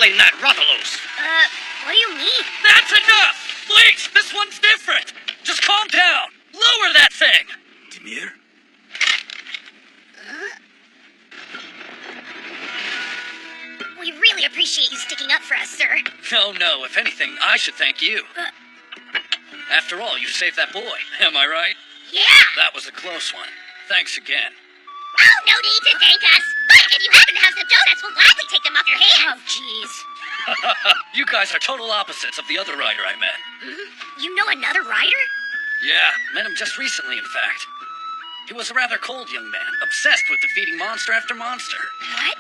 battling that Rathalos. What do you mean? That's enough! Please, this one's different. Just calm down. Lower that thing. Dimir? We really appreciate you sticking up for us, sir. Oh no, if anything, I should thank you. After all, you saved that boy, am I right? Yeah! That was a close one. Thanks again. Oh, no need to thank us. But if you happen to have some donuts, we'll gladly take them off your hands. Oh, jeez. You guys are total opposites of the other rider I met. You know another rider? Yeah, met him just recently, in fact. He was a rather cold young man, obsessed with defeating monster after monster. What?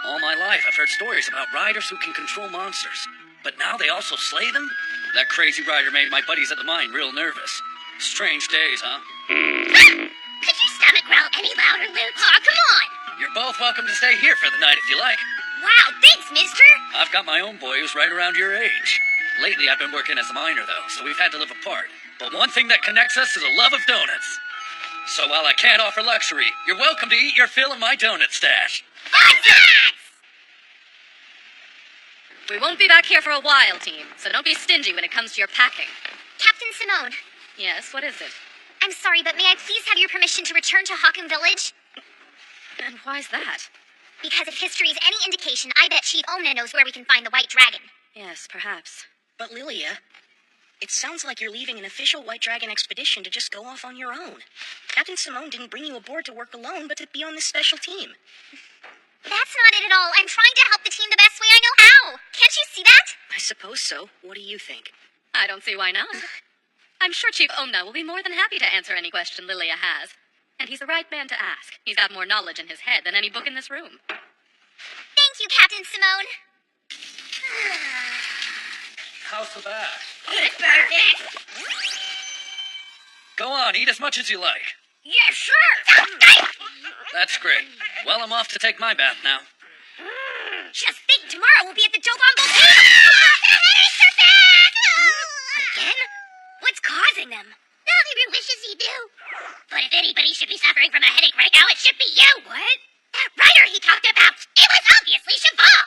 All my life, I've heard stories about riders who can control monsters. But now they also slay them? That crazy rider made my buddies at the mine real nervous. Strange days, huh? Could your stomach growl any louder, Luke? Aw, come on! You're both welcome to stay here for the night if you like. Wow, thanks, mister! I've got my own boy who's right around your age. Lately, I've been working as a miner, though, so we've had to live apart. But one thing that connects us is a love of donuts. So while I can't offer luxury, you're welcome to eat your fill in my donut stash. We won't be back here for a while, team, so don't be stingy when it comes to your packing. Captain Simone, Yes, what is it? I'm sorry, but may I please have your permission to return to Hawken Village? And why's that? Because if history is any indication, I bet Chief Omna knows where we can find the White Dragon. Yes, perhaps. But Lilia, it sounds like you're leaving an official White Dragon expedition to just go off on your own. Captain Simone didn't bring you aboard to work alone, but to be on this special team. That's not it at all. I'm trying to help the team the best way I know how. Can't you see that? I suppose so. What do you think? I don't see why not. I'm sure Chief Omna will be more than happy to answer any question Lilia has. And he's the right man to ask. He's got more knowledge in his head than any book in this room. Thank you, Captain Simone. How's the bath? It's perfect. Go on, eat as much as you like. Yes, sir. That's great. Well, I'm off to take my bath now. Just think, tomorrow we'll be at the Doban volcano. The headaches are back. Again? What's causing them? Naviru wishes he do. But if anybody should be suffering from a headache right now, it should be you. What? That rider he talked about. It was obviously Cheval.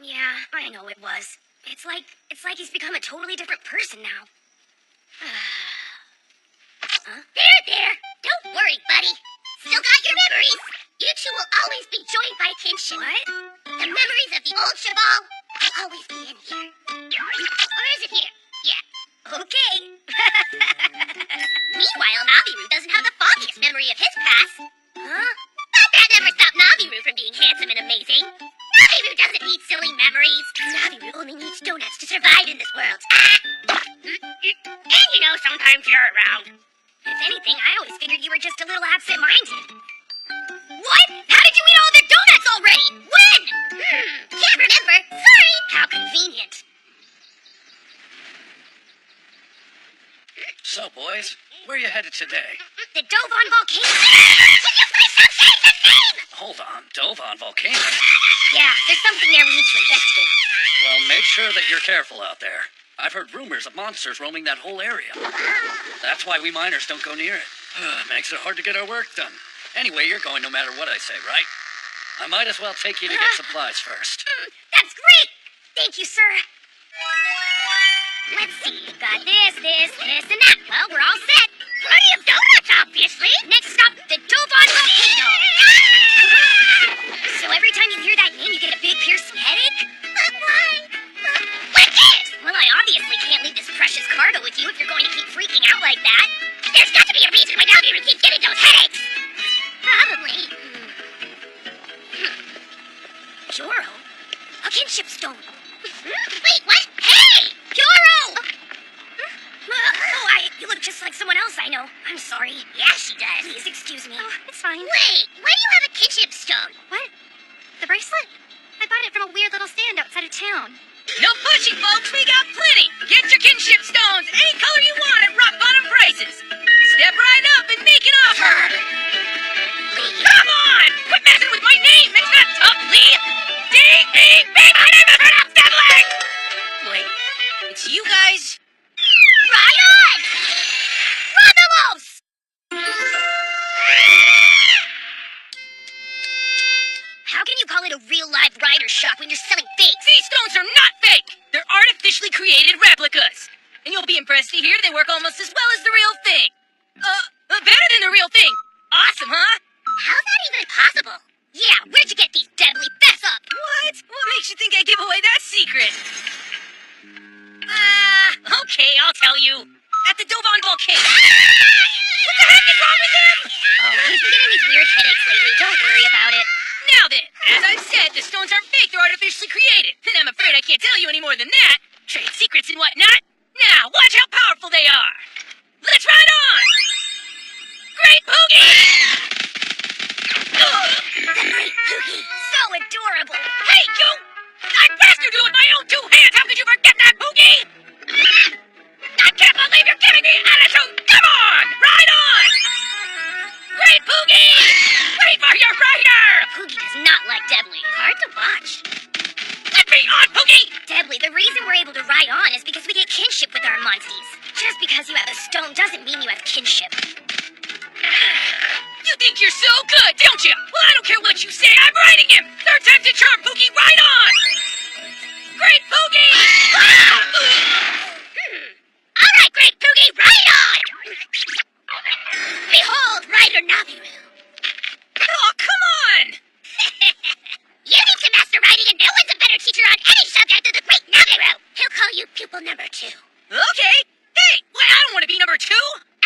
Yeah, I know it was. It's like he's become a totally different person now. Huh? There. Don't worry, buddy. Still got your memories. You two will always be joined by kinship. What? The memories of the old Cheval will always be in here. Or is it here? Yeah. Okay. Meanwhile, Naviru doesn't have the foggiest memory of his past. Huh? But that never stopped Naviru from being handsome and amazing. Naviru doesn't need silly memories. Naviru only needs donuts to survive in this world. And sometimes you're around. If anything, I always figured you were just a little absent-minded. What? How did you eat all the donuts already? When? Can't remember. Sorry. How convenient. So, boys, where are you headed today? The Dovan volcano. Will you please stop saying the name? Hold on, Dovan Volcano. Yeah, there's something there we need to investigate. Well, make sure that you're careful out there. I've heard rumors of monsters roaming that whole area. That's why we miners don't go near it. Makes it hard to get our work done. Anyway, you're going no matter what I say, right? I might as well take you to get supplies first. That's great! Thank you, sir. Let's see. We've got this, and that. Well, we're all set. Plenty of donuts, obviously. Next stop, the Dovan volcano. So every time you hear that name, you get a big piercing headache? But why? Wicked! Well, I obviously can't leave this precious cargo with you if you're going to keep freaking out like that. There's got to be a reason why Naviru keeps getting those headaches. Probably. Joro? A kinship stone. Wait, what? Hey! Joro! You look just like someone else I know. I'm sorry. Yeah, she does. Please excuse me. Oh, it's fine. Wait, why do you have a kinship stone? What? The bracelet? I bought it from a weird little stand outside of town. No pushing, folks. We got plenty. Get your kinship stones any color you want at rock bottom prices. Step right up and make an offer. Come on! Quit messing with my name. It's not tough, Lee. D.E.B. My name is Rudolph Studley. Wait, it's you guys? Right on! Rodalos! How can you call it a real live rider shop when you're created replicas. And you'll be impressed to hear they work almost as well as the real thing. Better than the real thing. Awesome, huh? How's that even possible? Yeah, where'd you get these deadly? Fess up! What? What makes you think I give away that secret? Okay, I'll tell you. At the Dovan Volcano. What the heck is wrong with him? Oh, he's been getting these weird headaches lately. Don't worry about it. Now then, as I've said, the stones aren't fake, they're artificially created. And I'm afraid I can't tell you any more than that. Trade secrets and whatnot. Now, watch how powerful they are. Let's ride on! Great Poogie! The Great Poogie. So adorable. Hey, you! I blasted you with my own two hands! How could you forget that, Poogie? I can't believe you're giving me attitude! Come on! Ride on! Great Poogie! Wait for your rider! Poogie does not like Debley. Hard to watch. Let me on, Poogie! Debley, the reason we're able to ride on is because we get kinship with our monsties. Just because you have a stone doesn't mean you have kinship. You think you're so good, don't you? Well, I don't care what you say. I'm riding him! Third time's a charm, Poogie! Ride on! Great Poogie! All right, Great Poogie, ride on! Behold, Rider Naviru. Oh, come on! You need to master riding, and no one's a better teacher on any subject than the Great Naviru. He'll call you pupil number 2. Okay. Hey, well, I don't want to be number 2.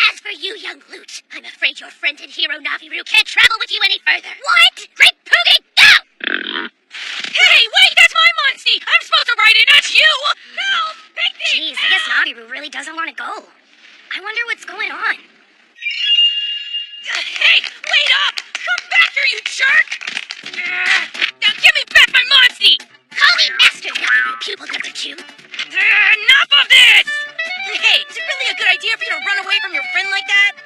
As for you, young Lute, I'm afraid your friend and hero Naviru can't travel with you any further. What? Great Poogie, go! Hey, wait, that's my Muncie! I'm supposed to ride it, not you! Help! Take me! Jeez, I guess Naviru really doesn't want to go. I wonder what's going on. Hey, wait up! Come back here, you jerk! Now give me back my Muncie! Call me Master Naviru, pupil number 2. Enough of this! Hey, is it really a good idea for you to run away from your friend like that?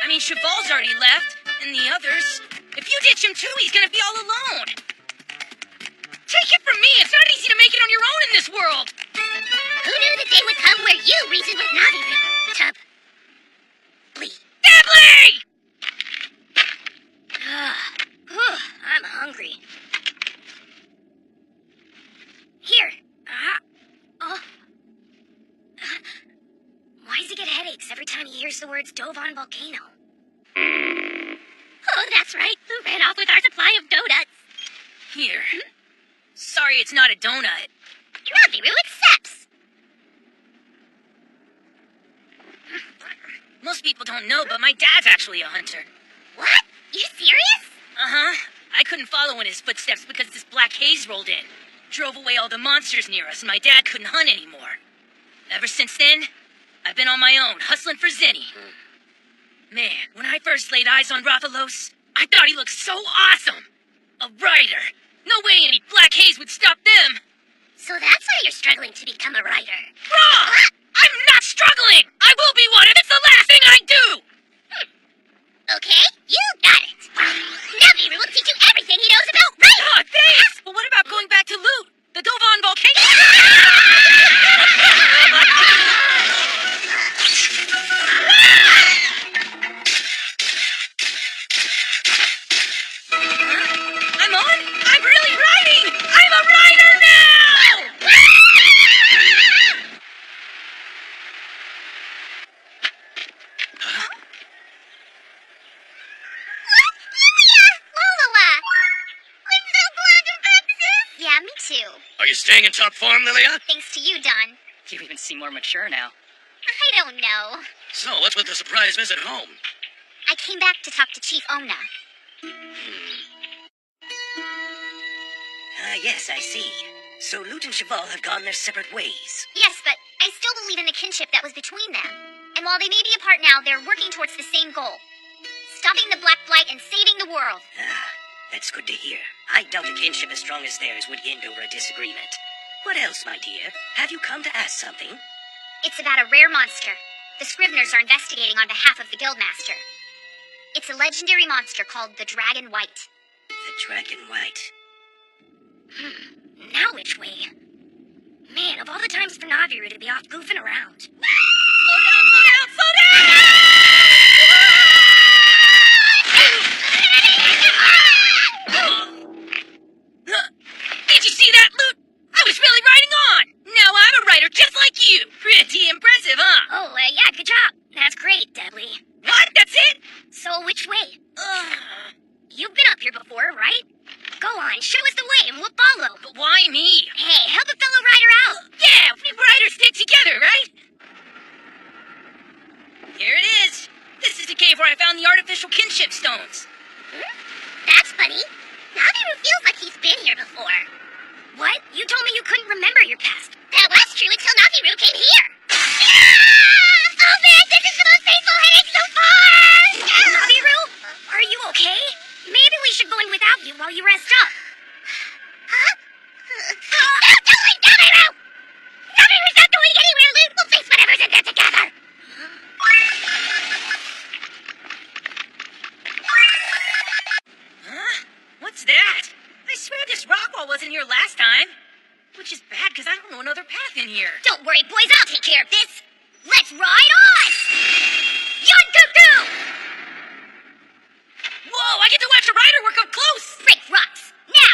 I mean, Cheval's already left, and the others. If you ditch him too, he's gonna be all alone. Take it from me, it's not easy to make it on your own in this world. Who knew the day would come where you reason with Naviru? Tub. Blee. Debley! I'm hungry. Here. Why does he get headaches every time he hears the words Dovan Volcano? Oh, that's right. Who ran off with our supply of donuts? Here. Sorry it's not a donut. Naviru accepts. Most people don't know, but my dad's actually a hunter. What? You serious? Uh-huh. I couldn't follow in his footsteps because this black haze rolled in. Drove away all the monsters near us, and my dad couldn't hunt anymore. Ever since then, I've been on my own, hustling for Zenny. Man, when I first laid eyes on Rathalos, I thought he looked so awesome. A rider. No way any black haze would stop them. So that's why you're struggling to become a writer. Wrong! I'm not struggling! I will be one if it's the last thing I do! Okay, you got it. Naviru will teach you everything he knows about writing. Oh, thanks! But what about going back to Loot? The Dovan Volcano? I'm on? I'm really riding! I'm a rider now! Yeah, me too. Are you staying in top form, Lilia? Thanks to you, Don. You even seem more mature now. I don't know. So, what's with the surprise visit home? I came back to talk to Chief Omna. Yes, I see. So Lute and Cheval have gone their separate ways. Yes, but I still believe in the kinship that was between them. And while they may be apart now, they're working towards the same goal. Stopping the Black Blight and saving the world. That's good to hear. I doubt a kinship as strong as theirs would end over a disagreement. What else, my dear? Have you come to ask something? It's about a rare monster. The Scriveners are investigating on behalf of the Guildmaster. It's a legendary monster called the Dragon White. The Dragon White. Now which way? Man, of all the times for Naviru to be off goofing around. Slow down, slow down, slow down! Did you see that, Loot? I was really riding on! Now I'm a rider just like remember your past. That was true until Naviru came here. Oh man, this is the most painful headache so far! Naviru, are you okay? Maybe we should go in without you while you rest up. Huh? No, don't leave Naviru! Naviru's not going anywhere, Luke! We'll face whatever's in there together! Huh? What's that? I swear this rock wall wasn't here last time. Which is bad, because I don't know another path in here. Don't worry, boys, I'll take care of this. Let's ride on! Yonkuku! Whoa, I get to watch a rider work up close! Break rocks, now!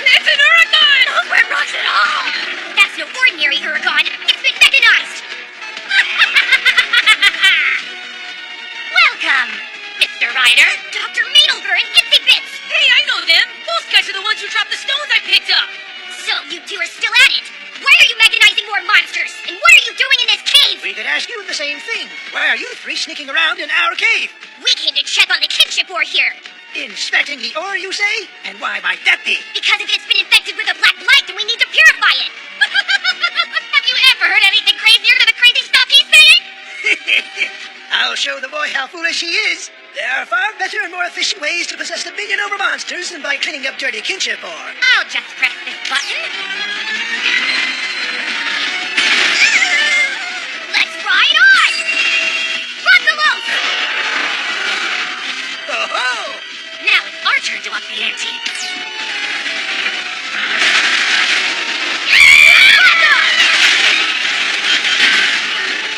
It's an Uragon! Those weren't rocks at all! That's no ordinary Uragon. It's been mechanized! Welcome, Mr. Ryder, Dr. Madelger, and Itsy Bits! Hey, I know them! Those guys are the ones who dropped the stones I picked up! So you two are still at it? Why are you mechanizing more monsters? And what are you doing in this cave? We could ask you the same thing. Why are you three sneaking around in our cave? We came to check on the kinship ore here. Inspecting the ore, you say? And why might that be? Because if it's been infected with a black blight, then we need to purify it. Have you ever heard anything crazier than the crazy stuff he's saying? I'll show the boy how foolish he is. There are far better and more efficient ways to possess the big and over monsters than by cleaning up dirty kinship ore. I'll just press this button. Let's ride on! Run the loaf! Oh-ho! Now it's our turn to up the ante.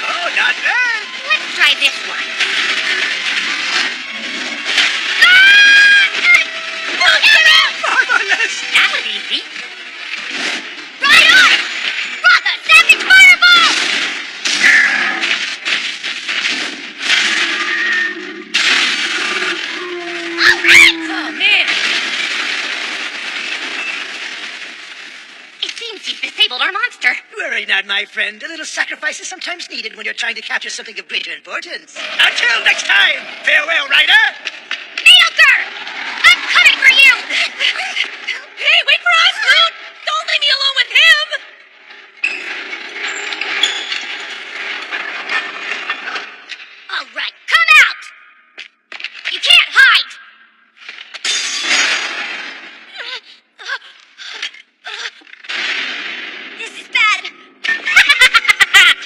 Oh, not bad. Let's try this one. Marvelous! That was easy. Ride on! Rock a savage fireball! All right! Oh, man! It seems you've disabled our monster. Worry not, my friend. A little sacrifice is sometimes needed when you're trying to capture something of greater importance. Until next time, farewell, Ryder! Nailker! I'm coming for you! Hey, wait for us, Groot! Don't leave me alone with him! All right, come out! You can't hide! This is bad.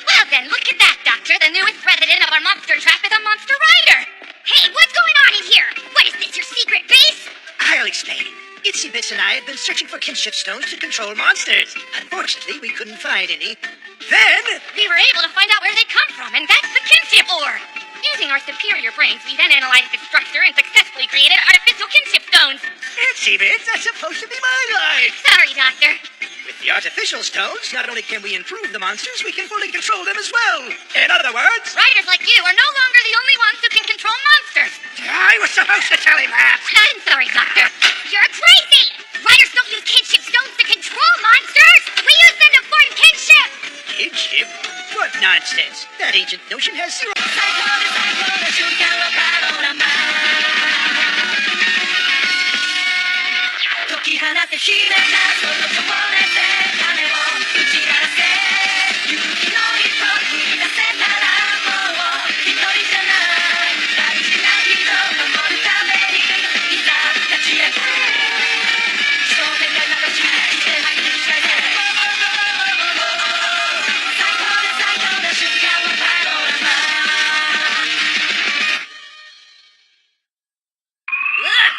Well then, look at that, Doctor. The newest resident of our monster trap is a monster rider. Hey, what's going on in here? What is this, your secret base? I'll explain. Itsy Bits and I had been searching for kinship stones to control monsters. Unfortunately, we couldn't find any. Then, We were able to find out where they come from, and that's the kinship ore. Using our superior brains, we then analyzed its structure and successfully created artificial kinship stones. Itsy Bits, that's supposed to be my line. Sorry, Doctor. With the artificial stones, not only can we improve the monsters, we can fully control them as well. In other words, Riders like you are no longer the only ones who can control monsters. I was supposed to tell him that. I'm sorry, Doctor. You're crazy! Riders don't use kinship stones to control monsters! We use them to form kinship! Kinship? What nonsense. That ancient notion has zero... 解き放って秘めたその情熱で羽を打ち鳴らせ勇気の一歩踏み出せたらもう一人じゃない大事な人を守るためにいざ立ち上がれ正面が流しして入ってきちゃえ最高な瞬間のパノラマ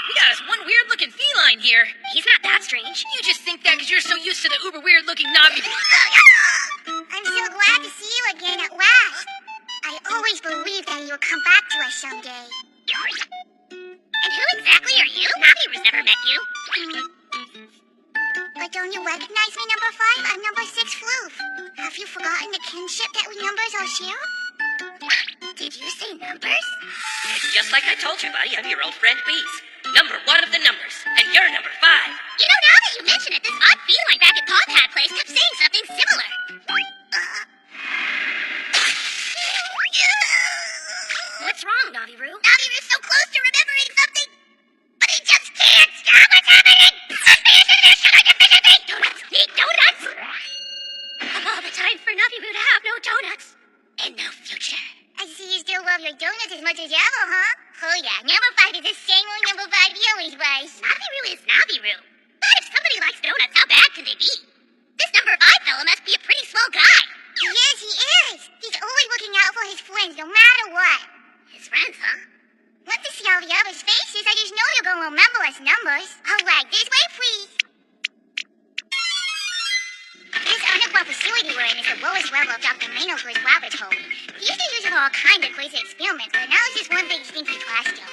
We got us one weird-looking feline here. He's not that strange. You just think that because you're so used to the uber weird-looking Navi. I'm so glad to see you again at last. I always believed that you would come back to us someday. And who exactly are you? Naviru's never met you. But don't you recognize me, number 5? I'm number 6 Floof. Have you forgotten the kinship that we numbers all share? Did you say numbers? It's just like I told you, buddy. I'm your old friend Beast. Number 1 of the numbers. And you're number 5. You know, now that you mention it, this odd feline back at Paw Pad Place kept saying something similar. donuts. And no future. I see you still love your donuts as much as ever, huh? Oh yeah, number 5 is the same old number 5 he always was. Naviru is Naviru. But if somebody likes donuts, how bad can they be? This number 5 fella must be a pretty swell guy. Yes, he is. He's always looking out for his friends, no matter what. His friends, huh? Once to see all the others' faces, I just know you're going to remember us numbers. All right, this way, please. This underground facility we're in is the lowest level of Dr. Maynard's laboratory. He used to use it for all kinds of crazy experiments, but now it's just one big stinky classroom.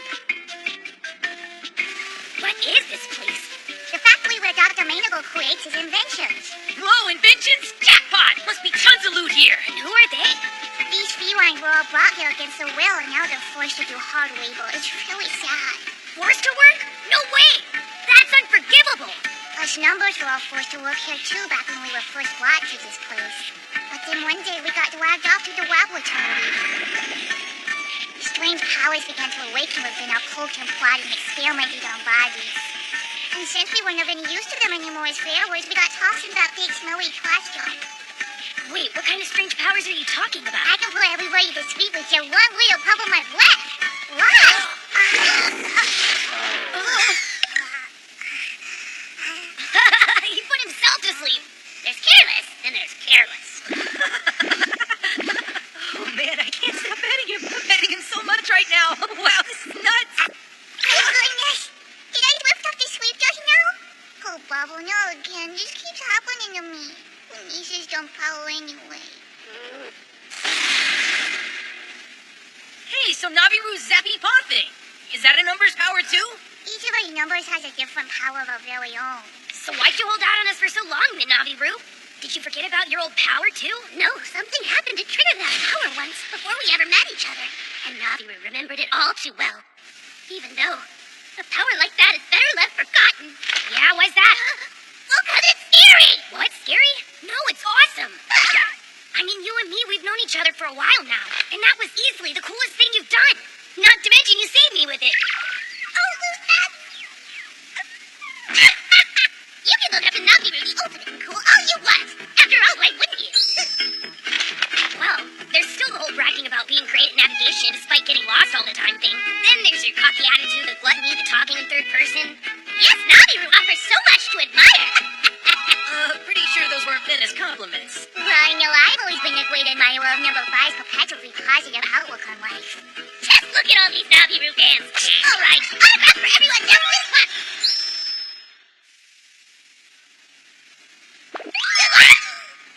What is this place? The factory where Dr. Maynard creates his inventions. Whoa, inventions? Jackpot! Must be tons of loot here. And who are they? These felines were all brought here against their will, and now they're forced to do hard labor. It's really sad. Forced to work? No way! That's unforgivable! Us numbers were all forced to work here too back when we were first brought to this place. But then one day we got dragged off to the laboratory. Strange powers began to awaken within our potent plot and experimented on bodies. And since we weren't of any use to them anymore as farewells, we got tossed in that big smelly trash dump. Wait, what kind of strange powers are you talking about? I can put everybody to sleep with your one little puff of my breath. What? He put himself to sleep. There's careless, and there's careless. Oh man, I can't stop petting him. I'm petting him so much right now. Wow, this is nuts. Oh goodness. Did I drift off to sleep just now? Oh, Bubble, no again. This keeps happening to me. The nieces don't power anyway. Hey, so Naviru's zappy paw thing. Is that a numbers power too? Each of our numbers has a different power of our very own. So why'd you hold out on us for so long, Naviru? Did you forget about your old power, too? No, something happened to trigger that power once before we ever met each other. And Naviru remembered it all too well. Even though a power like that is better left forgotten. Yeah, why's that? Well, 'cause it's scary! What, scary? No, it's awesome. I mean, you and me, we've known each other for a while now. And that was easily the coolest thing you've done. Not to mention you saved me with it. Oh, that... You can look up to Naviru the ultimate and cool all you want. After all, why wouldn't you? Well, there's still the whole bragging about being great at navigation despite getting lost all the time thing. Then there's your cocky attitude, the gluttony, the talking in third person. Yes, Naviru offers so much to admire. Pretty sure those weren't meant as compliments. Well, I know I've always been a great admirer of number 5's perpetually positive outlook on life. Just look at all these Naviru fans. All right, autograph for everyone down this one.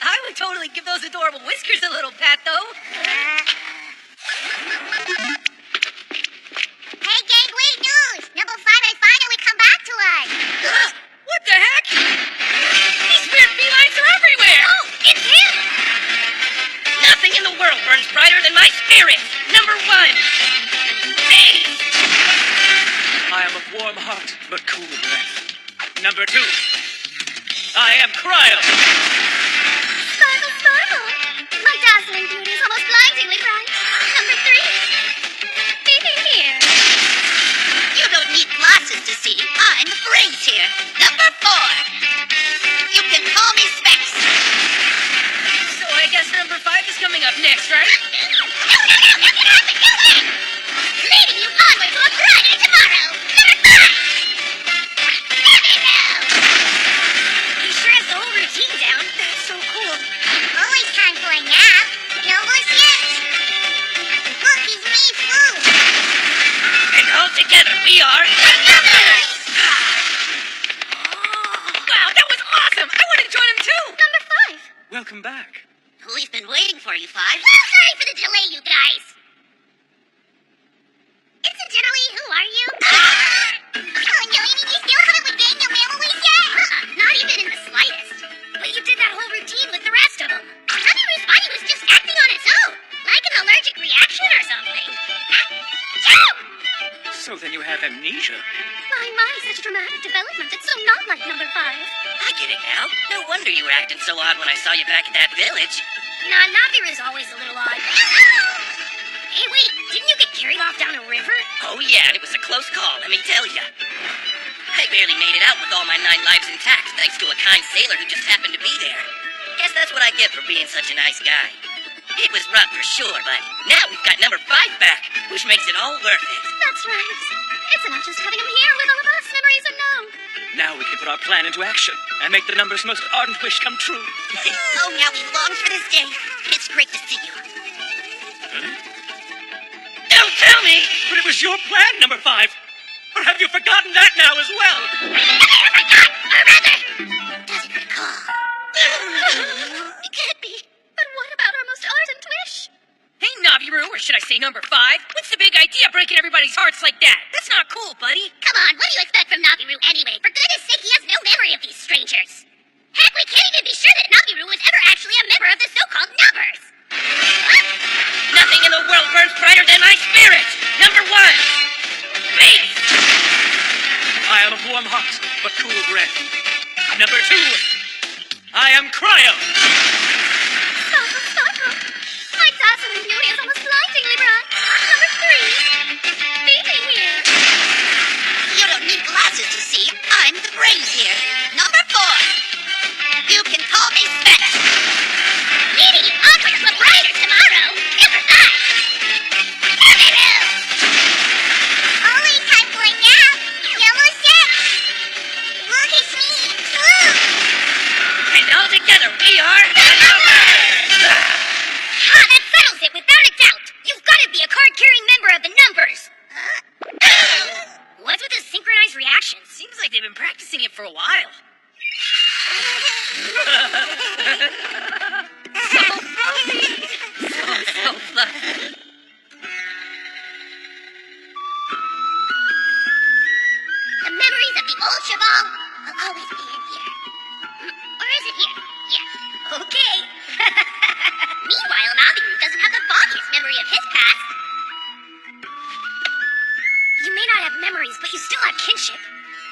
I would totally give those adorable whiskers a little pat, though. Hey, gang, great news! Number 5 has finally come back to us. What the heck? These weird felines are everywhere! Oh, it's him! Nothing in the world burns brighter than my spirit. Number 1. Me. I am of warm heart, but cool breath. Number 2. I am Cryo. Sparkle, sparkle! My dazzling beauty is almost blindingly bright. Number 3. Baby here. You don't need glasses to see. I'm the brains here. Number 4. You can call me Specs. So I guess number 5 is coming up next, right? No, that can happen, no way! Leading you onward to a brighter tomorrow. Number 5. He sure has the whole routine down. That's so cool. Always time for a nap. No bullshit. Look, he's me, food. And all together we are the Numbers. Wow, that was awesome! I want to join him too! Number 5. Welcome back. We've been waiting for you, 5. Well, sorry for the delay, you guys. Incidentally, who are you? Oh, no, you mean you still haven't regained your memories yet? Not even in the slightest. But you did that whole routine with the rest of them. Naviru's body was just acting on its own, like an allergic reaction or something. Achoo! So then you have amnesia. My, such a dramatic development. It's so not like number 5. I get it now. No wonder you were acting so odd when I saw you back at that village. Nah, Naviru's always a little odd. Hey, wait, didn't you get carried off down a river? Oh yeah, and it was a close call, let me tell ya. I barely made it out with all my 9 lives intact, thanks to a kind sailor who just happened to be there. Guess that's what I get for being such a nice guy. It was rough for sure, but now we've got number 5 back, which makes it all worth it. That's right. It's not just having him here with all of us memories unknown. Now we can put our plan into action and make the number's most ardent wish come true. Oh, now we long for this day. It's great to see you. Don't tell me! But it was your plan, number 5. Or have you forgotten that now as well? Doesn't recall. It can't be. But what about our most ardent wish? Hey, Naviru, or should I say number 5? What's the big idea breaking everybody's hearts like that? That's not cool, buddy. Come on, what do you expect from Naviru anyway? For goodness sake, he has no memory of these strangers. Heck, we can't even be sure that Naviru was ever actually a member of the so-called numbers. Nothing in the world burns brighter than my spirit! Number 1! Baby! I am of warm heart, but cool breath. Number 2. I am Cryo. Sparkle. My dazzling beauty is almost blindingly bright. Number 3. Beaming here. You don't need glasses to see. I'm the brains here. Number 4. You can call me Spec. Leading you onward to a brighter tomorrow. Number 5. Naviru. Always time going out. Yellow 6. Look at me. And all together we are the numbers! Ah, that settles it without a doubt. You've got to be a card-carrying member of the numbers. What's with the synchronized reactions? Seems like they've been practicing it for a while. So fluffy. The memories of the old Cheval will always be in here. Or is it here? Yeah. Okay. Meanwhile, Naviru doesn't have the foggiest memory of his past. You may not have memories, but you still have kinship.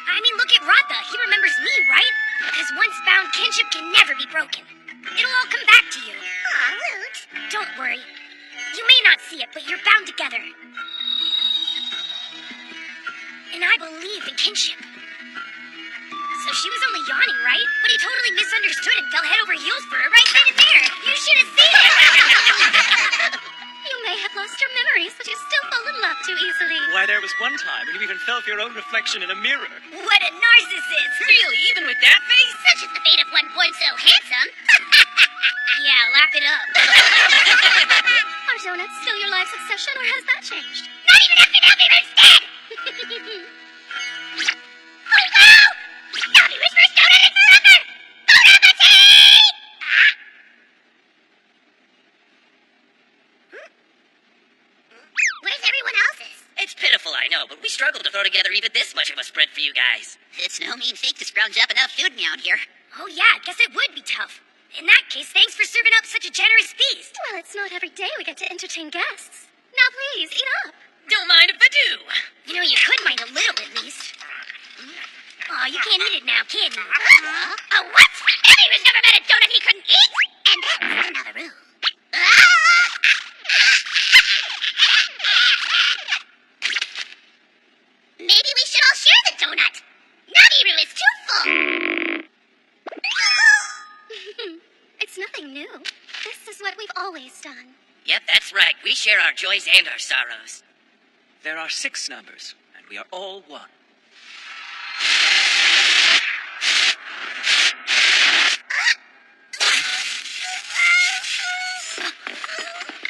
I mean, look at Ratha. He remembers me, right? Because once found, kinship can never be broken. It'll all come back to you. Aw, Woot. Don't worry. You may not see it, but you're bound together. And I believe in kinship. So she was only yawning, right? But he totally misunderstood and fell head over heels for her right then and there. You should have seen it. You may have lost your memories, but you still fall in love too easily. Why, there was one time when you even fell for your own reflection in a mirror. What a narcissist. Really, even with that face? Such is the fate of one born so handsome. Yeah, laugh it up. Are donuts still your life's obsession, or has that changed? Not even after Naviru's dead. Oh no! Naviru's first donut is forever. Bon appetit! Where's everyone else's? It's pitiful, I know, but we struggled to throw together even this much of a spread for you guys. It's no mean feat to scrounge up enough food around here. Oh yeah, I guess it would be tough. In that case, thanks for serving up such a generous feast. Well, it's not every day we get to entertain guests. Now please, eat up. Don't mind if I do. You know, you could mind a little at least. Oh, you can't eat it now, can you? What? Naviru's never met a donut he couldn't eat? And that's another rule. Maybe we should all share the donut. Naviru is too full. It's nothing new. This is what we've always done. Yep, that's right. We share our joys and our sorrows. There are 6 numbers, and we are all one.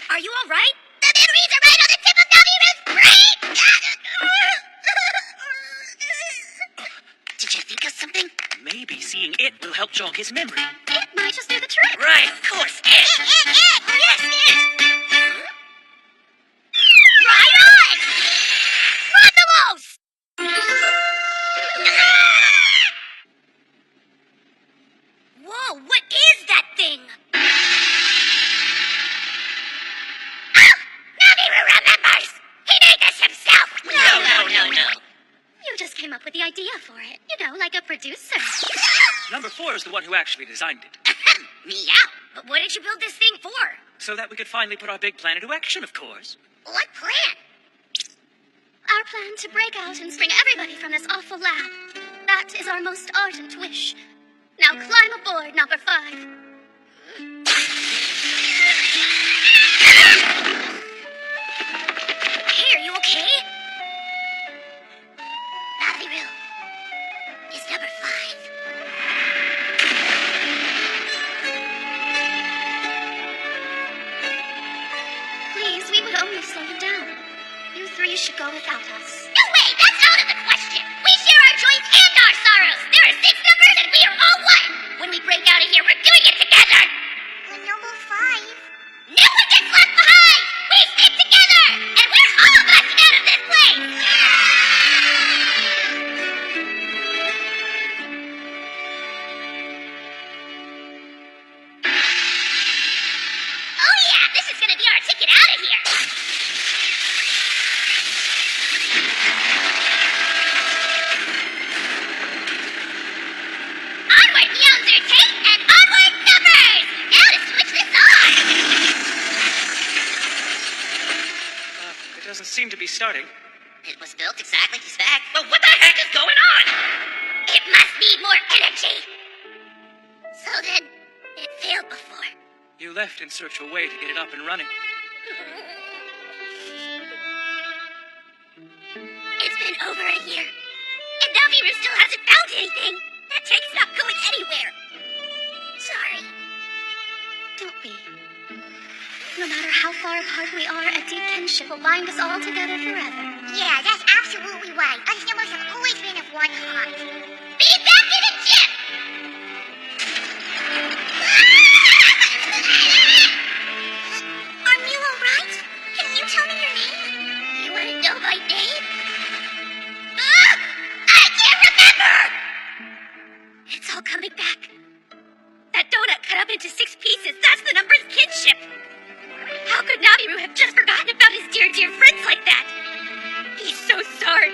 Are you all right? The memories are right on the tip of Naviru's brain! Did you think of something? Maybe seeing it will help jog his memory. It might just do the trick. Right, of course, it. Yes, it! Right on! Rathalos! Whoa, what is that thing? Naviru remembers! He made this himself! No. You just came up with the idea for it. You know, like a producer. Number 4 is the one who actually designed it. Meow. But what did you build this thing for? So that we could finally put our big plan into action, of course. What plan? Our plan to break out and spring everybody from this awful lab. That is our most ardent wish. Now climb aboard, number 5. we slow you down? You three should go without us. No way! That's out of the question! We share our joys and our sorrows! There are 6 numbers and we are all one! When we break out of here, we're doing it together! But number 5... No one gets left behind! We stick together! And we're all busting out of this place! Oh yeah, this is gonna be our ticket out of here! Onward, Yowzer Tate, and onward, numbers! Now to switch this on! It doesn't seem to be starting. It was built exactly to spec. But what the heck is going on? It must need more energy. So then, it failed before. You left in search of a way to get it up and running. It's been over a year. And Naviru still hasn't found anything. That tank's not going anywhere. Sorry. Don't be. No matter how far apart we are, a deep kinship will bind us all together forever. Yeah, that's absolutely right. Us numbers have always been of one heart. Be back in a chip! Are you alright? Can you tell me your name? You want to know my name? I can't remember! It's all coming back. That donut cut up into 6 pieces, that's the number's kinship. How could Naviru have just forgotten about his dear, dear friends like that? He's so sorry.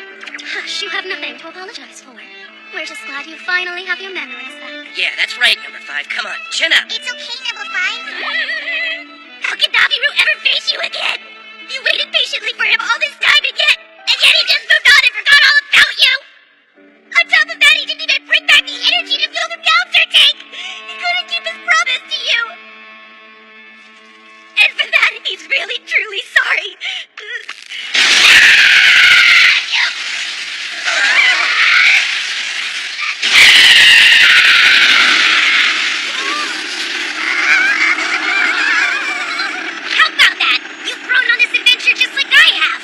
Hush, you have nothing to apologize for. We're just glad you finally have your memories back. Yeah, that's right, number 5. Come on, chin up. It's okay, number 5. How can Naviru ever face you again? You waited patiently for him all this time and yet he just moved on and forgot all about you. On top of that, he didn't even bring back the energy to fill the Yowzer tank. He couldn't keep his promise to you. And for that, he's really, truly sorry. How about that? You've grown on this adventure just like I have.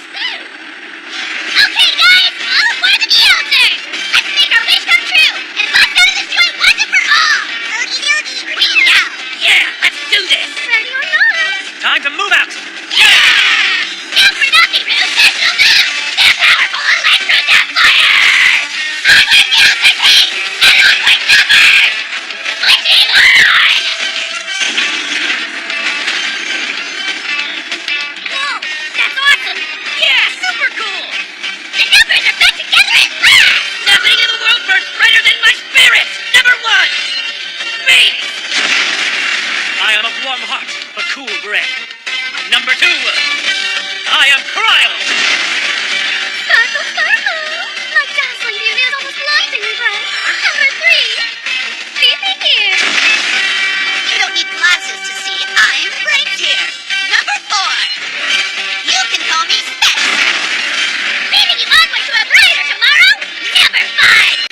Okay, guys, all aboard the Yowzer! Let's make our wish come true and bust out of this joint once and for all! Okie dokie, here we go! Yeah, let's do this. Ready or not? Time to move out! Now for Naviru, special move! The powerful electro fire! Onward, Yowzer Tank! And onward, numbers! Switching on! Whoa, that's awesome! Yeah, super cool! The numbers are back together at last! Nothing in the world burns brighter than my spirit! Number 1! Me! I am of warm heart, but cool gray. Number 2, I am Cryo! Sparkle, sparkle! My dazzling beauty is almost blindingly bright. Number 3, Fifi here. You don't need glasses to see I'm right here. Number 4. You can call me Specs. Leading you onward to a brighter tomorrow, number 5.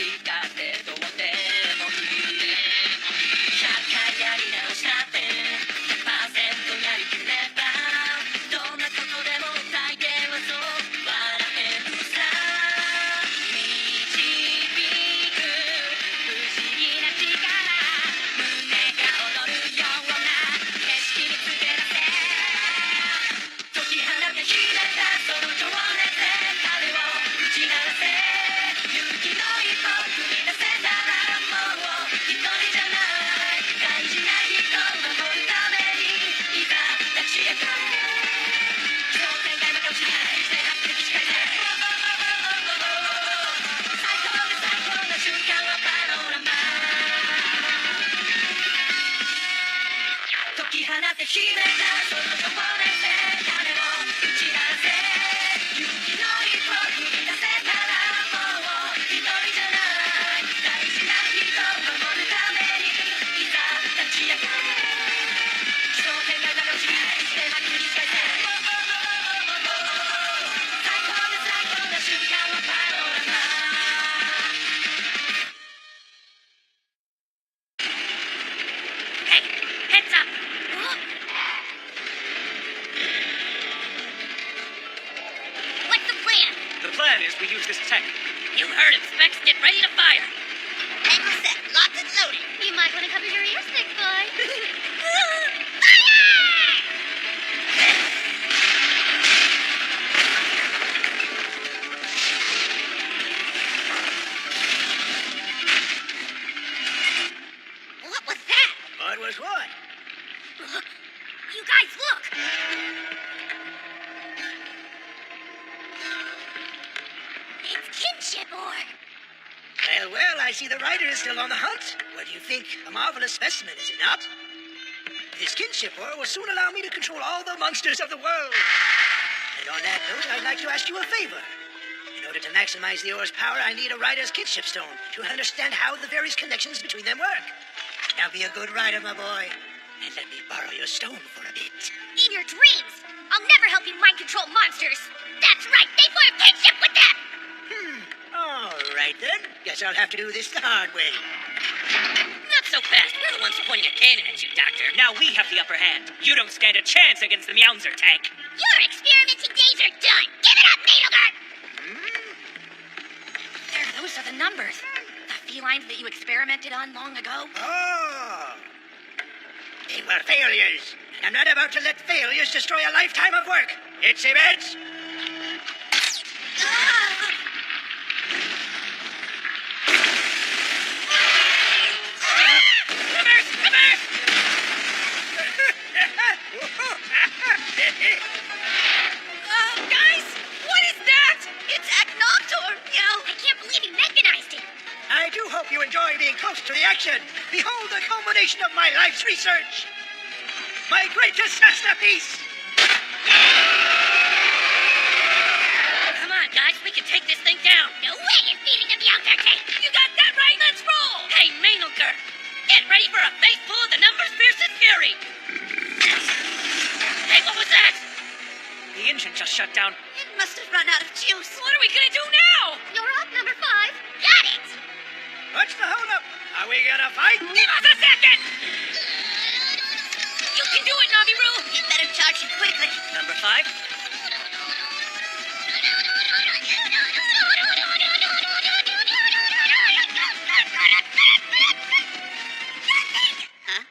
plan is we use this tech. You heard him, Specs. Get ready to fire. Angle set, locked and loaded. You might want to cover your ears, big boy. What was that? What was what? You guys look. It's kinship ore. Well, I see the rider is still on the hunt. What do you think? A marvelous specimen, is it not? This kinship ore will soon allow me to control all the monsters of the world. And on that note, I'd like to ask you a favor. In order to maximize the ore's power, I need a rider's kinship stone to understand how the various connections between them work. Now be a good rider, my boy, and let me borrow your stone for a bit. In your dreams. I'll never help you mind control monsters. That's right, they form kinship with them. All right, then. Guess I'll have to do this the hard way. Not so fast. We're the ones pointing a cannon at you, Doctor. Now we have the upper hand. You don't stand a chance against the Meowser tank. Your experimenting days are done. Give it up, Nadelgard. There, those are the numbers. The felines that you experimented on long ago. Oh! They were failures. And I'm not about to let failures destroy a lifetime of work. It's immense. Guys, what is that? It's Acnoctor. Yo, I can't believe he mechanized it. I do hope you enjoy being close to the action. Behold the culmination of my life's research. My greatest masterpiece. Come on, guys. We can take this thing down. No way you're feeding the Meowser tank. You got that right. Let's roll. Hey, Mainelger. Get ready for a face full of the numbers fiercest fury. Hey, what was that? The engine just shut down. It must have run out of juice. What are we gonna do now? You're up, number 5. Got it. What's the holdup? Are we gonna fight? Give us a second. You can do it, Naviru. You better charge it quickly. Number 5? Huh?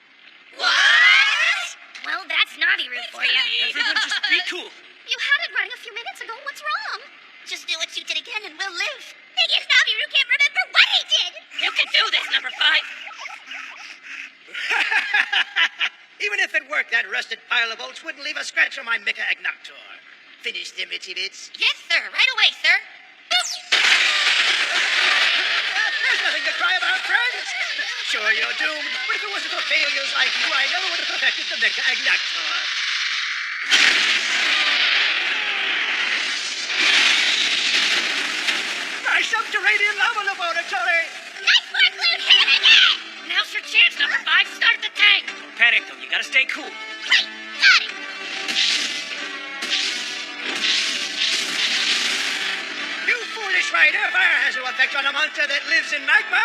What? Well, that's Naviru for you. Everyone just be cool. You had it running a few minutes ago. What's wrong? Just do what you did again and we'll live. I guess Naviru can't remember what he did. You can do this, number 5. Even if it worked, that rusted pile of bolts wouldn't leave a scratch on my Mecha Agnoctor. Finish them, itsy bits. Yes, sir. Right away, sir. There's nothing to cry about, friends. Sure, you're doomed, but if it wasn't for failures like you, I never would have perfected the Mecha Agnoctor. My subterranean lava laboratory. Nice work, Luke. Hit him again. Now's your chance, number 5. Start the tank. Don't panic, though. You gotta stay cool. Right. Got it. You foolish rider, fire has no effect on a monster that lives in magma.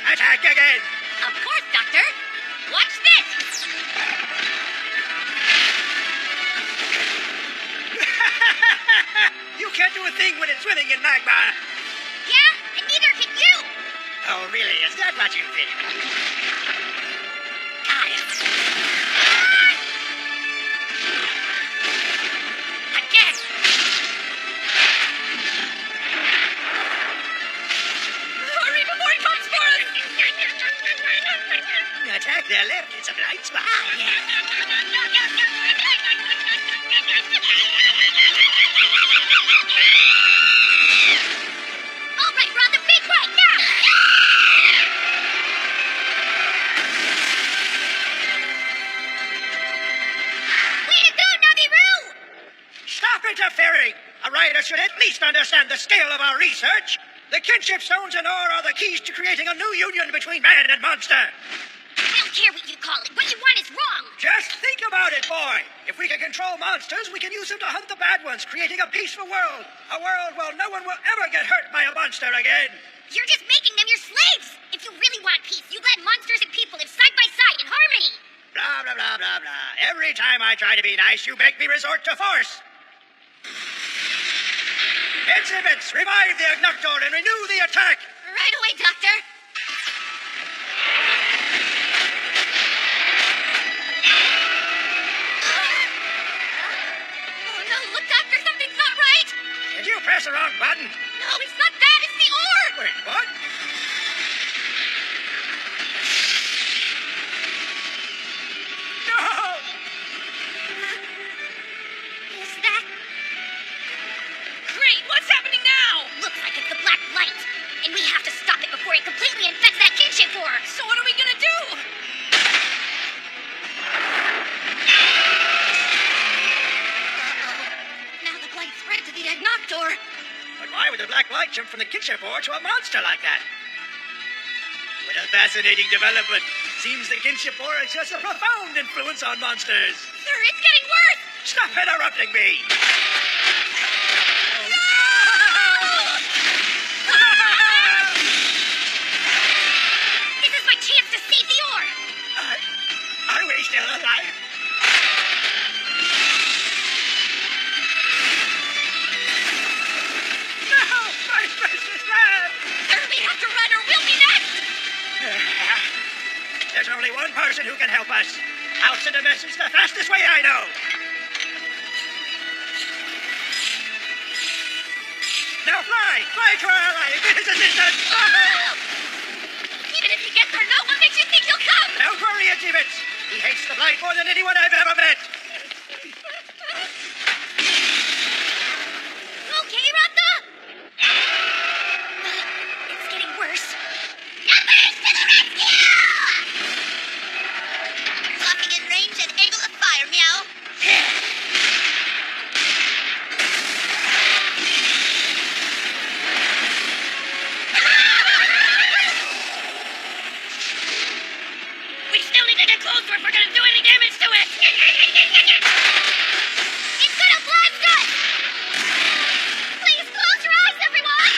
Attack again. Of course, Doctor. Watch this. You can't do a thing when it's swimming in magma. Yeah, and neither can you. Oh, really? Is that what you think? Got it. Again. Hurry before he comes for us. Attack their left. It's a blind spot. All right, we're on the big right now. Way to go, Naviru! Stop interfering! A rider should at least understand the scale of our research. The kinship stones and ore are the keys to creating a new union between man and monster. I don't care what you call it. What you want is wrong. Just think about it, boy. If we can control monsters, we can use them to hunt the bad ones, creating a peaceful world. A world where no one will ever get hurt by a monster again. You're just making them your slaves. If you really want peace, you let monsters and people live side by side in harmony. Blah, blah, blah, blah, blah. Every time I try to be nice, you make me resort to force. Exhibits, revive the Agnoctor and renew the attack! Right away, Doctor. Oh no, look, Doctor, something's not right! Did you press the wrong button? No, it's not that, it's the ore! Wait, what? No! Is that... Great, what's happening now? Looks like it's the black light. And we have to stop it before it completely infects that kinship ore. So what are we gonna do? Now the blight spread to the Agnoctor. But why would the black light jump from the kinship ore to a monster like that? What a fascinating development. Seems the kinship ore exerts a profound influence on monsters. Sir, it's getting worse. Stop interrupting me! This is my chance to save the ore. Are we still alive? No! My precious lad! Sir, we have to run or we'll be next. There's only one person who can help us. I'll send a message the fastest way I know. Now fly! Fly to our ally! Get his assistance! Even if he gets there, no, what makes you think he'll come? Don't worry, Exhibits. He hates the blight more than anyone I've ever met. Okay, Rhonda? It's getting worse. Numbers to the rescue! Blocking in range and able to fire, Meow. We still need to get closer if we're gonna do any damage to it! It's gonna blast us! Please close your eyes, everyone!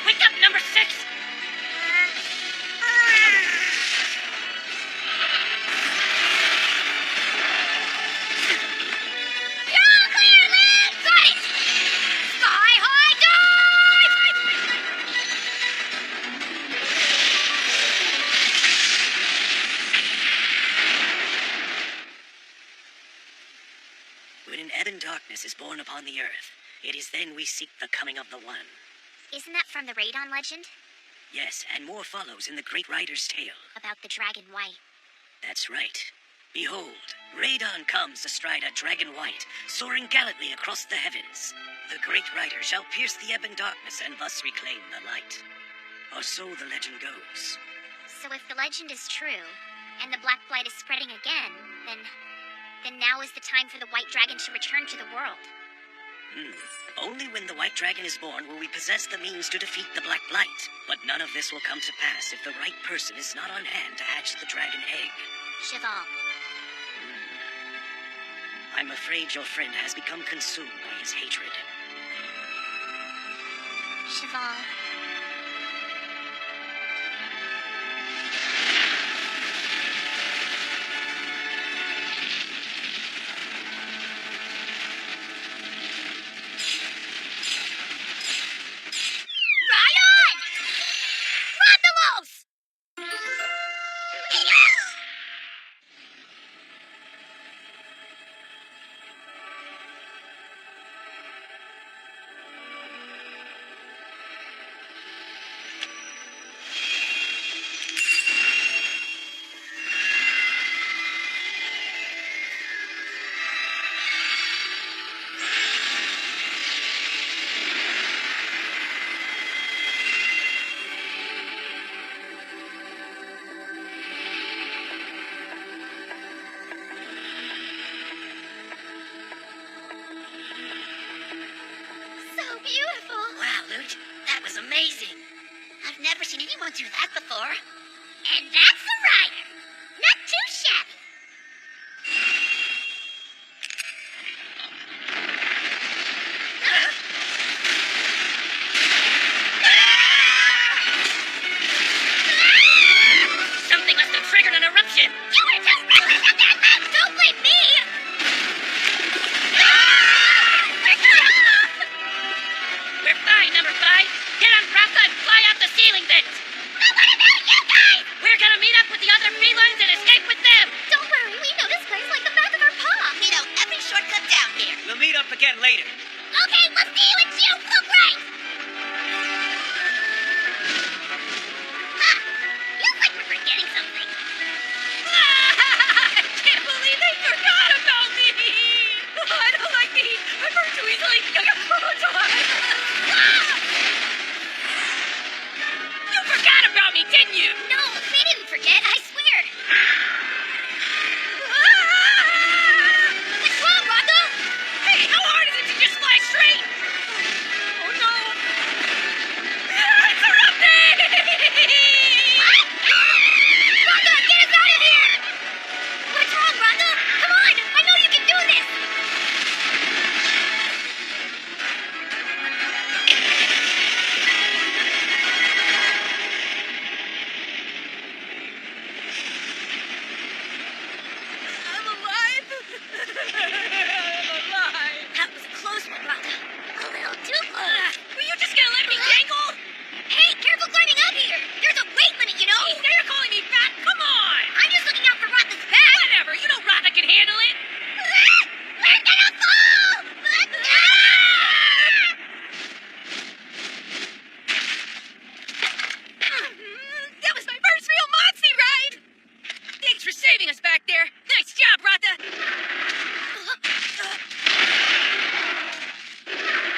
Wake up, number 6! You're all clear, Lynn! Got it! Sky high When an ebon darkness is born upon the earth, it is then we seek the coming of the One. Isn't that from the Radon legend? Yes, and more follows in the Great Rider's tale. About the Dragon White. That's right. Behold, Radon comes astride a dragon white, soaring gallantly across the heavens. The Great Rider shall pierce the ebon darkness and thus reclaim the light. Or so the legend goes. So if the legend is true, and the Black Blight is spreading again, then now is the time for the White Dragon to return to the world. Only when the White Dragon is born will we possess the means to defeat the Black Blight. But none of this will come to pass if the right person is not on hand to hatch the dragon egg. Cheval. I'm afraid your friend has become consumed by his hatred. Cheval. Ryan! Rondalos! So beautiful. Wow, Loot, that was amazing. I've never seen anyone do that before. And that's a rider. Not too shabby. try out the ceiling vents. But what about you guys? We're gonna meet up with the other felines and escape with them. Don't worry, we know this place like the back of our paw. We know every shortcut down here. We'll meet up again later. Okay, we'll see you in June. Look right. Looks like we're forgetting something. I can't believe they forgot about me. I don't like me. I'm hurt too easily. You forgot about me, didn't you? No, we didn't forget, I swear. What's wrong, Rocco? Hey, how hard is it to just fly straight? Oh no. It's erupting! What? Rocco, get us out of here! What's wrong, Rocco? Come on, I know you can do this. I'm alive. I'm alive. That was a close one, Rocco. A little too close. Were you just gonna let me dangle? Hey, careful climbing up here. There's a weight limit, you know. Hey, you're calling me fat? Come on. I'm just looking out for Rocco's back. Whatever. You know Rotha can handle it. We're gonna fall! That was my first real Moxie ride. Thanks for saving us back there. Nice job, Rotha.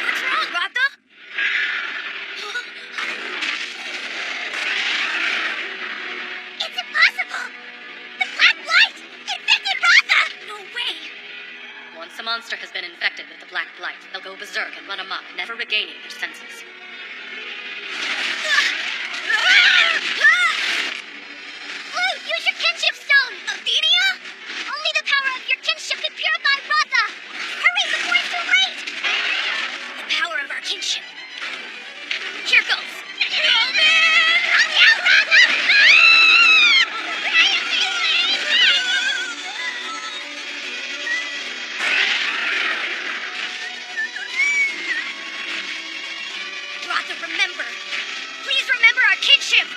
What's wrong, Rocco? It's impossible! The black light infected Rocco! No way! Once a monster has been infected with the Black Blight, they'll go berserk and run amok, never regaining their senses. Blue, use your kinship stone! Athenia? Only the power of your kinship can purify Rotha! Hurry before it's too late! The power of our kinship. Here goes! Oh, man! Look out, Rotha! Rotha, remember! Please remember our kinship!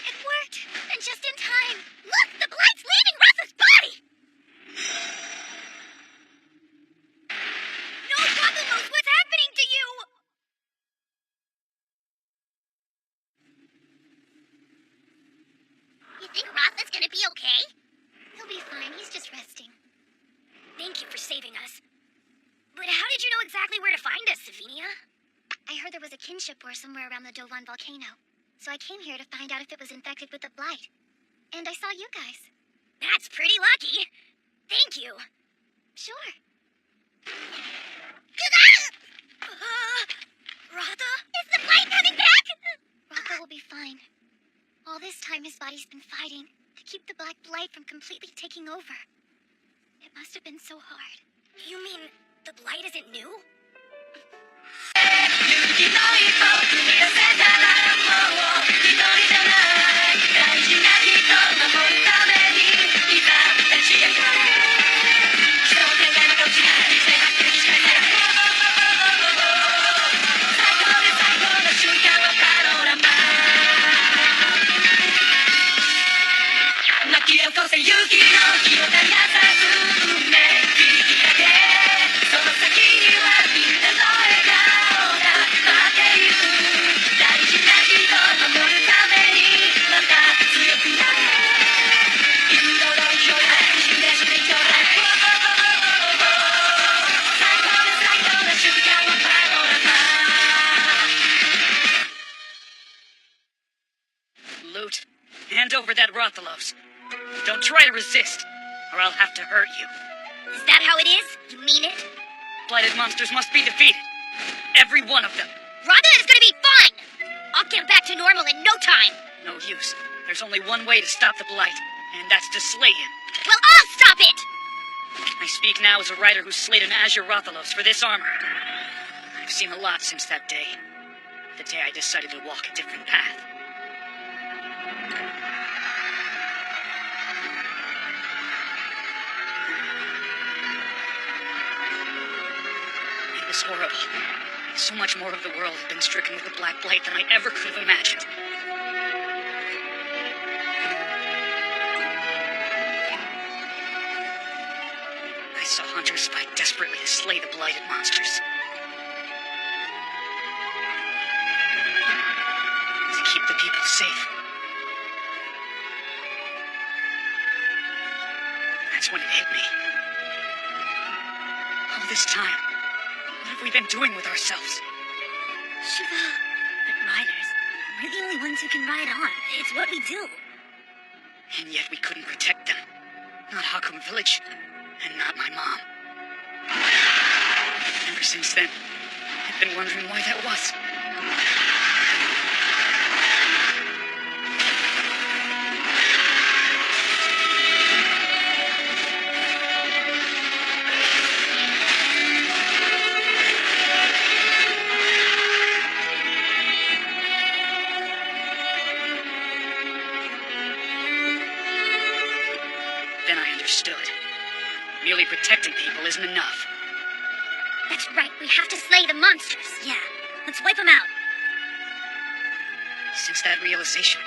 It worked! And just in time! Look! The blight's leaving Rotha's body! No, Rotha knows what's happening to you! You think Rotha's gonna be okay? He'll be fine. He's just resting. Thank you for saving us. But how did you know exactly where to find us, Savinia? I heard there was a kinship war somewhere around the Dovan volcano. So I came here to find out if it was infected with the blight. And I saw you guys. That's pretty lucky. Thank you. Sure. Rotha? Is the blight coming back? Rotha will be fine. All this time his body's been fighting to keep the black blight from completely taking over. It must have been so hard. You mean the blight isn't new? 勇気の一歩踏み出せたらもう一人じゃない大事な人守るために今立ち上がれ人の考えのこちら全部に近い最高で最高の瞬間はパノラマ巻き起こせ勇気の火を絶やさず運命切り開けその先にはみんなの笑顔が待っている大事な人を守るためにまた強くなれ色の表現示してちょうだい最高で最高な瞬間はパノラマ Loot, hand over that Rothalos. Don't try to resist, or I'll have to hurt you. Is that how it is? You mean it? Blighted monsters must be defeated. Every one of them. Rotha is gonna be fine! I'll get back to normal in no time! No use. There's only one way to stop the Blight, and that's to slay him. Well, I'll stop it! I speak now as a rider who slayed an Azure Rothalos for this armor. I've seen a lot since that day. The day I decided to walk a different path. It was horrible. So much more of the world had been stricken with the Black Blight than I ever could have imagined. I saw hunters fight desperately to slay the blighted monsters. To keep the people safe. That's when it hit me. All this time, what have we been doing with ourselves? Shiva, but riders, we're the only ones who can ride on. It's what we do. And yet we couldn't protect them. Not Hakum Village, and not my mom. Ever since then, I've been wondering why that was. Then I understood. Merely protecting people isn't enough. That's right, we have to slay the monsters. Yeah, let's wipe them out. Since that realization,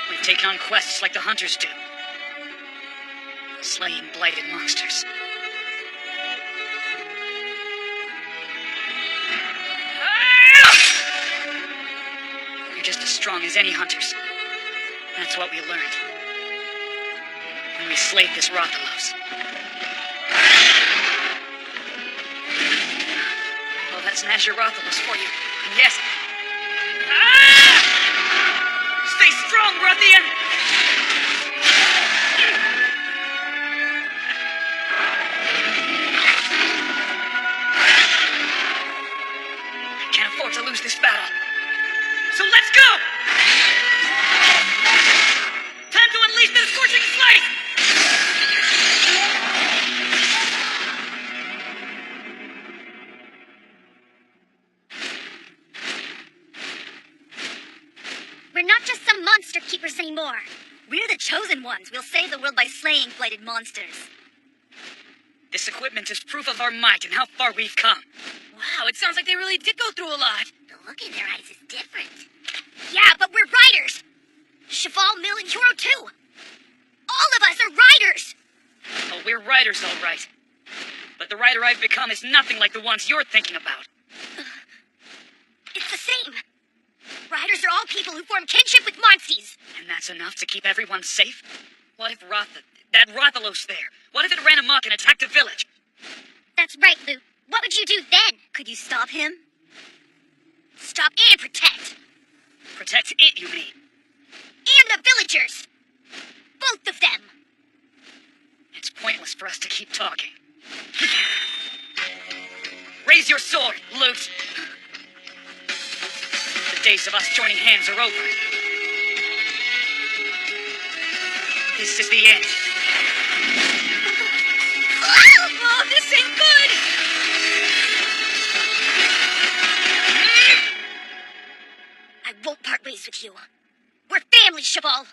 we've taken on quests like the hunters do. Slaying blighted monsters. You're just as strong as any hunters. That's what we learned. When we slayed this Rathalos. Well, that's an Azure Rathalos for you. And yes. Stay strong, Rathian! I can't afford to lose this battle. So let's go! Time to unleash the scorching slice! We're not just some monster keepers anymore. We're the chosen ones. We'll save the world by slaying blighted monsters. This equipment is proof of our might and how far we've come. Wow, it sounds like they really did go through a lot. The look in their eyes is different. Yeah, but we're riders. Cheval, Mill, and Hero too. All of us are riders. Oh, we're riders, all right. But the rider I've become is nothing like the ones you're thinking about. It's the same. Riders are all people who form kinship with monsties. And that's enough to keep everyone safe? What if that Rathalos there, what if it ran amok and attacked a village? That's right, Lou. What would you do then? Could you stop him? Stop and protect. Protect it, you mean? And the villagers. Both of them. It's pointless for us to keep talking. Raise your sword, Lute. The days of us joining hands are over. This is the end. Oh, this ain't good. I won't part ways with you. We're family, Cheval.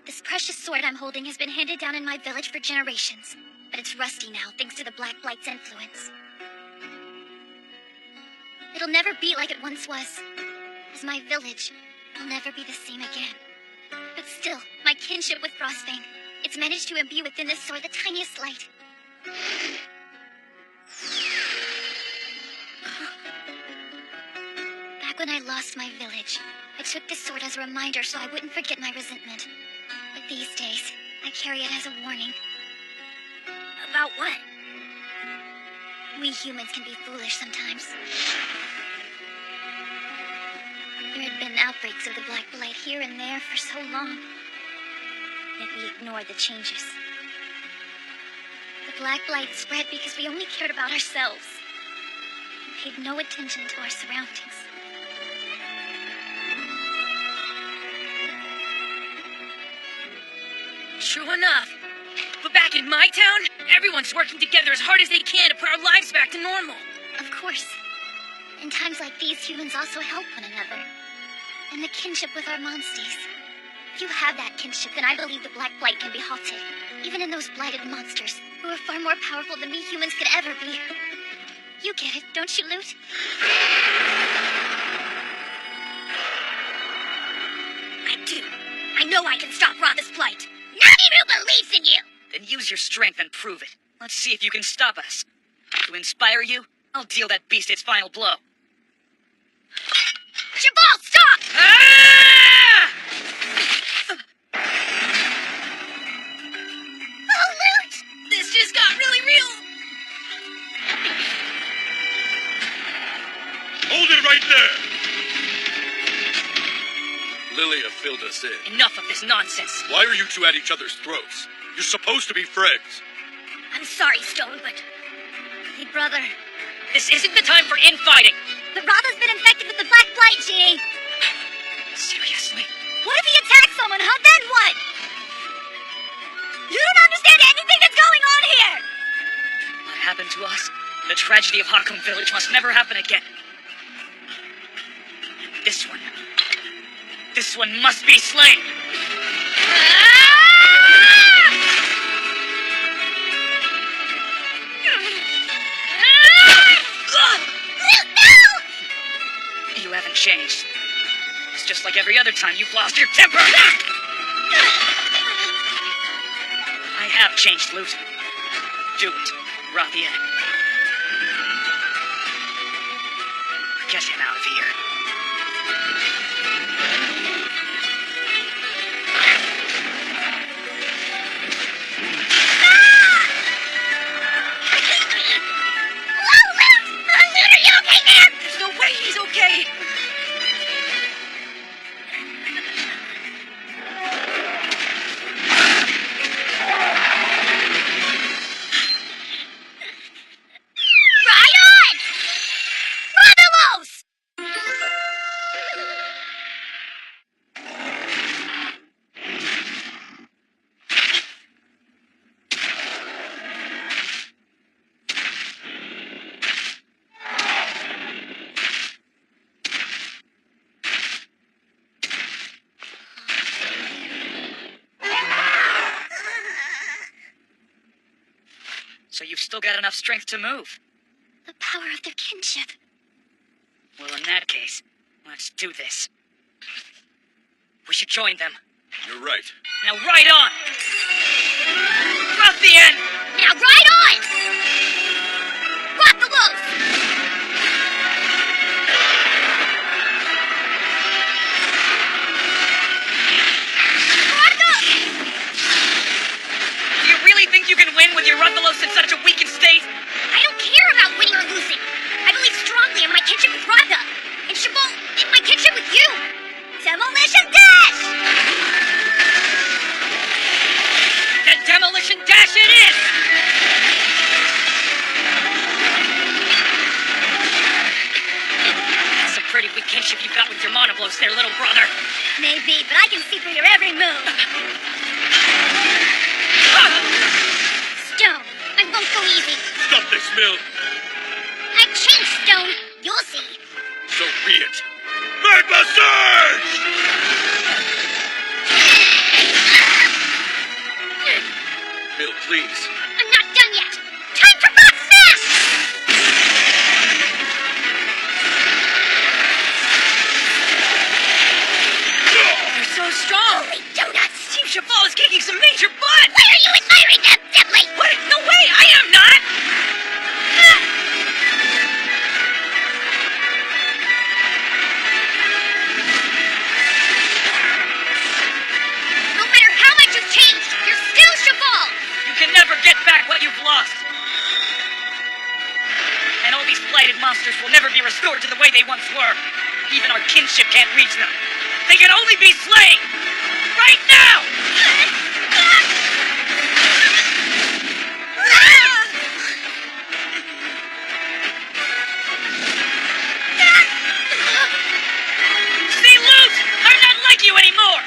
This precious sword I'm holding has been handed down in my village for generations, but it's rusty now thanks to the Black Blight's influence. It'll never be like it once was, as my village will never be the same again. But still, my kinship with Frostbane, it's managed to imbue within this sword the tiniest light. Back when I lost my village, I took this sword as a reminder so I wouldn't forget my resentment. But these days, I carry it as a warning. About what? We humans can be foolish sometimes. There had been outbreaks of the Black Blight here and there for so long. Yet we ignored the changes. The Black Blight spread because we only cared about ourselves. We paid no attention to our surroundings. True enough. But back in my town, everyone's working together as hard as they can to put our lives back to normal. Of course. In times like these, humans also help one another. And the kinship with our monsters. If you have that kinship, then I believe the Black Blight can be halted. Even in those blighted monsters, who are far more powerful than we humans could ever be. You get it, don't you, Lute? I do. I know I can stop Ratha's plight. Namiru believes in you! Then use your strength and prove it. Let's see if you can stop us. To inspire you, I'll deal that beast its final blow. Shabal, stop! Ah! Oh, Lute! This just got really real. Hold it right there! Lilia filled us in. Enough of this nonsense. Why are you two at each other's throats? You're supposed to be friends. I'm sorry, Stone, but... Hey, brother. This isn't the time for infighting. But Ratha's been infected with the Black Blight, Genie. Seriously? What if he attacks someone, huh? Then what? You don't understand anything that's going on here! What happened to us? The tragedy of Hakum Village must never happen again. This one must be slain. You haven't changed. It's just like every other time you've lost your temper. I have changed, Lute. Do it, Rathian. Get him out of here. There's no way he's okay. Ryan! Rathalos! So you've still got enough strength to move. The power of their kinship. Well, in that case, let's do this. We should join them. You're right. Now ride on! Rathian! Now ride on! Rathalos! Do you really think you can win with your Rathalos in such a weakened state? I don't care about winning or losing. I believe strongly in my kinship with Ratha. And Shabal, in my kinship with you. Demolition Dash! Then Demolition Dash it is! That's a pretty weak kinship you got with your monoblows there, little brother. Maybe, but I can see through your every move. Stone, I won't go easy. Stop this, Mill. I've changed, Stone. You'll see. So be it. Magma Surge! Mill, please. I'm not done yet. Time for Rock Smash! You're so strong! Holy donuts! Team Shabal is kicking some major butt! Why are you admiring them, Deadly? What? No way! I am not! No matter how much you've changed, you're still Shabal! You can never get back what you've lost! And all these blighted monsters will never be restored to the way they once were. Even our kinship can't reach them. They can only be slain! Right now! See, Lute! I'm not like you anymore!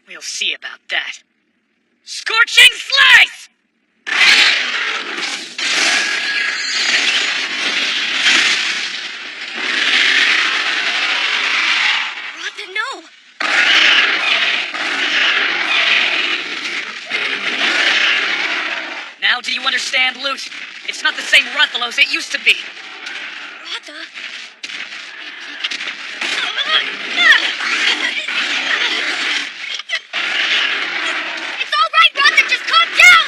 We'll see about that. Scorching Slice! Rotha, no! Now do you understand, Lute? It's not the same Rathalos it used to be. Rotha... It's all right, Rotha, just calm down!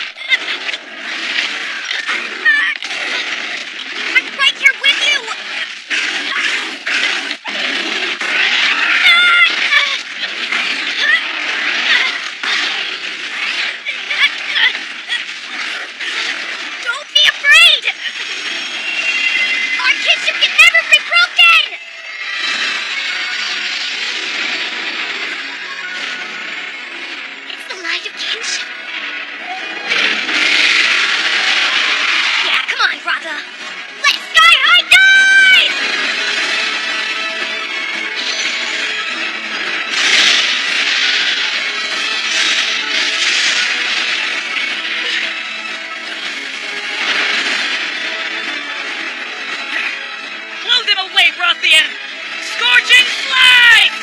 I'm right here with you! Don't be afraid! Our kinship can never be broken! It's the light of kinship. Yeah, come on, Rotha. Let's sky high dive! Blow them away, Rothian! Scorching Slice!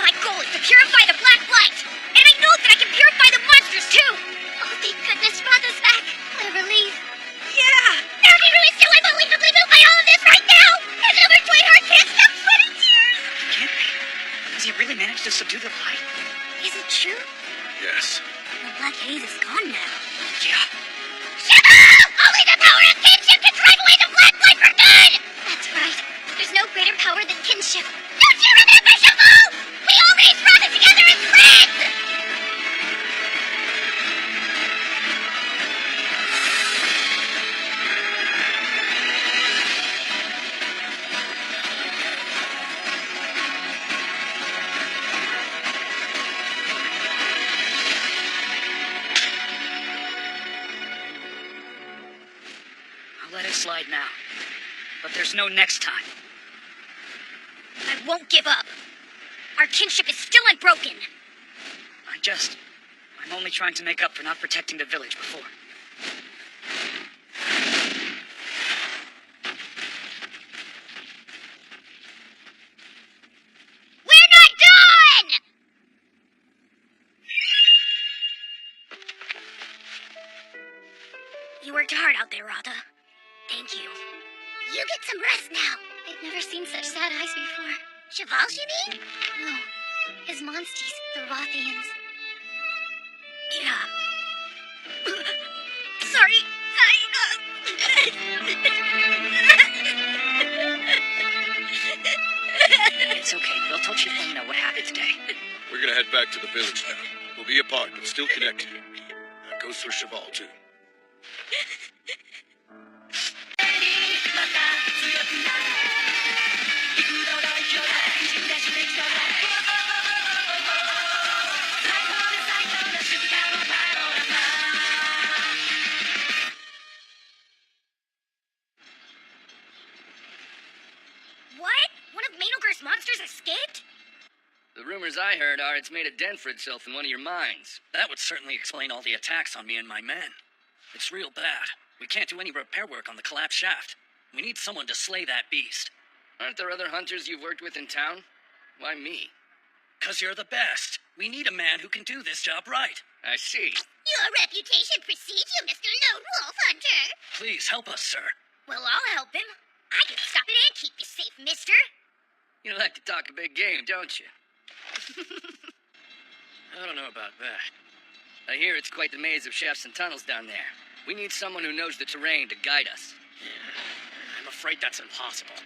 My goal is to purify the black light, and I know that I can purify the monsters too. Oh, thank goodness, Rotha's back. What a relief. Yeah. Naruto is so unbelievably moved by all of this right now. His overjoyed heart can't stop sweating tears. Can't be. Has he really managed to subdue the light? Is it true? Yes. The black haze is gone now. Yeah. Shiva! Only the power of kinship can drive away the black light for good! That's right. There's no greater power than kinship. Don't you remember, Shiva? We all raised Rotha together as friends! I'll let it slide now. But there's no next time. I won't give up. Our kinship is still unbroken. I'm only trying to make up for not protecting the village before. We're not done! You worked hard out there, Rotha. Thank you. You get some rest now. I've never seen such sad eyes before. Cheval, you mean? No. His monsties, the Rothians. Yeah. Sorry, It's okay. We'll tell Chief Omno what happened today. We're gonna head back to the village now. We'll be apart, but still connected. That goes for Cheval, too. What? One of Mainogar's monsters escaped? The rumors I heard are it's made a den for itself in one of your mines. That would certainly explain all the attacks on me and my men. It's real bad. We can't do any repair work on the collapsed shaft. We need someone to slay that beast. Aren't there other hunters you've worked with in town? Why me? 'Cause you're the best. We need a man who can do this job right. I see. Your reputation precedes you, Mr. Lone Wolf Hunter. Please help us, sir. Well, I'll help him. I can stop it and keep you safe, mister. You like to talk a big game, don't you? I don't know about that. I hear it's quite the maze of shafts and tunnels down there. We need someone who knows the terrain to guide us. I'm afraid that's impossible.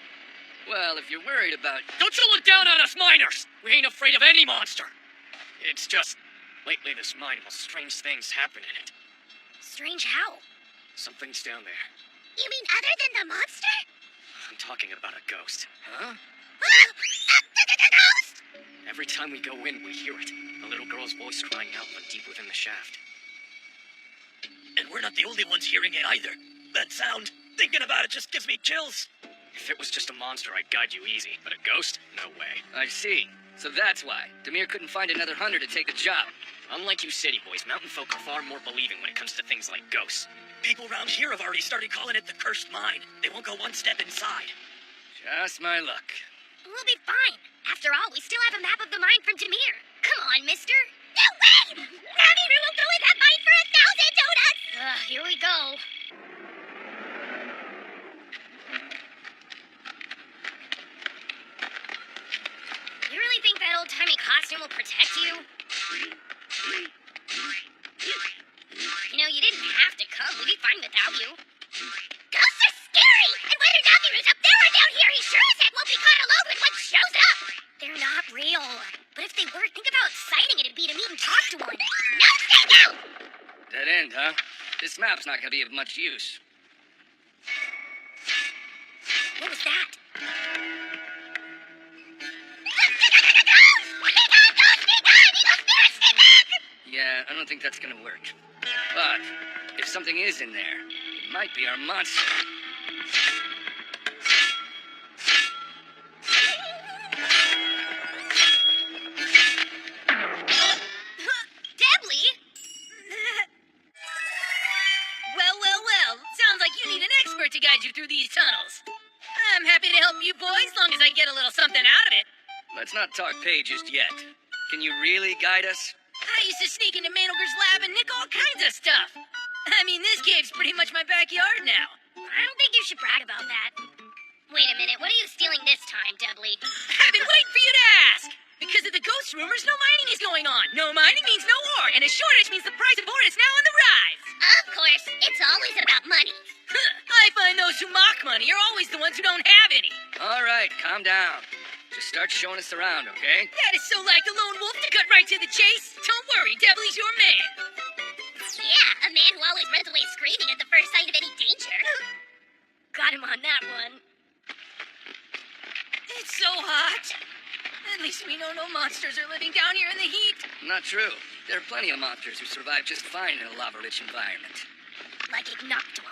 Well, if you're worried about... Don't you look down on us miners! We ain't afraid of any monster! It's just... lately this mine has strange things happen in it. Strange how? Something's down there. You mean other than the monster? I'm talking about a ghost. Huh? The ghost? Every time we go in, we hear it. A little girl's voice crying out from deep within the shaft. And we're not the only ones hearing it either. That sound, thinking about it just gives me chills. If it was just a monster, I'd guide you easy, but a ghost? No way. I see. So that's why. Demir couldn't find another hunter to take the job. Unlike you city boys, mountain folk are far more believing when it comes to things like ghosts. People around here have already started calling it the cursed mine. They won't go one step inside. Just my luck. We'll be fine. After all, we still have a map of the mine from Demir. Come on, mister. No way! Namiru will go in that mine for 1,000 donuts! Here we go. You really think that old-timey costume will protect you? You know, you didn't have to come. We'd be fine without you. Ghosts are scary! And whether Namiru's up there or down here, he sure as heck won't be caught alone when one shows up! They're not real. But if they were, think of how exciting it'd be to meet and talk to one. No, stay down! Dead end, huh? This map's not gonna be of much use. What was that? Yeah, I don't think that's gonna work. But if something is in there, it might be our monster. Debbly? Well. Sounds like you need an expert to guide you through these tunnels. I'm happy to help you boys, long as I get a little something out of it. Let's not talk pay just yet. Can you really guide us? I used to sneak into Manogre's lab and nick all kinds of stuff. I mean, this cave's pretty much my backyard now. I don't think you should brag about that. Wait a minute, what are you stealing this time, Debbly? I've been waiting for you to ask. Because of the ghost rumors, no mining is going on. No mining means no ore, and a shortage means the price of ore is now on the rise. Of course, it's always about money. I find those who mock money are always the ones who don't have any. All right, calm down. Just start showing us around, okay? That is so like the lone wolf to cut right to the chase. Don't worry, Debbly's your man. Yeah, a man who always runs away screaming at the first sign of any danger. Got him on that one. It's so hot. At least we know no monsters are living down here in the heat. Not true. There are plenty of monsters who survive just fine in a lava-rich environment. Like Ignoctor.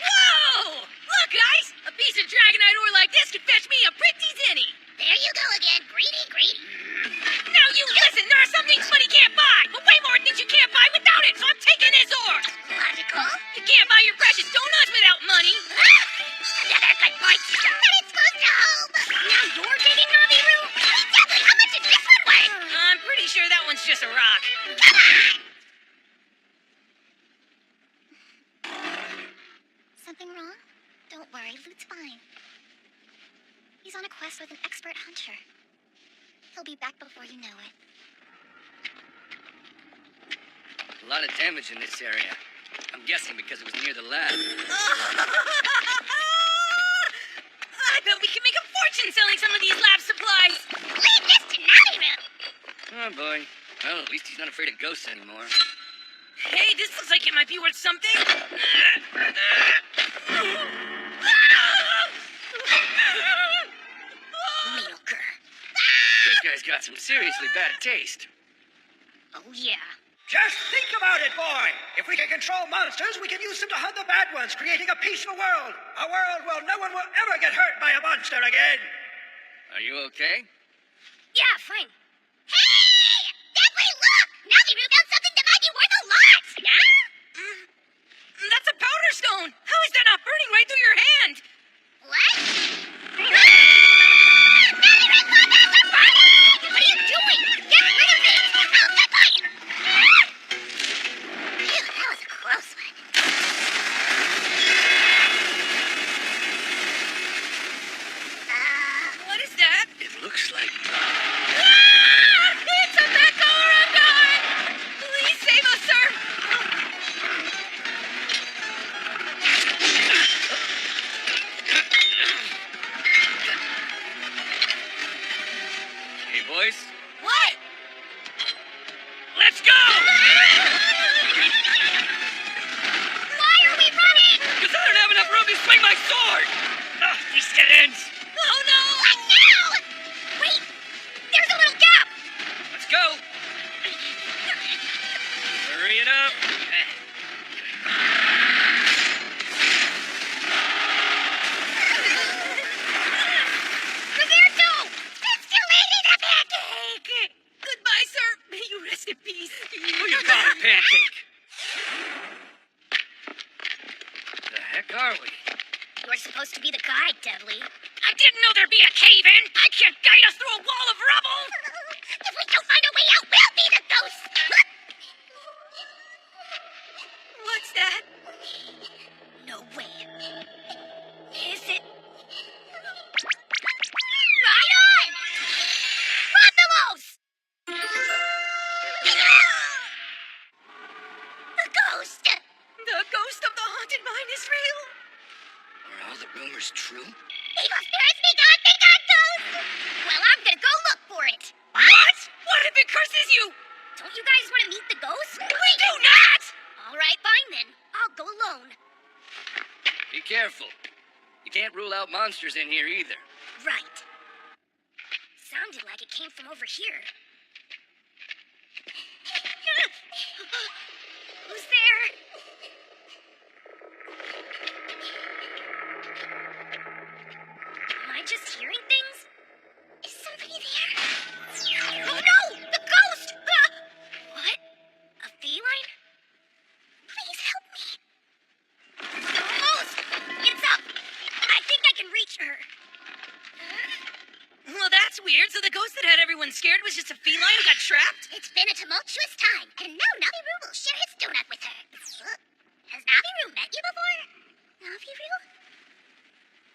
Whoa! Look, guys! A piece of dragonite ore like this could fetch me a pretty zinny. There you go again, greedy. Now you listen, there are some things money can't buy, but way more things you can't buy without it, so I'm taking this ore. Logical. You can't buy your precious donuts without money. Another good point. But it's close to home. Now you're digging, Namiru? Hey, Debbly, how much is this one worth? I'm pretty sure that one's just a rock. Come on! Something wrong? Don't worry, Loot's fine. He's on a quest with an expert hunter. He'll be back before you know it. A lot of damage in this area. I'm guessing because it was near the lab. I bet we can make a fortune selling some of these lab supplies. Leave this to Namiru! Oh, boy. Well, at least he's not afraid of ghosts anymore. Hey, this looks like it might be worth something. Middleker. This guy's got some seriously bad taste. Oh, yeah. Just think about it, boy. If we can control monsters, we can use them to hunt the bad ones, creating a peaceful world. A world where no one will ever get hurt by a monster again. Are you okay? Yeah, fine. Hey! Debbly, look! Namiru found something that might be worth a lot! Yeah? That's a powder stone. How is that not burning right through your hand? What? Namiru, look! That's a burning! What are you doing? Get rid of it! Oh, good boy! Phew, that was a close one. What is that? It looks like... Ah! are we? You're supposed to be the guide, Dudley. I didn't know there'd be a cave-in. I can't guide us through a wall of rubble. If we don't find a way out, we'll be the ghosts. What's that? No way. Is it? Right on! Rothamos! The ghost! The ghost of the haunted mine is real. Are all the rumors true? Evil spirits, be gone, ghost! Well, I'm gonna go look for it. What? What if it curses you? Don't you guys want to meet the ghost? We do not! All right, fine then. I'll go alone. Be careful. You can't rule out monsters in here either. Right. Sounded like it came from over here. Who's there? Am I just hearing things? Is somebody there? Oh no! The ghost! What? A feline? Please help me. Ghost! It's up! I think I can reach her. Well, that's weird. So the ghost that had everyone scared was just a feline who got trapped? It's been a tumultuous time, and now Naviru will share his donut with her. Has Naviru met you before? Naviru?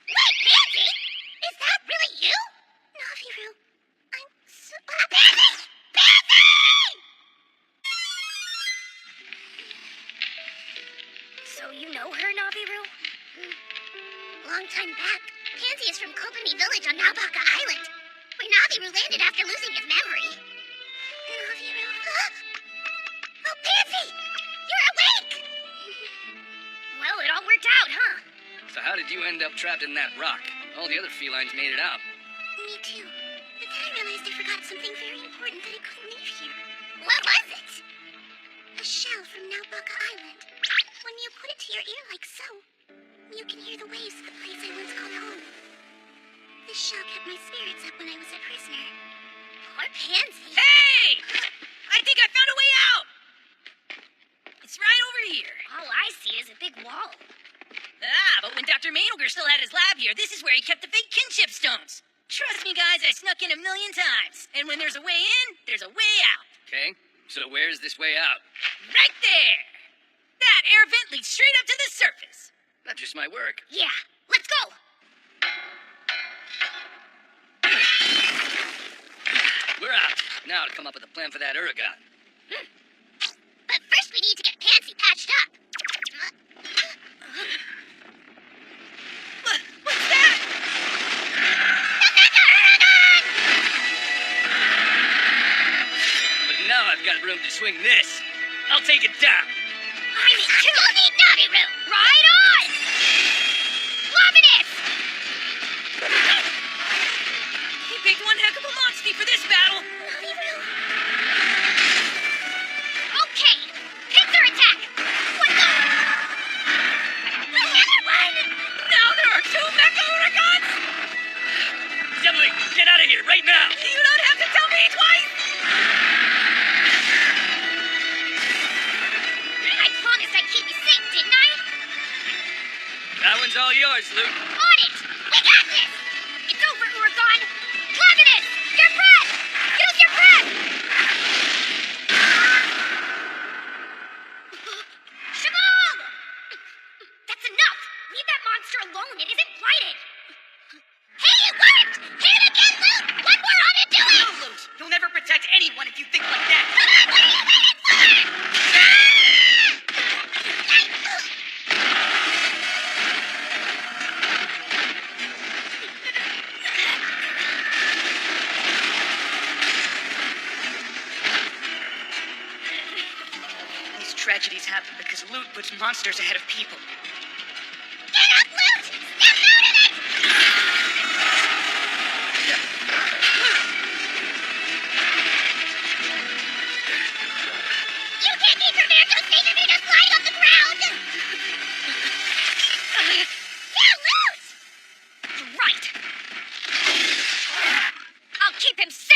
Wait, Pansy! Is that really you? Naviru, I'm so... Pansy! Pansy! So you know her, Naviru? Long time back, Pansy is from Kopani Village on Naubaka Island, where Naviru landed after losing his memory. Naviru... Oh, Pansy! You're awake! Well, it all worked out, huh? So how did you end up trapped in that rock? All the other felines made it out. Me too. But then I realized I forgot something very important that I couldn't leave here. What was it? A shell from Naubaka Island. When you put it to your ear like so, you can hear the waves of the place I once called home. This shell kept my spirits up when I was a prisoner. Poor Pansy. Hey! I think I found a way out! It's right over here. All I see is a big wall. Ah, but when Dr. Mainogre still had his lab here, this is where he kept the fake kinship stones. Trust me, guys, I snuck in a million times. And when there's a way in, there's a way out. Okay, so where's this way out? Right there! That air vent leads straight up to the surface. That just might work. Yeah, let's go. We're out. Now to come up with a plan for that Uragon. But first we need to get Pansy patched up. What's that? But now I've got room to swing this. I'll take it down. I need two. You'll need Naviru. Right on! Luminous! He picked one heck of a monster for this battle. Naviru. Okay, pincer attack. What the? Another one! Now there are two Mecha Uragons! Emily, get out of here right now. You don't have to tell me twice! I promised I'd keep you safe, didn't I? That one's all yours, Luke. On it! We got this! It's over, Uragon! Luminous! Your breath! Use your breath! Shabal! That's enough! Leave that monster alone. It isn't blighted. Hey, it worked! Hit it again, Luke! One more on it, do it! No, Luke, you'll never protect anyone if you think like that. Come on, what are you waiting for? These tragedies happen because Loot puts monsters ahead of people. Get up, Luke! Step out of it! You can't keep your Mirko station if you just lying on the ground! Yeah, Luke! Right! I'll keep him safe!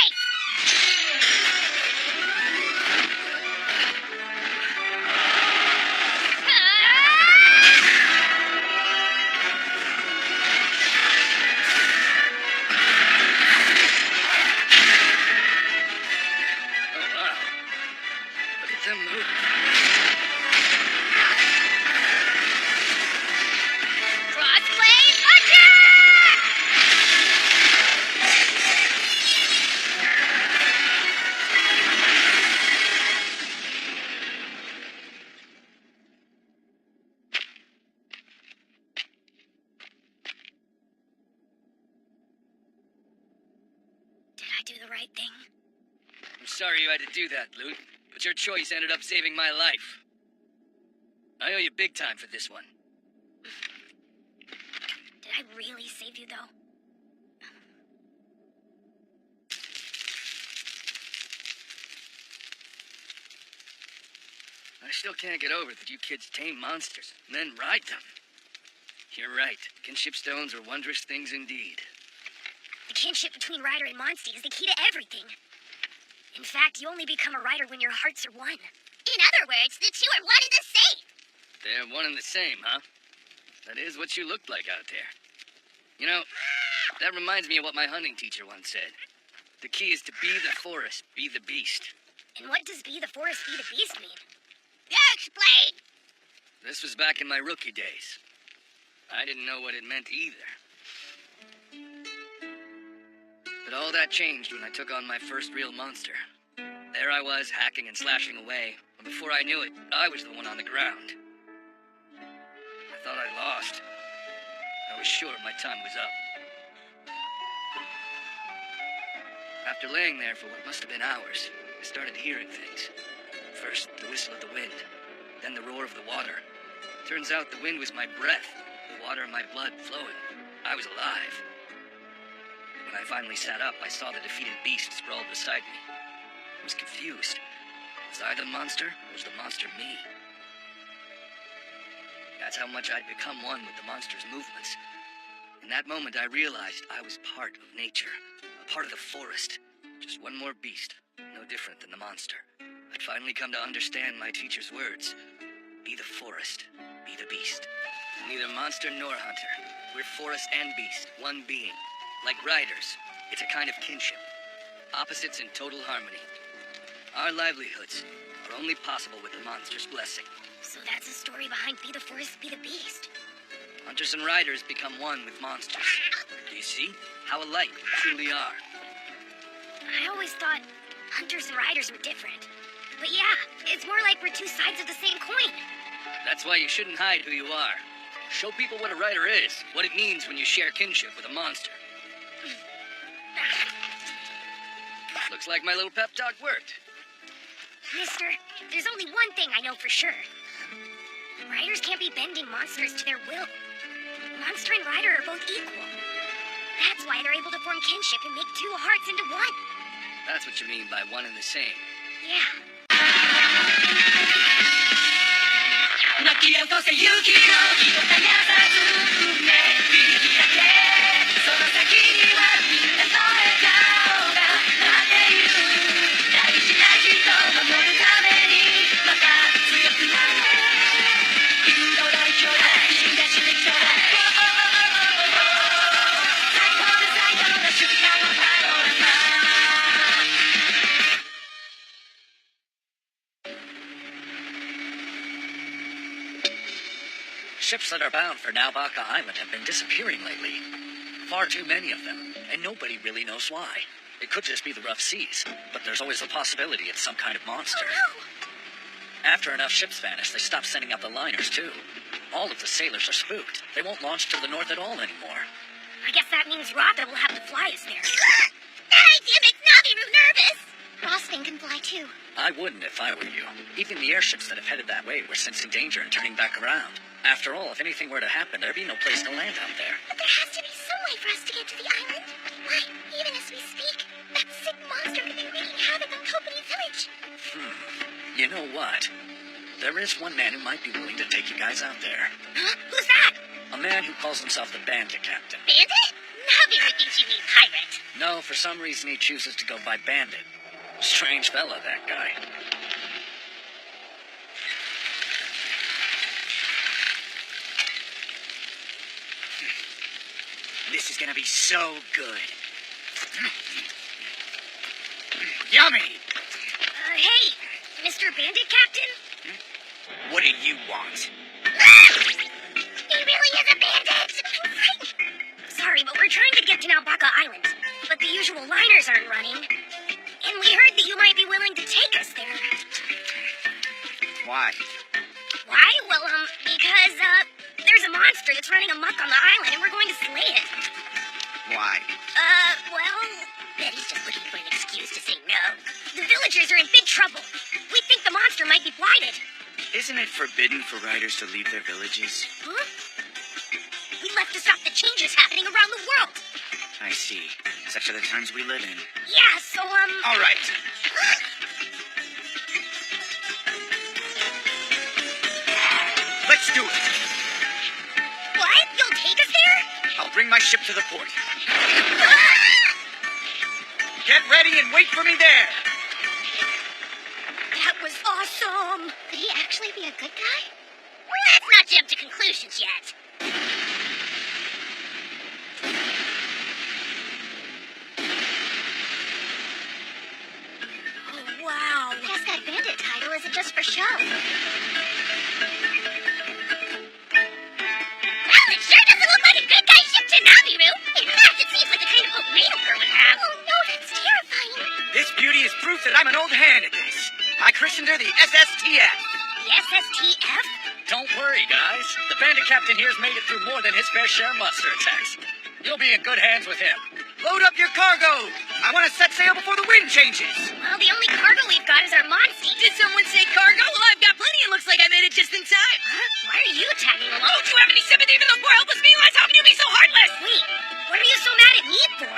the right thing. I'm sorry you had to do that, Luke, but your choice ended up saving my life. I owe you big time for this one. Did I really save you, though? I still can't get over that you kids tame monsters and then ride them. You're right. Kinship stones are wondrous things indeed. The kinship between Ryder and Monstie is the key to everything. In fact, you only become a Ryder when your hearts are one. In other words, the two are one and the same. They're one and the same, huh? That is what you looked like out there. You know, that reminds me of what my hunting teacher once said. The key is to be the forest, be the beast. And what does be the forest, be the beast mean? Explain! This was back in my rookie days. I didn't know what it meant either. But all that changed when I took on my first real monster. There I was, hacking and slashing away, and before I knew it, I was the one on the ground. I thought I lost. I was sure my time was up. After laying there for what must have been hours, I started hearing things. First, the whistle of the wind, then the roar of the water. Turns out the wind was my breath, the water in my blood flowing. I was alive. When I finally sat up, I saw the defeated beast sprawled beside me. I was confused. Was I the monster, or was the monster me? That's how much I'd become one with the monster's movements. In that moment, I realized I was part of nature, a part of the forest. Just one more beast, no different than the monster. I'd finally come to understand my teacher's words. Be the forest, be the beast. Neither monster nor hunter. We're forest and beast, one being. Like riders, it's a kind of kinship. Opposites in total harmony. Our livelihoods are only possible with the monster's blessing. So that's the story behind Be the Forest, Be the Beast. Hunters and riders become one with monsters. Do you see how alike we truly are? I always thought hunters and riders were different. But yeah, it's more like we're two sides of the same coin. That's why you shouldn't hide who you are. Show people what a rider is, what it means when you share kinship with a monster. Looks like my little pep talk worked. Mister, there's only one thing I know for sure. Riders can't be bending monsters to their will. Monster and rider are both equal. That's why they're able to form kinship and make two hearts into one. That's what you mean by one and the same. Yeah. 泣き起こせ勇気のひとたやさつ運命ビリだけその先にはみんなの笑顔が待っている大事な人を守るためにまた強くなるユーロ大兄弟進化してちょうだい最高の瞬間のパノラマShips that are bound for Naubaka Island have been disappearing lately. Far too many of them, and nobody really knows why. It could just be the rough seas, but there's always the possibility it's some kind of monster. Oh, After enough ships vanish, they stop sending out the liners, too. All of the sailors are spooked. They won't launch to the north at all anymore. I guess that means Raka will have to fly us there. That idea makes Naviru nervous. Rosting can fly too. I wouldn't if I were you. Even the airships that have headed that way were sensing danger and turning back around. After all, if anything were to happen, there'd be no place to land out there. But there has to be some way for us to get to the island. Why, even as we speak, that sick monster could be wreaking havoc on Kopani Village. You know what? There is one man who might be willing to take you guys out there. Huh? Who's that? A man who calls himself the Bandit Captain. Bandit? Naviru thinks you mean pirate. No, for some reason he chooses to go by Bandit. Strange fella, that guy. This is gonna be so good. Yummy! Hey, Mr. Bandit Captain? What do you want? He really is a bandit! Sorry, but we're trying to get to Naubaka Island. But the usual liners aren't running. And we heard that you might be willing to take us there. Why? Why? Well, because, there's a monster that's running amok on the island and we're going to slay it. Why? Well, Betty's just looking for an excuse to say no. The villagers are in big trouble. We think the monster might be blighted. Isn't it forbidden for riders to leave their villages? Huh? We left to stop the changes happening around the world. I see. Such are the times we live in. Yeah, so, All right. Let's do it. What? You'll take us there? I'll bring my ship to the port. Get ready and wait for me there. That was awesome. Could he actually be a good guy? Let's not jump to conclusions yet. Oh, wow. Has that bandit title, is it just for show? Well, it sure doesn't look like a good guy ship to Naviru. In fact, it seems like the kind of boat Maidelker would have. Oh, no, that's terrifying. This beauty is proof that I'm an old hand at this. I christened her the SSTF. The SSTF? Don't worry, guys. The bandit captain here's made it through more than his fair share of monster attacks. You'll be in good hands with him. Load up your cargo. I want to set sail before the wind changes. Well, the only cargo we've got is our Monstie. Did someone say cargo? Well, I've got plenty. It looks like I made it just in time. Huh? Why are you tagging along? Don't you have any sympathy for those poor helpless felines? How can you be so heartless? Wait, what are you so mad at me for?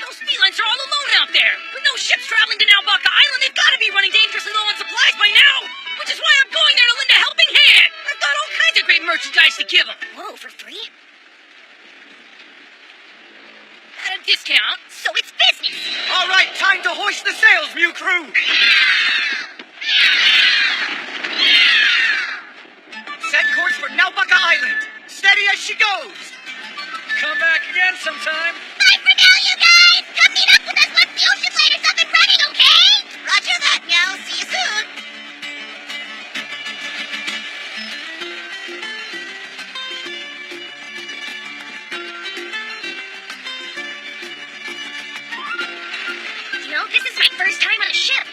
Those felines are all alone out there. With no ships traveling to Naubaka Island, they've got to be running dangerously low on supplies by now. Which is why I'm going there to lend a helping hand. I've got all kinds of great merchandise to give them. Whoa, for free? At a discount. So it's business. All right, time to hoist the sails, Mew crew. Set course for Naubaka Island. Steady as she goes. Come back again sometime. Bye for now, you guys. Come meet up with us once the ocean liner's up and running, okay? Roger that, Meow. See you soon. You know, this is my first time on a ship.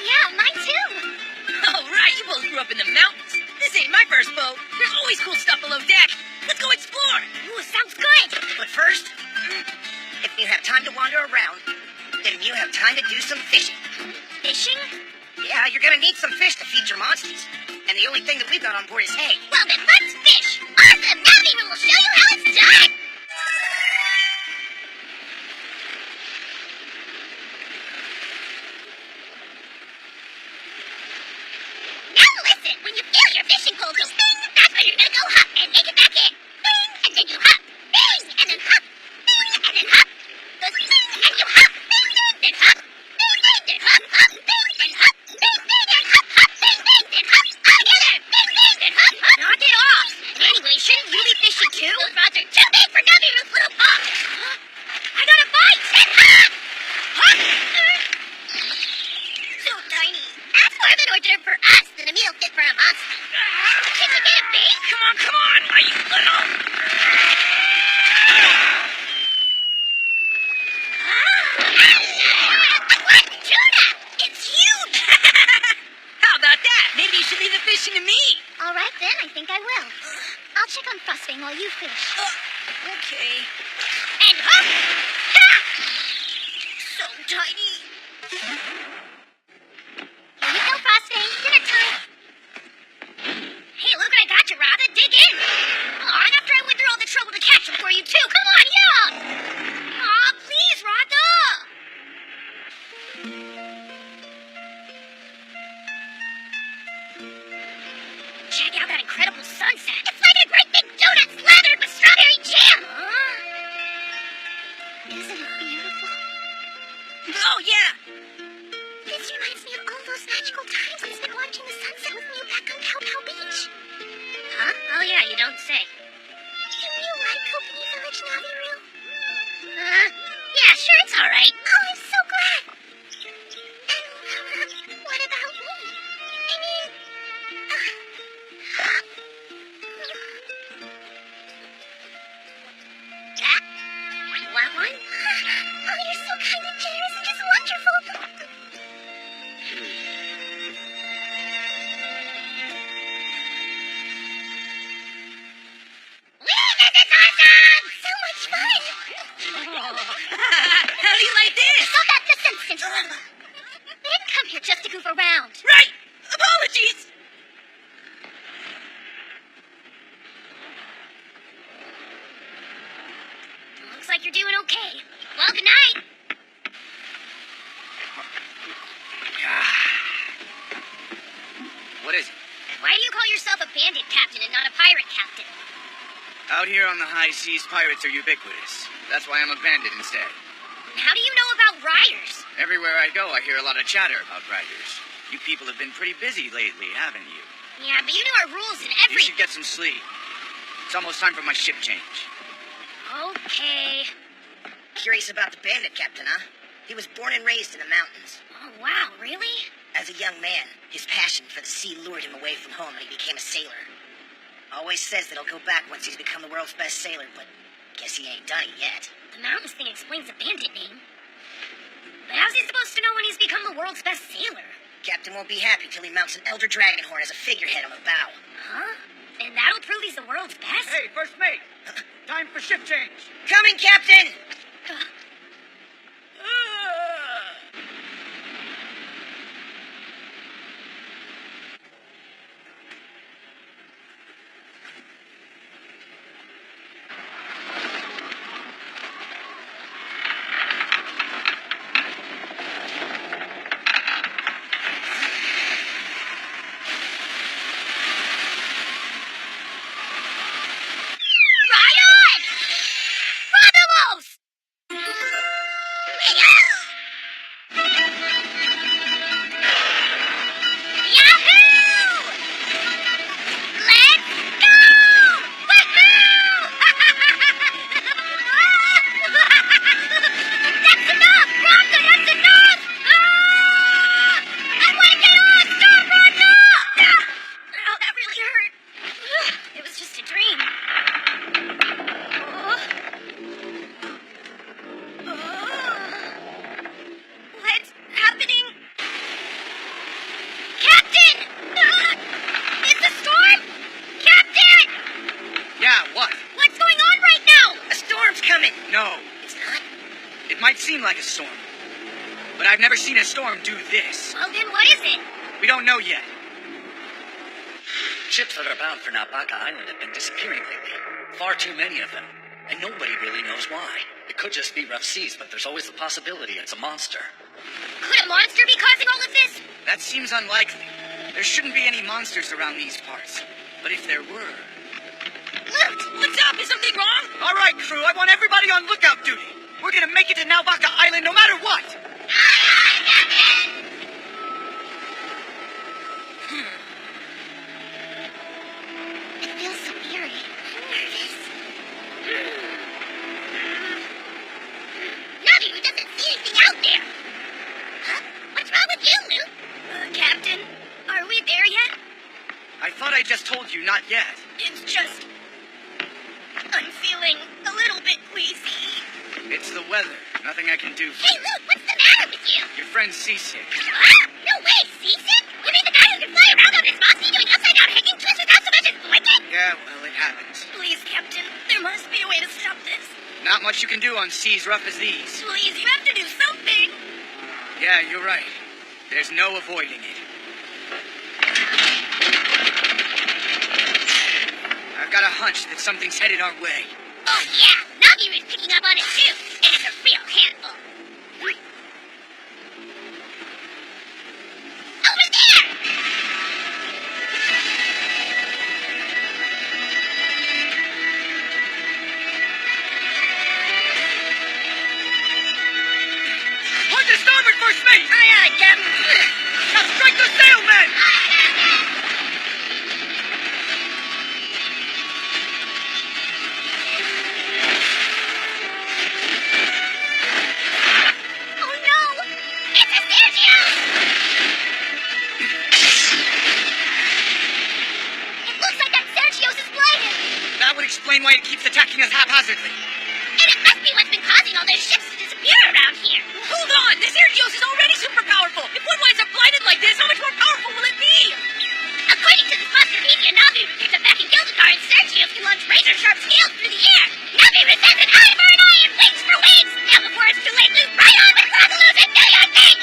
Yeah, mine too. Oh, right. You both grew up in the mountains. This ain't my first boat. There's always cool stuff below deck. Let's go explore. Ooh, sounds good. But first, if you have time to wander around, then you have time to do some fishing. Fishing? Yeah, you're gonna need some fish to feed your monsters. And the only thing that we've got on board is hay. Well, then let's fish. Awesome. Naviru will show you how it's done. Now listen, when you feel your fishing pole go bing, that's when you're gonna go hop and make it back in. Bing, and then you hop. Bing, and then hop. Bing, and then hop. Goes bing, and you hop. Bing, bing, then hop. Bing, bing, then hop, hop. Bing, then hop. Bing, bing, then hop, hop. Bing, bing, then hop. All together. Bing, bing, then hop, hop. Knock it off. Anyway, shouldn't you be fishing too? Those rods are too big for Naviru's little paw. I got a bite. Then hop. Hop. So tiny. That's more of an hors d'oeuvre for us than a meal fit for a monster. Can you get a bait? Come on, my little... What? Tuna! It's huge! How about that? Maybe you should leave the fishing to me. All right, then. I think I will. I'll check on Frostbane while you fish. Okay. And hop! Ha! So tiny. Here you go, Frostbane. Dinner time. Hey, look what I got you, Rada. Dig in. Aw, and after I went through all the trouble to catch him for you, too. Come on, yeah! Aw, please, Rada. Check out that incredible sunset. It's like a great big donut slathered with strawberry jam. Isn't it beautiful? Oh, yeah. This reminds me of all those magical times I spent watching the sunset with you back on Kowtow Beach. Huh? Oh, yeah, you don't say. Do you like Kopani Village, Naviru? We didn't come here just to goof around. Right! Apologies! Looks like you're doing okay. Well, good night. What is it? Why do you call yourself a bandit captain and not a pirate captain? Out here on the high seas, pirates are ubiquitous. That's why I'm a bandit instead. How do you know about riders? Everywhere I go, I hear a lot of chatter about riders. You people have been pretty busy lately, haven't you? Yeah, but you know our rules in You every... should get some sleep. It's almost time for my ship change. Okay. Curious about the bandit captain, huh? He was born and raised in the mountains. Oh, wow, really? As a young man, his passion for the sea lured him away from home and he became a sailor. Always says that he'll go back once he's become the world's best sailor, but guess he ain't done it yet. The mountains thing explains the bandit name. But how's he supposed to know when he's become the world's best sailor? Captain won't be happy till he mounts an elder dragon horn as a figurehead on the bow. Huh? And that'll prove he's the world's best? Hey, first mate! Time for ship change! Coming, Captain! Ryan! Romulus! Yahoo! Let's go! Woohoo! That's enough! Rhonda, that's enough! I want to get off! Stop, Rhonda! Oh, that really hurt. It was just a dream. What's happening? Captain! It's a storm! Captain! Yeah, what? What's going on right now? A storm's coming! No, It's not. it might seem like a storm. But I've never seen a storm do this. Well, then what is it? We don't know yet. Ships that are bound for Naupaka Island have been disappearing lately. Far too many of them. And nobody really knows why. It could just be rough seas, but there's always the possibility it's a monster. Could a monster be causing all of this? That seems unlikely. There shouldn't be any monsters around these parts. But if there were... Luke, what's up? Is something wrong? All right, crew, I want everybody on lookout duty. We're gonna make it to Naupaka Island no matter what. It feels so eerie. I'm nervous. Navi doesn't see anything out there. Huh? What's wrong with you, Luke? Captain, are we there yet? I thought I just told you not yet. It's just... I'm feeling a little bit queasy. It's the weather. Nothing I can do for Hey, Luke, what's the matter with you? your friend's seasick. Ah, no way, seasick? You mean the guy who can fly around on his moxie doing upside-down hanging twists without so much as blinking? Yeah, well, it happens. Please, Captain, there must be a way to stop this. Not much you can do on seas rough as these. Please, you have to do something. Yeah, you're right. There's no avoiding it. I've got a hunch that something's headed our way. Oh, yeah, Navi was picking up on it, too. And it's a real handful. Over there! Hard to starboard, first mate! Aye, aye, Captain! Now strike the sail, men! Oh, no! It's a Sergio! It looks like that Sergio's is blinded. That would explain why it keeps attacking us haphazardly. And it must be what's been causing all those ships to disappear around here. Hold on! This Sergios is already super powerful! If one winds up blinded like this, how much more powerful will it be? According to the Foster Media, Navi picked up back in Gildekar, and Sergios can launch razor-sharp scales through the air. Navi says an eye for an eye and wings for wings. Now before it's too late, Luke, right on with Romulus and do your thing!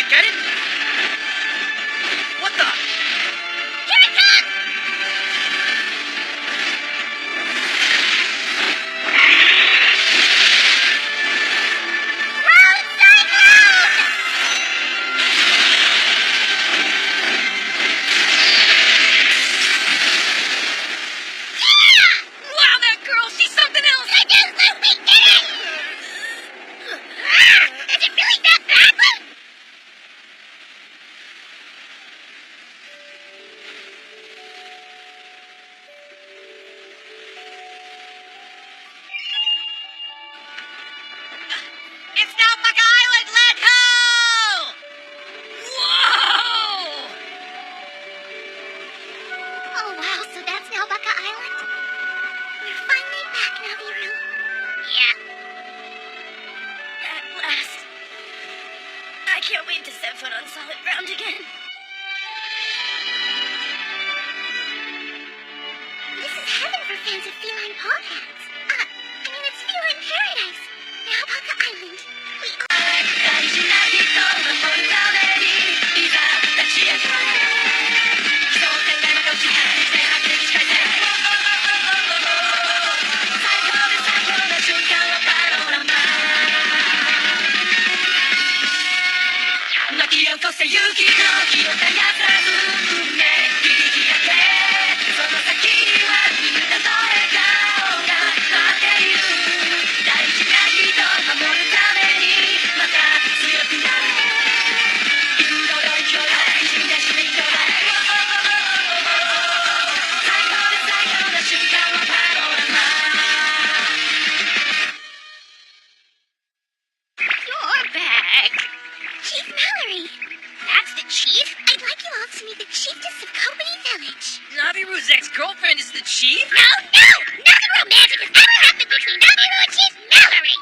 can't get it? What the? Here it comes! Road Cyclone! Wow, that girl, she's something else. I do, Luke, we did it! Is it really that bad, Luke? It's now Bucka Island, let go! Whoa! Oh, wow, so that's Naubaka Island? We're finally back, Naviru. Yeah. At last. I can't wait to set foot on solid ground again. This is heaven for fans of feline paw cats. It's feline paradise. Naubaka Island. We are... 大事な人を守るためにいざ立ち上がれ奇想天外の時間して発見しかいせ最高で最高な瞬間はパノラマ巻き起こせ勇気の火を絶やさず運命切り開けその先にはみんなの笑顔が待っている大事な人を守るためにまた強くなる幾度より強大君がしてちょうだい最高で最高な瞬間はパノラマ You're back. Chief Mallory. That's the chief? I'd like you all to meet the chiefess of Company Village. Naviru's ex-girlfriend is the chief? No! Nothing romantic has ever happened between Naviru and Chief Mallory!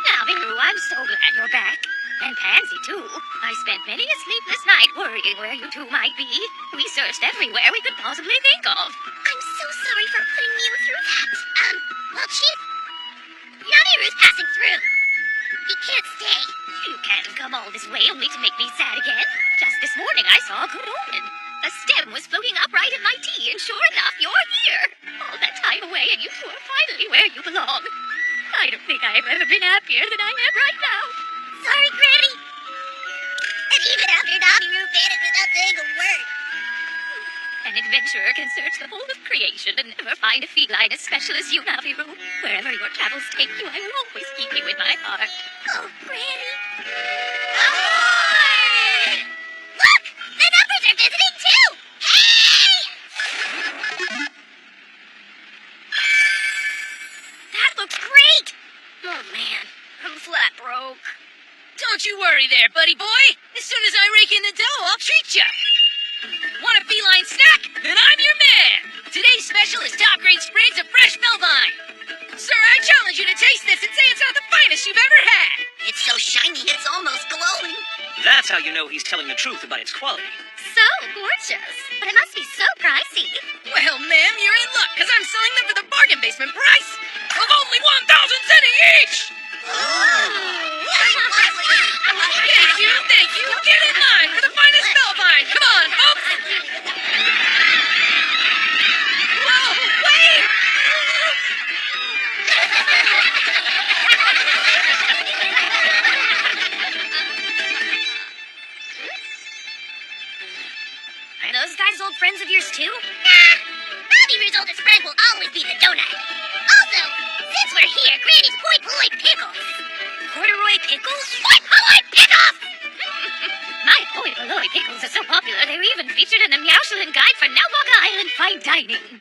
Naviru, I'm so glad you're back. And Pansy, too. I spent many a sleepless night worrying where you two might be. We searched everywhere we could possibly think of. I'm so sorry for putting you through that. Well, Chief, Naviru's passing through. He can't stay. You can't have come all this way only to make me sad again. Just this morning I saw a good omen. A stem was floating upright in my tea, and sure enough, you're here. All that time away, and you two are finally where you belong. I don't think I have ever been happier than I am right now. Sorry, Granny. And even after Naviru vanished without saying a word. An adventurer can search the whole of creation and never find a feline as special as you, Naviru. Wherever your travels take you, I will always keep you in my heart. Oh, Granny. Ahoy! Look! The numbers are visiting too! Hey! That looks great! Oh, man. I'm flat broke. Don't you worry there, buddy boy. As soon as I rake in the dough, I'll treat ya. Want a feline snack? Then I'm your man. Today's special is top-grade sprigs of fresh Melvine. Sir, I challenge you to taste this and say it's not the finest you've ever had. It's so shiny, it's almost glowing. That's how you know he's telling the truth about its quality. So gorgeous. But it must be so pricey. Well, ma'am, you're in luck, because I'm selling them for the bargain basement price of only 1,000 centi each. Thank you. Get in line for the finest Melvine. Come on, folks. Whoa, wait. Are those guys old friends of yours, too? Nah, Naviru's oldest friend will always be the donut. Also, since we're here, Granny's Poi Poi Pickles. Corduroy pickles? Poi Poi Pickles! My Poi Polloi pickles are so popular, they're even featured in the Meowshalin Guide for Naubaka Island Fine Dining.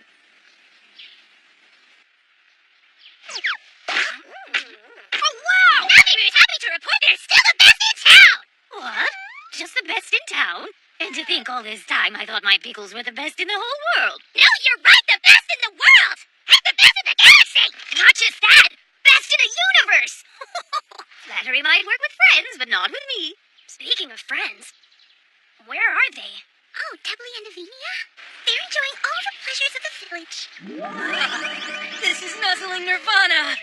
Oh, wow! Naviru's happy to report they're still the best in town! What? Just the best in town? And to think all this time I thought my pickles were the best in the whole world. No, you're right, the best in the world! And the best in the galaxy! Not just that, best in the universe! Flattery might work with friends, but not with me. Speaking of friends, where are they? Oh, Doubly and Avinia? They're enjoying all the pleasures of the village. This is nuzzling Nirvana.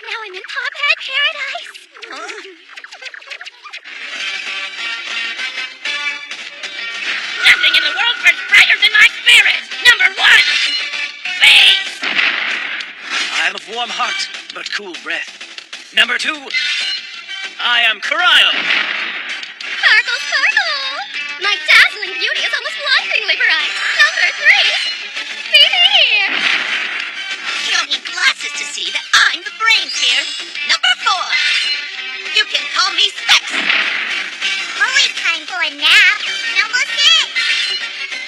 Now I'm in Paw Pad Paradise. Nothing in the world burns brighter than my spirit! Number 1! Face! I am of warm heart, but cool breath. Number 2, I am Cryo. Sparkle, sparkle! My dazzling beauty is almost blindingly bright. Number 3, Fear! You don't need glasses to see that I'm the brains here. Number 4. You can call me Specs. Always time for a nap. Number 6.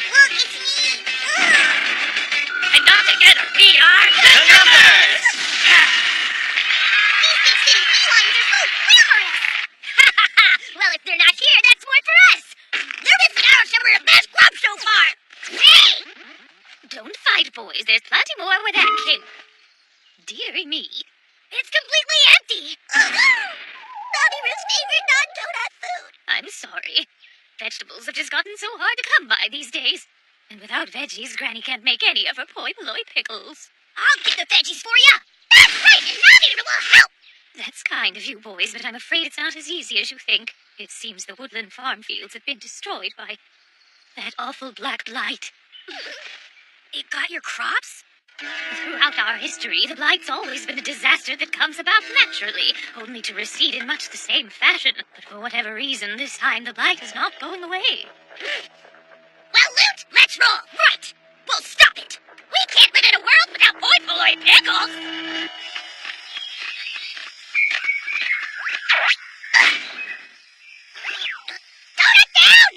Look, it's me. And not together, we are the numbers! These big city felines are so glamorous. Well, if they're not here, that's more for us! They're missing out on some of the best clubs so far. Hey! Don't fight, boys. There's plenty more where that came. Dearie me. It's completely empty. Naughty Roo's favorite non-donut food. I'm sorry. Vegetables have just gotten so hard to come by these days. And without veggies, Granny can't make any of her poi polloi pickles. I'll get the veggies for you. That's right, and Naughty Roo will help. That's kind of you boys, but I'm afraid it's not as easy as you think. It seems the woodland farm fields have been destroyed by that awful black blight. It got your crops? Throughout our history, the blight's always been a disaster that comes about naturally, only to recede in much the same fashion. But for whatever reason, this time the blight is not going away. Well, Loot, let's roll. Right. We'll stop it. We can't live in a world without poi polloi pickles. Donut down!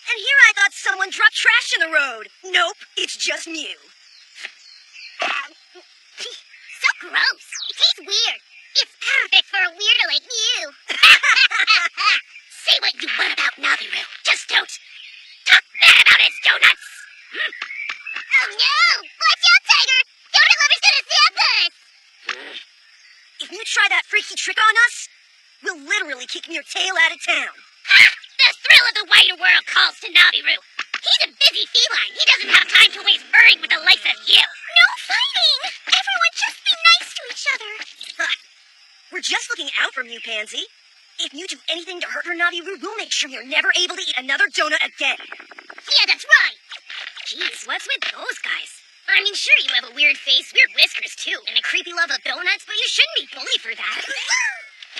And here I thought someone dropped trash in the road. Nope, it's just you. So gross. It tastes weird. It's perfect for a weirdo like you. Say what you want about Naviru. Just don't talk bad about his donuts. Oh no! Watch out, Tiger! Donut Lover's gonna zap us! If you try that freaky trick on us, we'll literally kick your tail out of town. Ha! The thrill of the wider world calls to Naviru. He's a busy feline. He doesn't have time to waste worrying with the likes of you. No fighting! Everyone just be nice to each other. We're just looking out for you, Pansy. If you do anything to hurt her, Naviru, we'll make sure you're never able to eat another donut again. Yeah, that's right. Jeez, what's with those guys? I mean, sure, you have a weird face, weird whiskers, too, and a creepy love of donuts, but you shouldn't be bullied for that.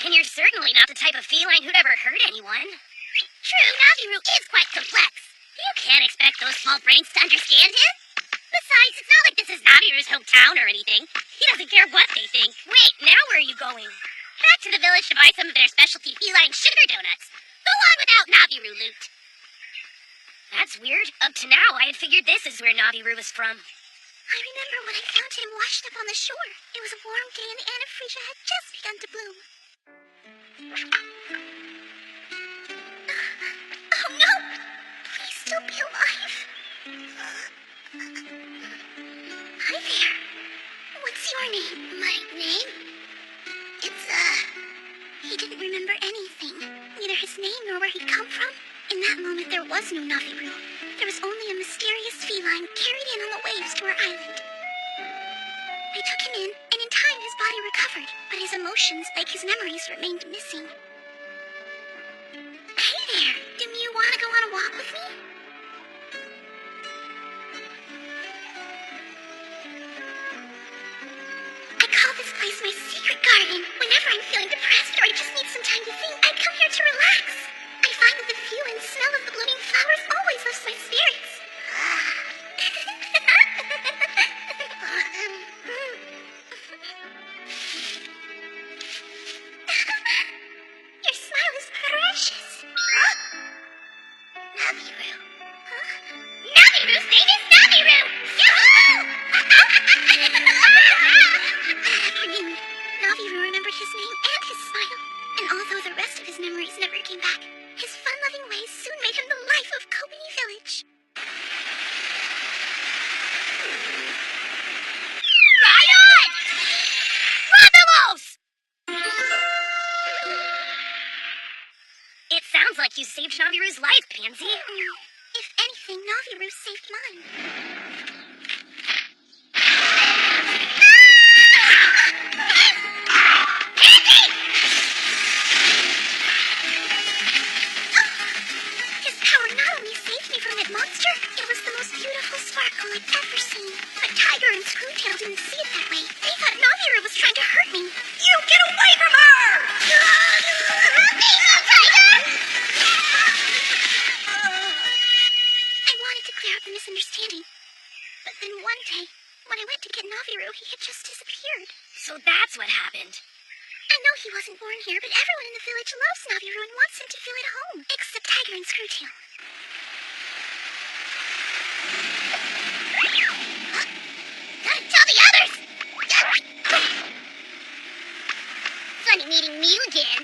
And you're certainly not the type of feline who'd ever hurt anyone. True, Naviru is quite complex. You can't expect those small brains to understand him. Besides, it's not like this is Naviru's hometown or anything. He doesn't care what they think. Wait, now where are you going? Back to the village to buy some of their specialty feline sugar donuts. Go on without Naviru, Loot. That's weird. Up to now, I had figured this is where Naviru was from. I remember when I found him washed up on the shore. It was a warm day and Anaphrisia had just begun to bloom. Oh no! Please still be alive. Hi there. What's your name? My name? It's, He didn't remember anything. Neither his name nor where he'd come from. In that moment, there was no Naviru. There was only a mysterious feline carried in on the waves to our island. I took him in, and in time his body recovered, but his emotions, like his memories, remained missing. Hey there! Do you want to go on a walk with me? I call this place my secret garden. Whenever I'm feeling depressed or I just need some time to think, I come here to relax. I find that the view and smell of the blooming flowers always lifts my spirits. Your smile is precious. Naviru. Naviru's name is Naviru! Yahoo! Naviru remembered his name and his smile. And although the rest of his memories never came back, his fun-loving ways soon made him the life of Kobeni Village. Riot! Ramos! It sounds like you saved Naviru's life, Pansy. If anything, Naviru saved mine. Pansy! disappeared. So that's what happened. I know he wasn't born here, but everyone in the village loves Naviru and wants him to feel at home. Except Tiger and Screwtail. Gotta tell the others! Funny meeting you again.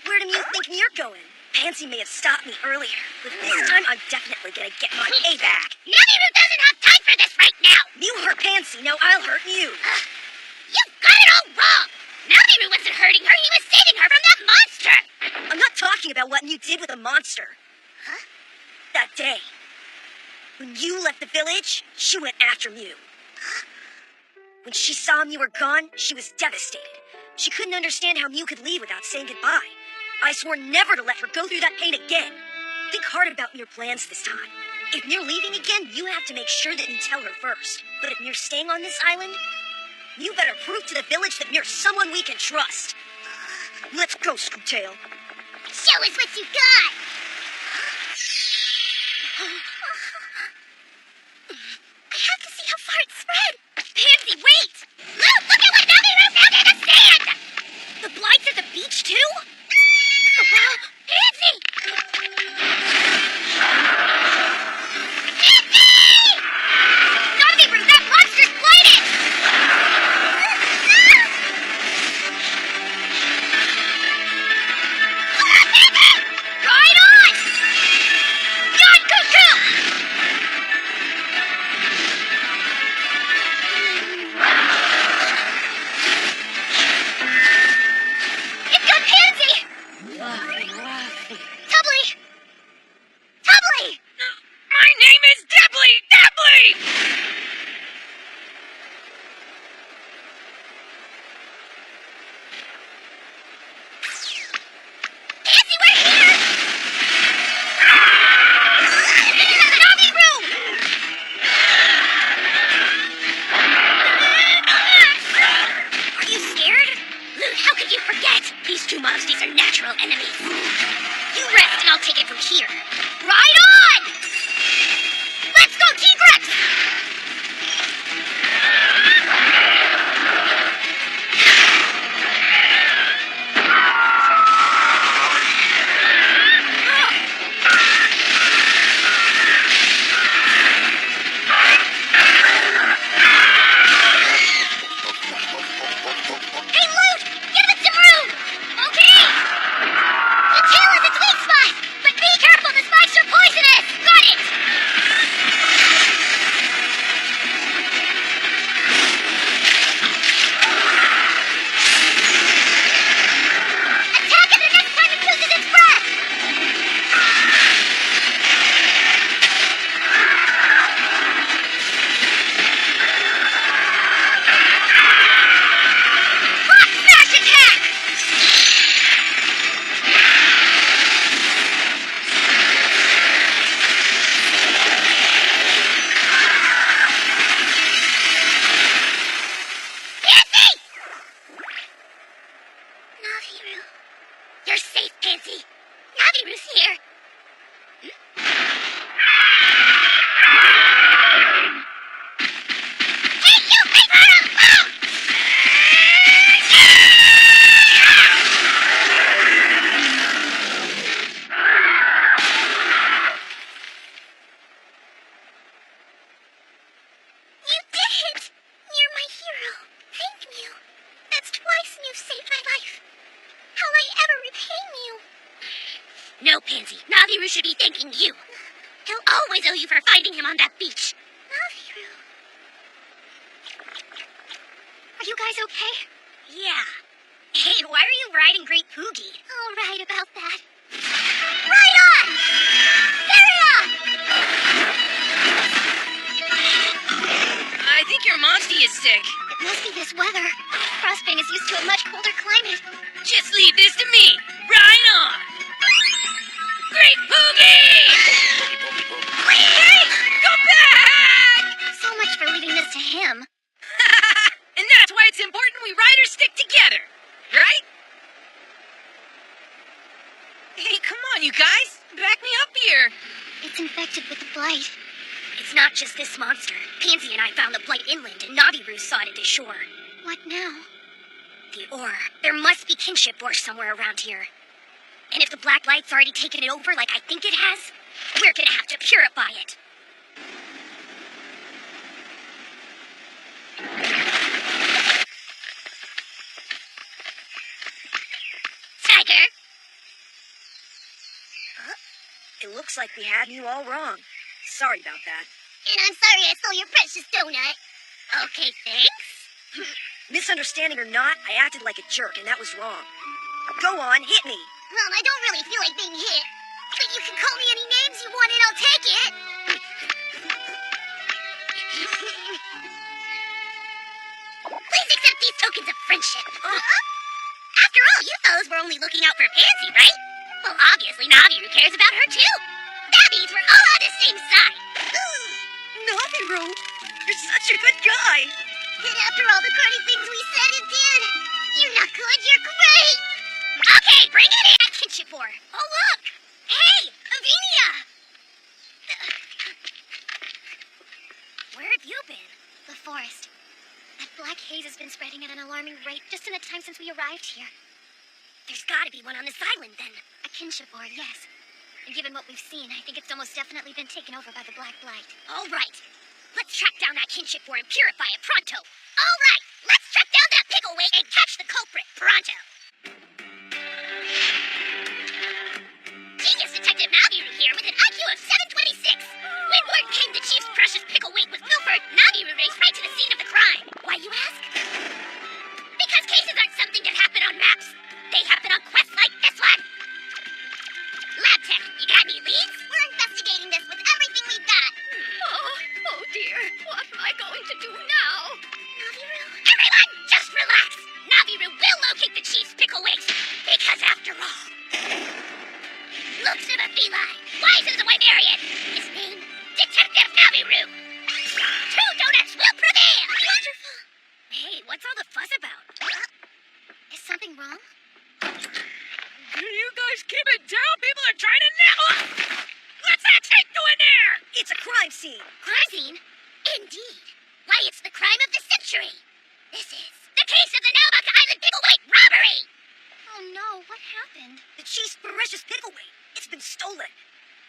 Where do you think you're going? Pansy may have stopped me earlier, but this time I'm definitely gonna get my payback. Naviru doesn't have time for this right now! You hurt Pansy, now I'll hurt you. You've got it all wrong! Naviru wasn't hurting her, he was saving her from that monster! I'm not talking about what you did with the monster. Huh? That day. When you left the village, she went after Mew. When she saw Mew were gone, she was devastated. She couldn't understand how Mew could leave without saying goodbye. I swore never to let her go through that pain again. Think hard about your plans this time. If Mew're leaving again, you have to make sure that you tell her first. But if Mew're staying on this island, you better prove to the village that Mew's someone we can trust. Let's go, Screwtail. Show us what you got! I have to see how far it spread! Pansy, wait! Luke, look at what Naviru found in the sand! The blights at the beach, too? Pansy! Naviru, that monster's blighted! Right on! Yawn Cuckoo! It got Pansy! Tubbly! Tubbly! My name is Dabbly! Dabbly! Pansy, we're here! Naviru! Are you scared? Luke, how could you forget? These two monsters are natural enemies. You rest and I'll take it from here. Right on! Let's go, T-Rex! Hey, Luke! Give it some room! Okay! The tail is its weak spot! But be careful, the spikes are poisonous! Got it! Attack it the next time it uses its breath! Rock smash attack! Pansy! Naviru. You're safe, Pansy. Naviru's here. Hey, you paper! You did it! You're my hero. Thank you. That's twice you've saved my life. How'll I ever repay you? No, Pansy. Naviru should be thanking you. He'll always owe you for finding him on that beach. Naviru. Are you guys okay? Yeah. Hey, why are you riding Great Poogie? I'll write about that. Right on! Syria! I think your Monsty is sick. It must be this weather. Frostbane is used to a much colder climate. Just leave this to me. Right on! Great Poogie! Hey! Go back! So much for leaving this to him. And that's why it's important we riders stick together. Right? Hey, come on, you guys. Back me up here. It's infected with the blight. It's not just this monster. Pansy and I found the blight inland, and Naviru saw it at the shore. What now? The ore. There must be kinship ore somewhere around here. And if the black light's already taken it over like I think it has, we're gonna have to purify it. Tiger! It looks like we had you all wrong. Sorry about that. And I'm sorry I stole your precious donut. Okay, thanks. Misunderstanding or not, I acted like a jerk, and that was wrong. Go on, hit me. I don't really feel like being hit. But you can call me any names you want and I'll take it. Please accept these tokens of friendship. After all, you fellows were only looking out for Pansy, right? Well, obviously Naviru cares about her too. That means we're all on the same side. Naviru, you're such a good guy. And after all the cruddy things we said and did, you're not good, you're great. Okay, bring it in, kinship ore. Oh, look. Hey, Avinia. Where have you been? The forest. That black haze has been spreading at an alarming rate just in the time since we arrived here. There's gotta be one on this island, then. A kinship ore, yes. And given what we've seen, I think it's almost definitely been taken over by the Black Blight. All right. Let's track down that kinship ore and purify it pronto. All right, let's track down that pickleweight and catch the culprit pronto. Genius Detective Naviru here with an IQ of 726. When word came the chief's precious pickleweight was pilfered, Naviru raced right to the scene of the crime. Why, you ask? Because cases aren't something that happen on maps. They happen on quests like this one. Lab Tech, you got any leads? We're investigating this with everything we've got. Oh dear. What am I going to do now? Naviru? Everyone, just relax. Naviru will locate the chief's pickleweight. Because after all, looks of a feline, wise as a Wiberian. His name, Detective Naviru. 2 donuts will prevail. Wonderful. Hey, what's all the fuss about? Is something wrong? Can you guys keep it down? People are trying to nail us! Let's not take to in there! It's a crime scene. Crime scene? Indeed. Why, it's the crime of the century. This is the case of the Naubaka Island Pickleweight robbery. Oh no, what happened? The chief's precious pickleweight. It's been stolen.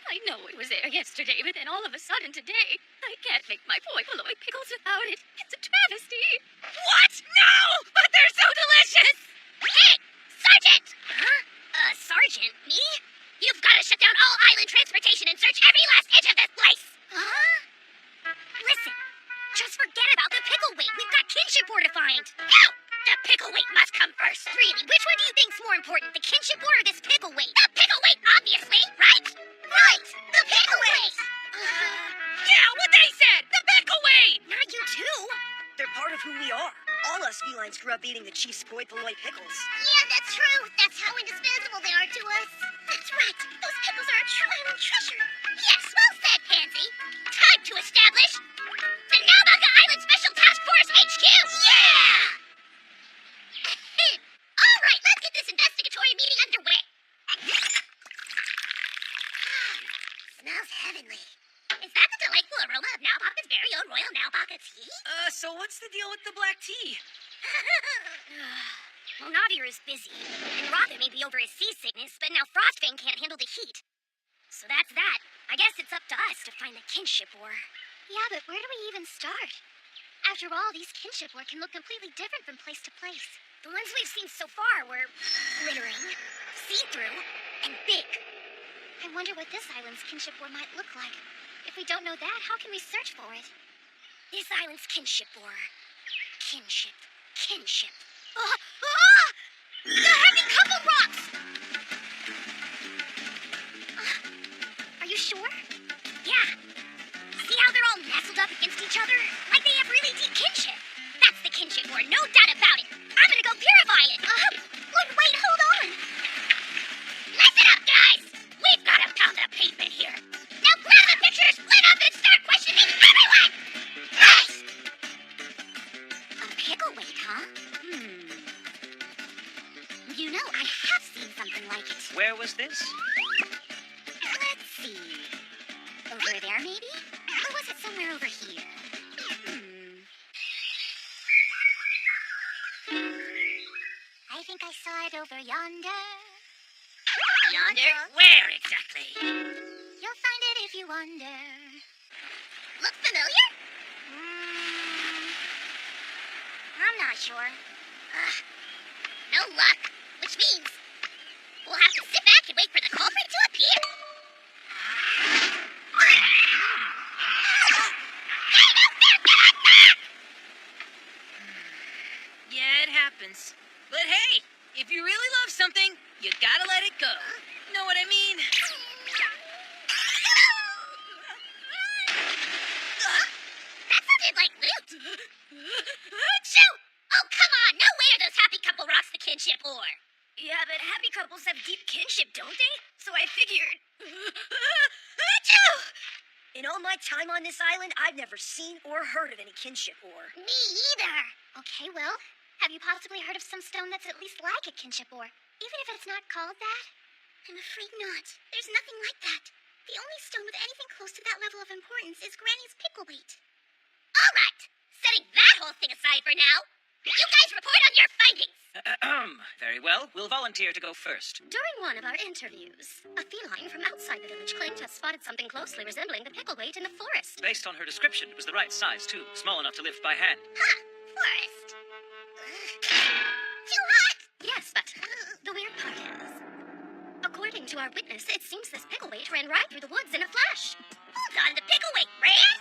I know it was there yesterday, but then all of a sudden today, I can't make my poi polloi pickles without it. It's a travesty. What? No! But they're so delicious! Hey, Sergeant! Huh? Sergeant? Me? You've got to shut down all island transportation and search every last inch of this place. Huh? Listen, just forget about the pickleweight. We've got kinship ore to find. No! The pickleweight must come first. Really, which one do you think's more important, the kinship ore or this pickleweight? The pickleweight, obviously, right? Right! The pickleweight! Yeah, what they said! The Pickleweight! Not you too. They're part of who we are. All us felines grew up eating the chief's poi polloi pickles. Yeah, that's true. That's how indispensable they are to us. That's right. Those pickles are a true island treasure. Yes, well said, Pansy. Time to establish the Naubaka Island Special Task Force HQ. Yeah! All right, let's get this investigatory meeting underway. Smells heavenly. Is that the delightful aroma of Naubaka's very own Royal Naubaka tea? So what's the deal with the black tea? Well, Naviru's busy, and Rocket may be over his seasickness, but now Frostfang can't handle the heat. So that's that. I guess it's up to us to find the kinship ore. Yeah, but where do we even start? After all, these kinship ore can look completely different from place to place. The ones we've seen so far were glittering, see-through, and big. I wonder what this island's kinship ore might look like. If we don't know that, how can we search for it? This island's kinship ore. Kinship. The heavy couple rocks! Are you sure? Yeah. See how they're all nestled up against each other? Like they have really deep kinship. That's the kinship ore, no doubt about it. I'm gonna go purify it. Wait, hold on. Listen up, guys! We've got a pound of pavement here. Now grab the pictures, split up, and start questioning everyone! Nice! A pickleweight, huh? You know, I have seen something like it. Where was this? Let's see. Over there, maybe? Or was it somewhere over here. I think I saw it over yonder. Yonder? Where exactly? You'll find it if you wonder. Look familiar? I'm not sure. No luck. Which means we'll have to sit back and wait for the culprit to appear. Yeah, it happens. But hey, if you really love something, you gotta let it go. Know what I mean? That sounded like loot. Achoo! Oh, come on. No way are those happy couple rocks the kinship ore. Yeah, but happy couples have deep kinship, don't they? So I figured. Achoo! In all my time on this island, I've never seen or heard of any kinship ore. Me either. Okay, well, have you possibly heard of some stone that's at least like a kinship ore? Even if it's not called that? I'm afraid not. There's nothing like that. The only stone with anything close to that level of importance is Granny's pickle weight. All right. Setting that whole thing aside for now, you guys report on your findings. Very well. We'll volunteer to go first. During one of our interviews, a feline from outside the village claimed to have spotted something closely resembling the pickle weight in the forest. Based on her description, it was the right size, too. Small enough to lift by hand. Huh. Forest. Too hot. Yes, but the weird part is, according to our witness, it seems this pickle weight ran right through the woods in a flash. Hold on, the pickle weight ran?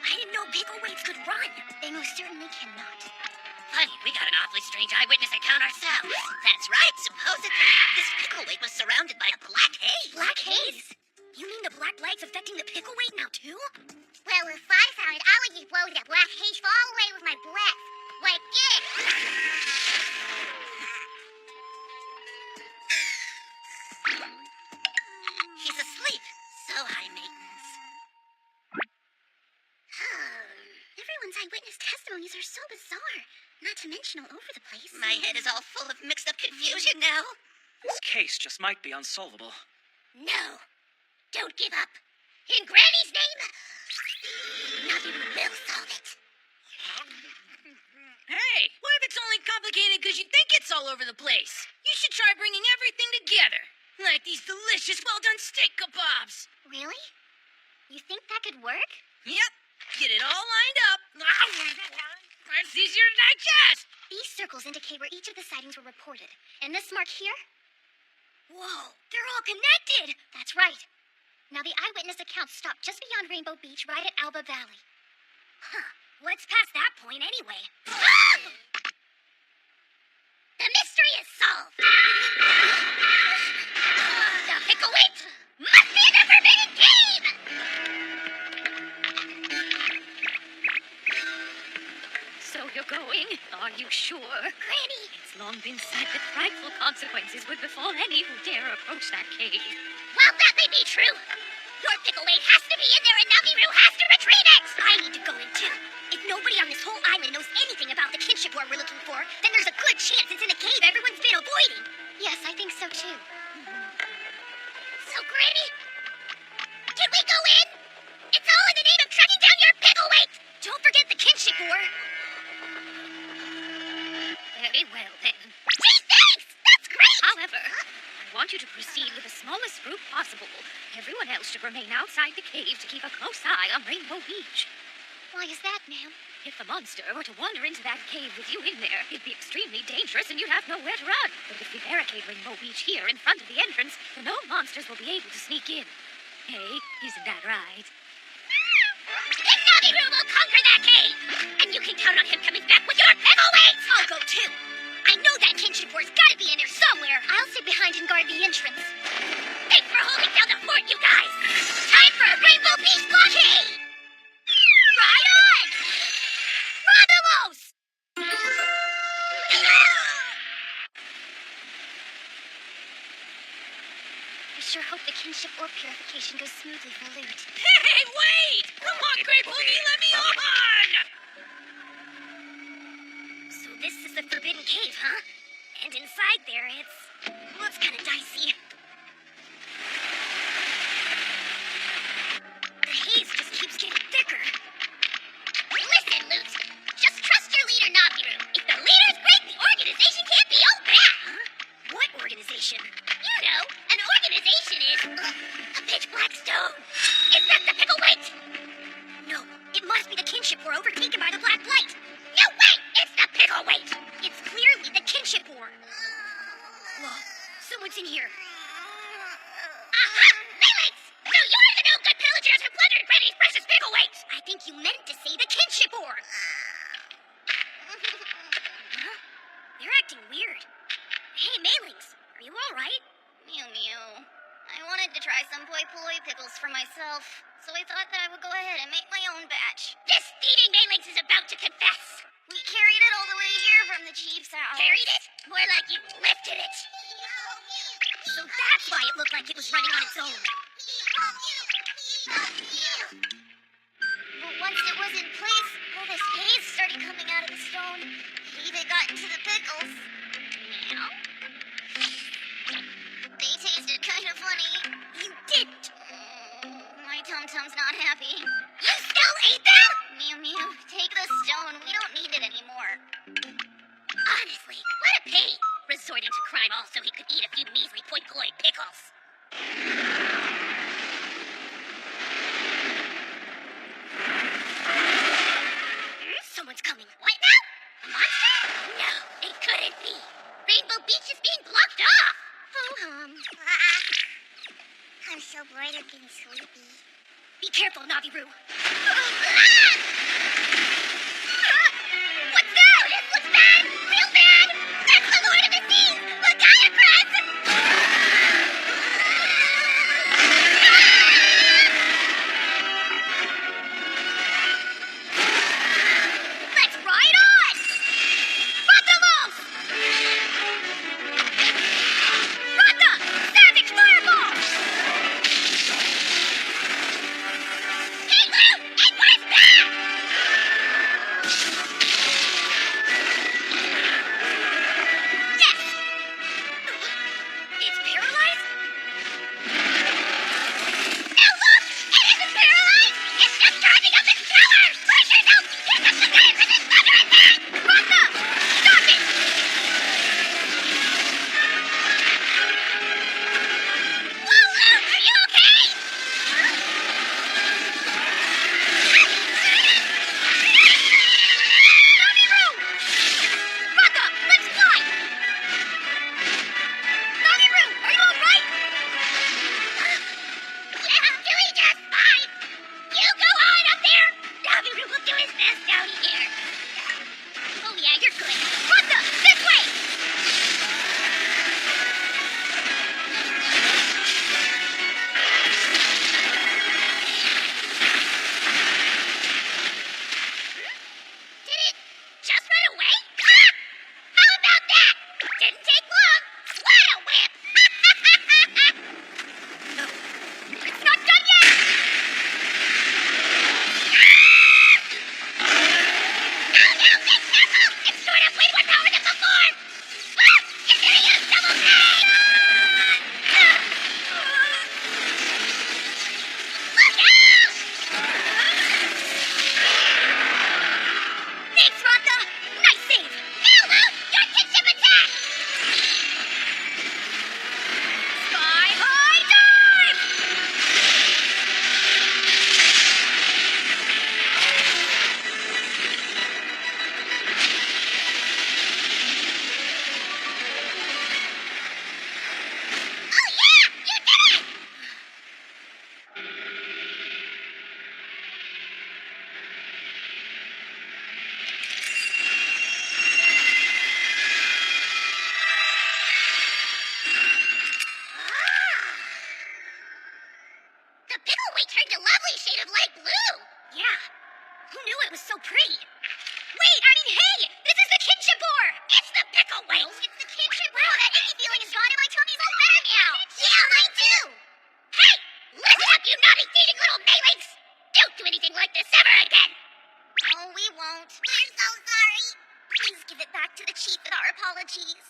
I didn't know pickle weights could run. They most certainly cannot. Funny, we got an awfully strange eyewitness account ourselves. That's right. Supposedly, this pickle weight was surrounded by a black haze. Black haze? You mean the black light's affecting the pickle weight now, too? Well, if I found it, I would just blow that black haze far away with my breath. Like this. He's asleep. So high maintenance. Everyone's eyewitness testimonies are so bizarre. Not to mention all over the place. My head is all full of mixed up confusion now. This case just might be unsolvable. No. Don't give up. In Granny's name, nothing will solve it. Hey, what if it's only complicated because you think it's all over the place? You should try bringing everything together. Like these delicious, well-done steak kebabs. Really? You think that could work? Yep. Get it all lined up. It's easier to digest. These circles indicate where each of the sightings were reported. And this mark here? Whoa, they're all connected! That's right. Now the eyewitness account stopped just beyond Rainbow Beach, right at Alba Valley. Huh. What's past that point anyway? The mystery is solved. The pickle weight must be in the Forbidden Cave! So you're going? Are you sure? Granny! It's long been said that frightful consequences would befall any who dare approach that cave. Well, that may be true. Your pickle weight has to be in there and Namiru has to retrieve it! I need to go in too. If nobody on this whole island knows anything about the kinship ore we're looking for, then there's a good chance it's in the cave everyone's been avoiding. Yes, I think so too. So, Granny, can we go in? It's all in the name of tracking down your pickle weight! Don't forget the kinship ore. Very well, then. Gee, thanks! That's great! However, I want you to proceed with the smallest group possible. Everyone else should remain outside the cave to keep a close eye on Rainbow Beach. Why is that, ma'am? If the monster were to wander into that cave with you in there, it'd be extremely dangerous and you'd have nowhere to run. But if we barricade Rainbow Beach here in front of the entrance, then no monsters will be able to sneak in. Hey, isn't that right? Then Namiru will conquer that cave! And you can count on him coming back with your pickle weight! I'll go too. I know that kinship ore's gotta be in there somewhere. I'll sit behind and guard the entrance. Thanks for holding down the fort, you guys! Time for a Rainbow Beach blockade! Right on! Radamos! I sure hope the kinship ore purification goes smoothly for Loot. Hey, wait! Come on, Great Boogie, let me on! So this is the Forbidden Cave, huh? And inside there, looks kind of dicey. The haze just keeps getting thicker. You're acting weird. Hey, Mailings, are you alright? Mew Mew. I wanted to try some poi poi pickles for myself, so I thought that I would go ahead and make my own batch. This thieving Mailings is about to confess. We carried it all the way here from the chief's house. Carried it? More like you lifted it. So that's why it looked like it was running on its own. But once it was in place, all this haze started coming out of the stone. It even got into the pickles. Meow. They tasted kind of funny. You didn't. My tum-tum's not happy. You still ate them? Mew Mew, take the stone. We don't need it anymore. Honestly, what a pain. Resorting to crime all so he could eat a few measly poi-poi pickles. Someone's coming. What now? A monster? No, it couldn't be. Rainbow Beach is being blocked off. I'm so bored of being sleepy. Be careful, Naviru. What's that? This looks bad. Real bad. That's the Lord of the Seas. Lagiacrus. Let's ride on. Rathalos. Ratha. Savage Fireball. Hey, Lou. It was back. Yes! It's paralyzed? No, look! It isn't paralyzed! It's just driving up its pillars! Push yourself! Get up the fence and it's thunder attack! Rasta! Stop it! Whoa, Lou! Are you okay? Naviru! Rasta, let's fly! Naviru, are you alright? Yeah, I'm doing just fine. You go on up there. Naviru will do his best down here. Oh yeah, you're good. Rasta, this way! Did it just run away? Ah! How about that? Didn't take long. What a whip! No, it's not done yet! Oh no, be careful! It's stored up way more power than before! Ah! It's gonna use double take! Look out! Thanks, Ratha! Nice save! Now, Lou! Your kinship attack! Sky high dive! Oh yeah! You did it! The Pickleweight turned a lovely shade of light blue. Yeah. Who knew it was so pretty? Wait, hey! This is the kinship ore! It's the Pickleweight! It's the kinship ore! Wow, that icky feeling is gone and my tummy's all better now! Yeah, mine too! Hey! Listen up, you naughty, thieving little Mailings! Don't do anything like this ever again! Oh, we won't. We're so sorry. Please give it back to the chief with our apologies.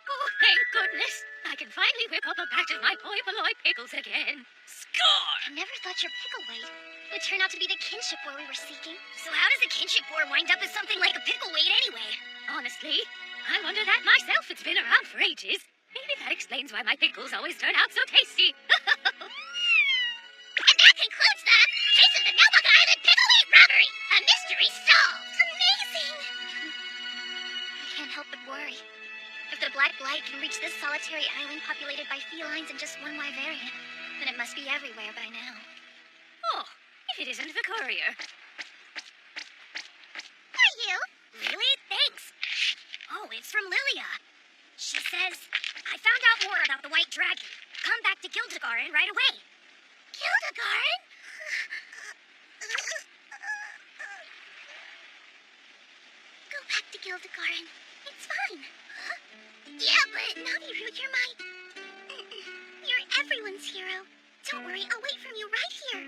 Oh, thank goodness! I can finally whip up a batch of my poi polloi pickles again. Score! I never thought your Pickleweight would turn out to be the kinship ore we were seeking. So how does the kinship ore wind up as something like a Pickleweight anyway? Honestly, I wonder that myself. It's been around for ages. Maybe that explains why my pickles always turn out so tasty. And that concludes the Case of the Naubaka Island Pickleweight Robbery. A mystery solved. Amazing. I can't help but worry. If the Black Blight can reach this solitary island populated by felines and just one Wyverian, then it must be everywhere by now. Oh, if it isn't the courier. Are you? it's from Lilia. She says, I found out more about the White Dragon. Come back to Gildegaren right away. Gildegaren? Go back to Gildegaren. It's fine. Yeah, but Naviru, you're everyone's hero. Don't worry, I'll wait from you right here.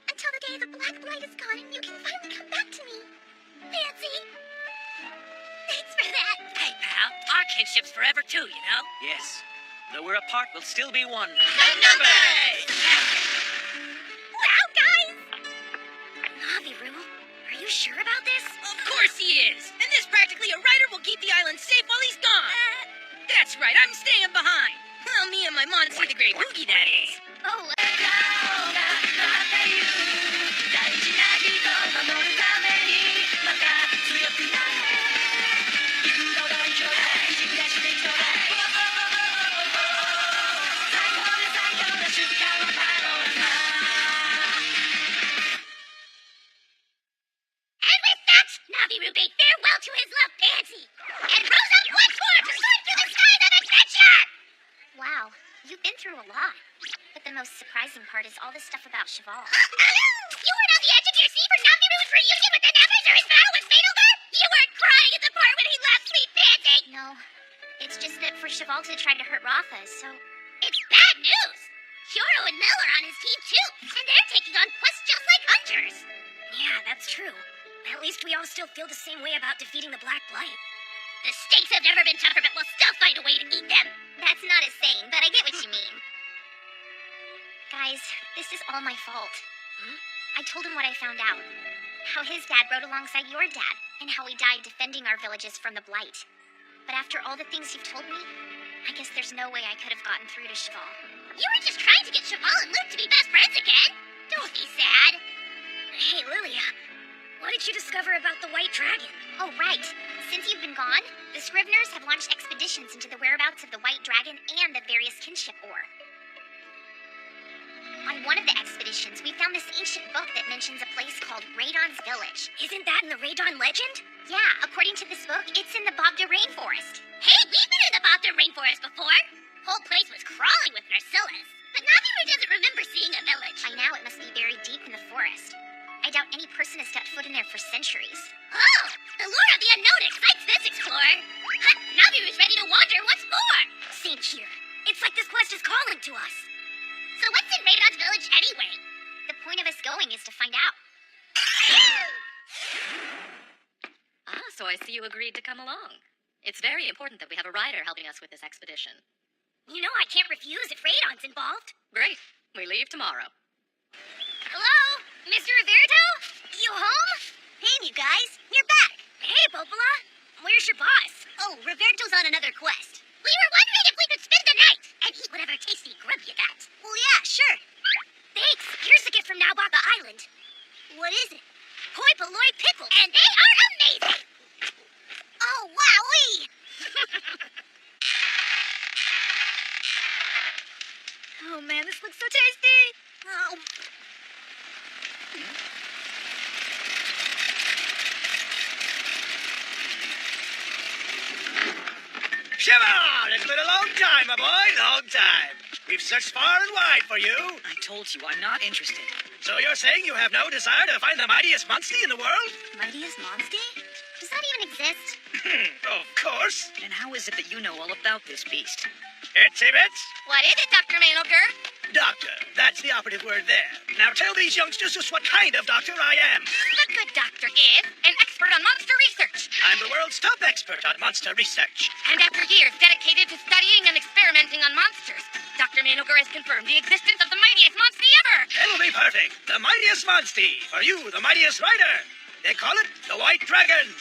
Until the day the Black Blight is gone and you can finally come back to me. Fancy? Thanks for that. Hey, pal, our kinship's forever too, you know? Yes. Though we're apart, we'll still be one. Wow, guys! Naviru, are you sure about this? Of course he is. And this practically a rider will keep the island safe while he's gone. That's right, I'm staying behind. Well, me and my Monty the Great Boogie, that is. Oh, 顔が待っている大事な人守るためにまた強くなれ幾度大丈夫軸出してちょうだい最高の瞬間を楽しま and with that, Naviru bade farewell to his love Pansy, and rose up once more to soar through the skies on adventure! Wow, you've been through a lot. But the most surprising part is all this stuff about Cheval. You weren't on the edge of your seat for Naviru's reunion with the Nevers or his battle with Fatalgar? You weren't crying at the part when he left Sweet Pansy? No, it's just that for Cheval to try to hurt Ratha, so... It's bad news! Hyoro and Mel are on his team too, and they're taking on quests just like hunters. Yeah, that's true. At least we all still feel the same way about defeating the Black Blight. The stakes have never been tougher, but we'll still find a way to meet them. That's not a saying, but I get what you mean. Guys, this is all my fault. I told him what I found out. How his dad rode alongside your dad, and how he died defending our villages from the Blight. But after all the things you've told me, I guess there's no way I could have gotten through to Cheval. You were just trying to get Cheval and Luke to be best friends again. Don't be sad. Hey, Lilia, what did you discover about the White Dragon? Oh, right. Since you've been gone, the Scriveners have launched expeditions into the whereabouts of the White Dragon and the various kinship ore. On one of the expeditions, we found this ancient book that mentions a place called Radon's Village. Isn't that in the Radon legend? Yeah, according to this book, it's in the Bogda Rainforest. Hey, we've been in the Bogda Rainforest before. Whole place was crawling with Narcillus. But Naviru doesn't remember seeing a village. By now, it must be buried deep in the forest. I doubt any person has stepped foot in there for centuries. Oh, the lure of the unknown excites this explorer. Naviru's ready to wander once more. Same here. It's like this quest is calling to us. So what's in Radon's Village anyway? The point of us going is to find out. Ah, so I see you agreed to come along. It's very important that we have a rider helping us with this expedition. You know I can't refuse if Radon's involved. Great. We leave tomorrow. Hello? Mr. Riverito? You home? Hey, you guys. You're back. Hey, Popola. Where's your boss? Oh, Riverito's on another quest. We were wondering if we could spend the night and eat whatever tasty grub you got. Well, yeah, sure. Thanks. Here's the gift from Naubaka Island. What is it? Hoi polloi pickles. And they are amazing. Oh, wowee! Oh, man, this looks so tasty. Oh. Shiva! It's been a long time, my boy, long time. We've searched far and wide for you. I told you, I'm not interested. So you're saying you have no desire to find the mightiest monster in the world? Mightiest Monsty? Does that even exist? Of course. Then how is it that you know all about this beast? Itsy bits. What is it, Dr. Manelker? Doctor, that's the operative word there. Now tell these youngsters just what kind of doctor I am. The good doctor is an expert on monster research. I'm the world's top expert on monster research. And after years dedicated to studying and experimenting on monsters, Dr. Manelker has confirmed the existence of the mightiest monster ever. It'll be perfect. The mightiest monstie. For you, the mightiest rider. They call it the White Dragon.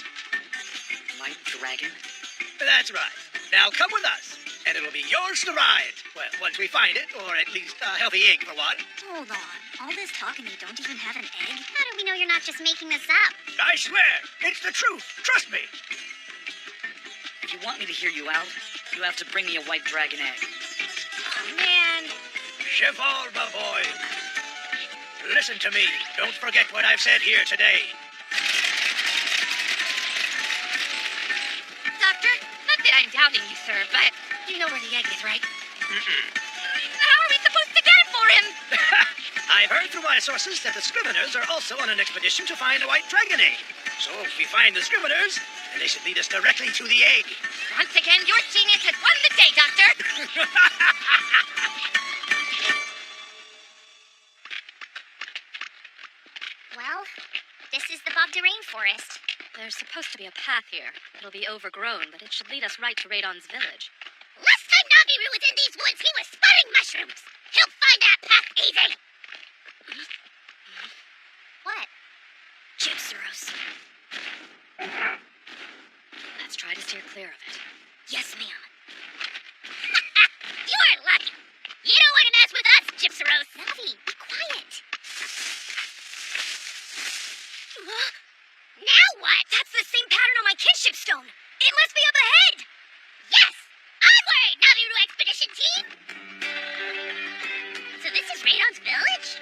White Dragon? That's right. Now come with us, and it'll be yours to ride. Well, once we find it, or at least a healthy egg for one. Hold on. All this talk and you don't even have an egg? How do we know you're not just making this up? I swear, it's the truth. Trust me. If you want me to hear you out, you have to bring me a white dragon egg. Oh, man. Cheval, my boy. Listen to me. Don't forget what I've said here today. Doctor, that that I'm doubting you, sir, but You know where the egg is, right? how are we supposed to get it for him? I've heard through my sources that the Scriveners are also on an expedition to find the White Dragon egg. So if we find the Scriveners, then they should lead us directly to the egg. Once again, your genius has won the day, Doctor. Well, this is the Bob Durain forest. There's supposed to be a path here. It'll be overgrown, but it should lead us right to Radon's village. Last time Naviru was in these woods, he was spotting mushrooms. He'll find that path easy. What? Gypseros. Let's try to steer clear of it. Yes, ma'am. You're lucky. You don't want to mess with us, Gypseros. Navi, be quiet. Now what? That's the same pattern on my kinship stone. It must be up ahead. Yes! Onward, Naviru Expedition Team! So this is Radon's village?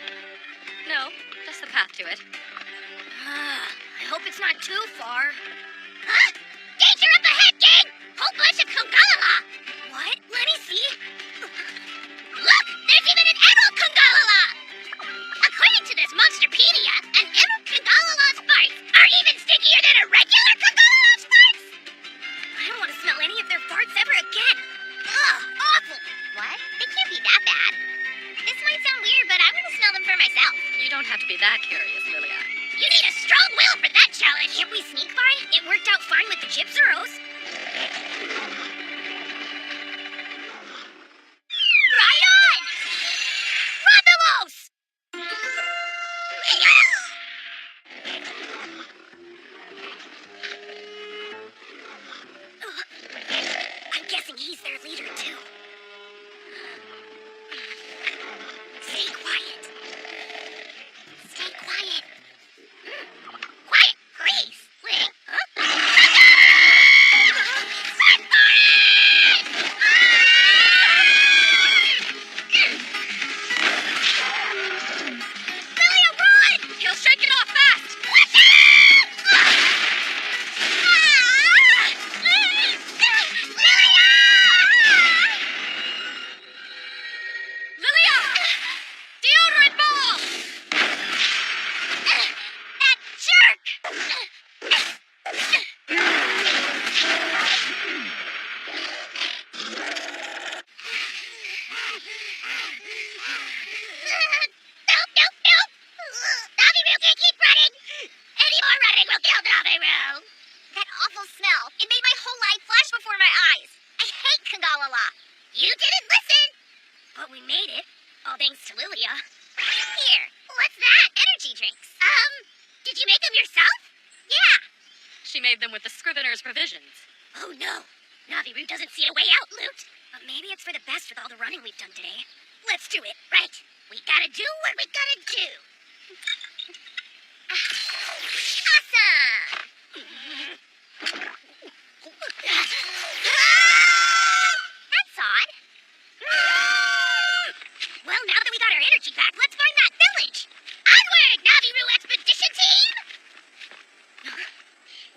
No, just the path to it. I hope it's not too far. Huh? Danger up ahead, gang! Whole bunch of Kungalala! What? Let me see. Look! There's even an Emerald Kungalala! According to this Monsterpedia, an Emerald Kungalala's farts are even stinkier than a regular Kungalala's farts! I don't want to smell any of their farts ever again. Ugh, awful. What? They can't be that bad. This might sound weird, but I'm gonna smell them for myself. You don't have to be that curious, Lilia. You need a strong will for that challenge. Can't we sneak by? It worked out fine with the Gypseros. Right on! Robilos! I'm guessing he's their leader, too. Stay quiet. Stay quiet. Quiet, please. Wait, huh? Lilia, run! He'll shake it off fast. Watch out! Lilia! Deodorant ball! That jerk! Nope. Naviru can't keep running. Any more running will kill Naviru. That awful smell. It made my whole life flash before my eyes. I hate Kungalala. You didn't listen. But we made it. All thanks to Lilia. Here, what's that? Energy drinks. Did you make them yourself? Yeah. She made them with the Scrivener's provisions. Oh no. Naviru doesn't see a way out, Loot. But maybe it's for the best with all the running we've done today. Let's do it. Right. We gotta do what we gotta do. Awesome! That's odd. Well, now that we got our energy back, let's find that village. Onward, Naviru Expedition Team!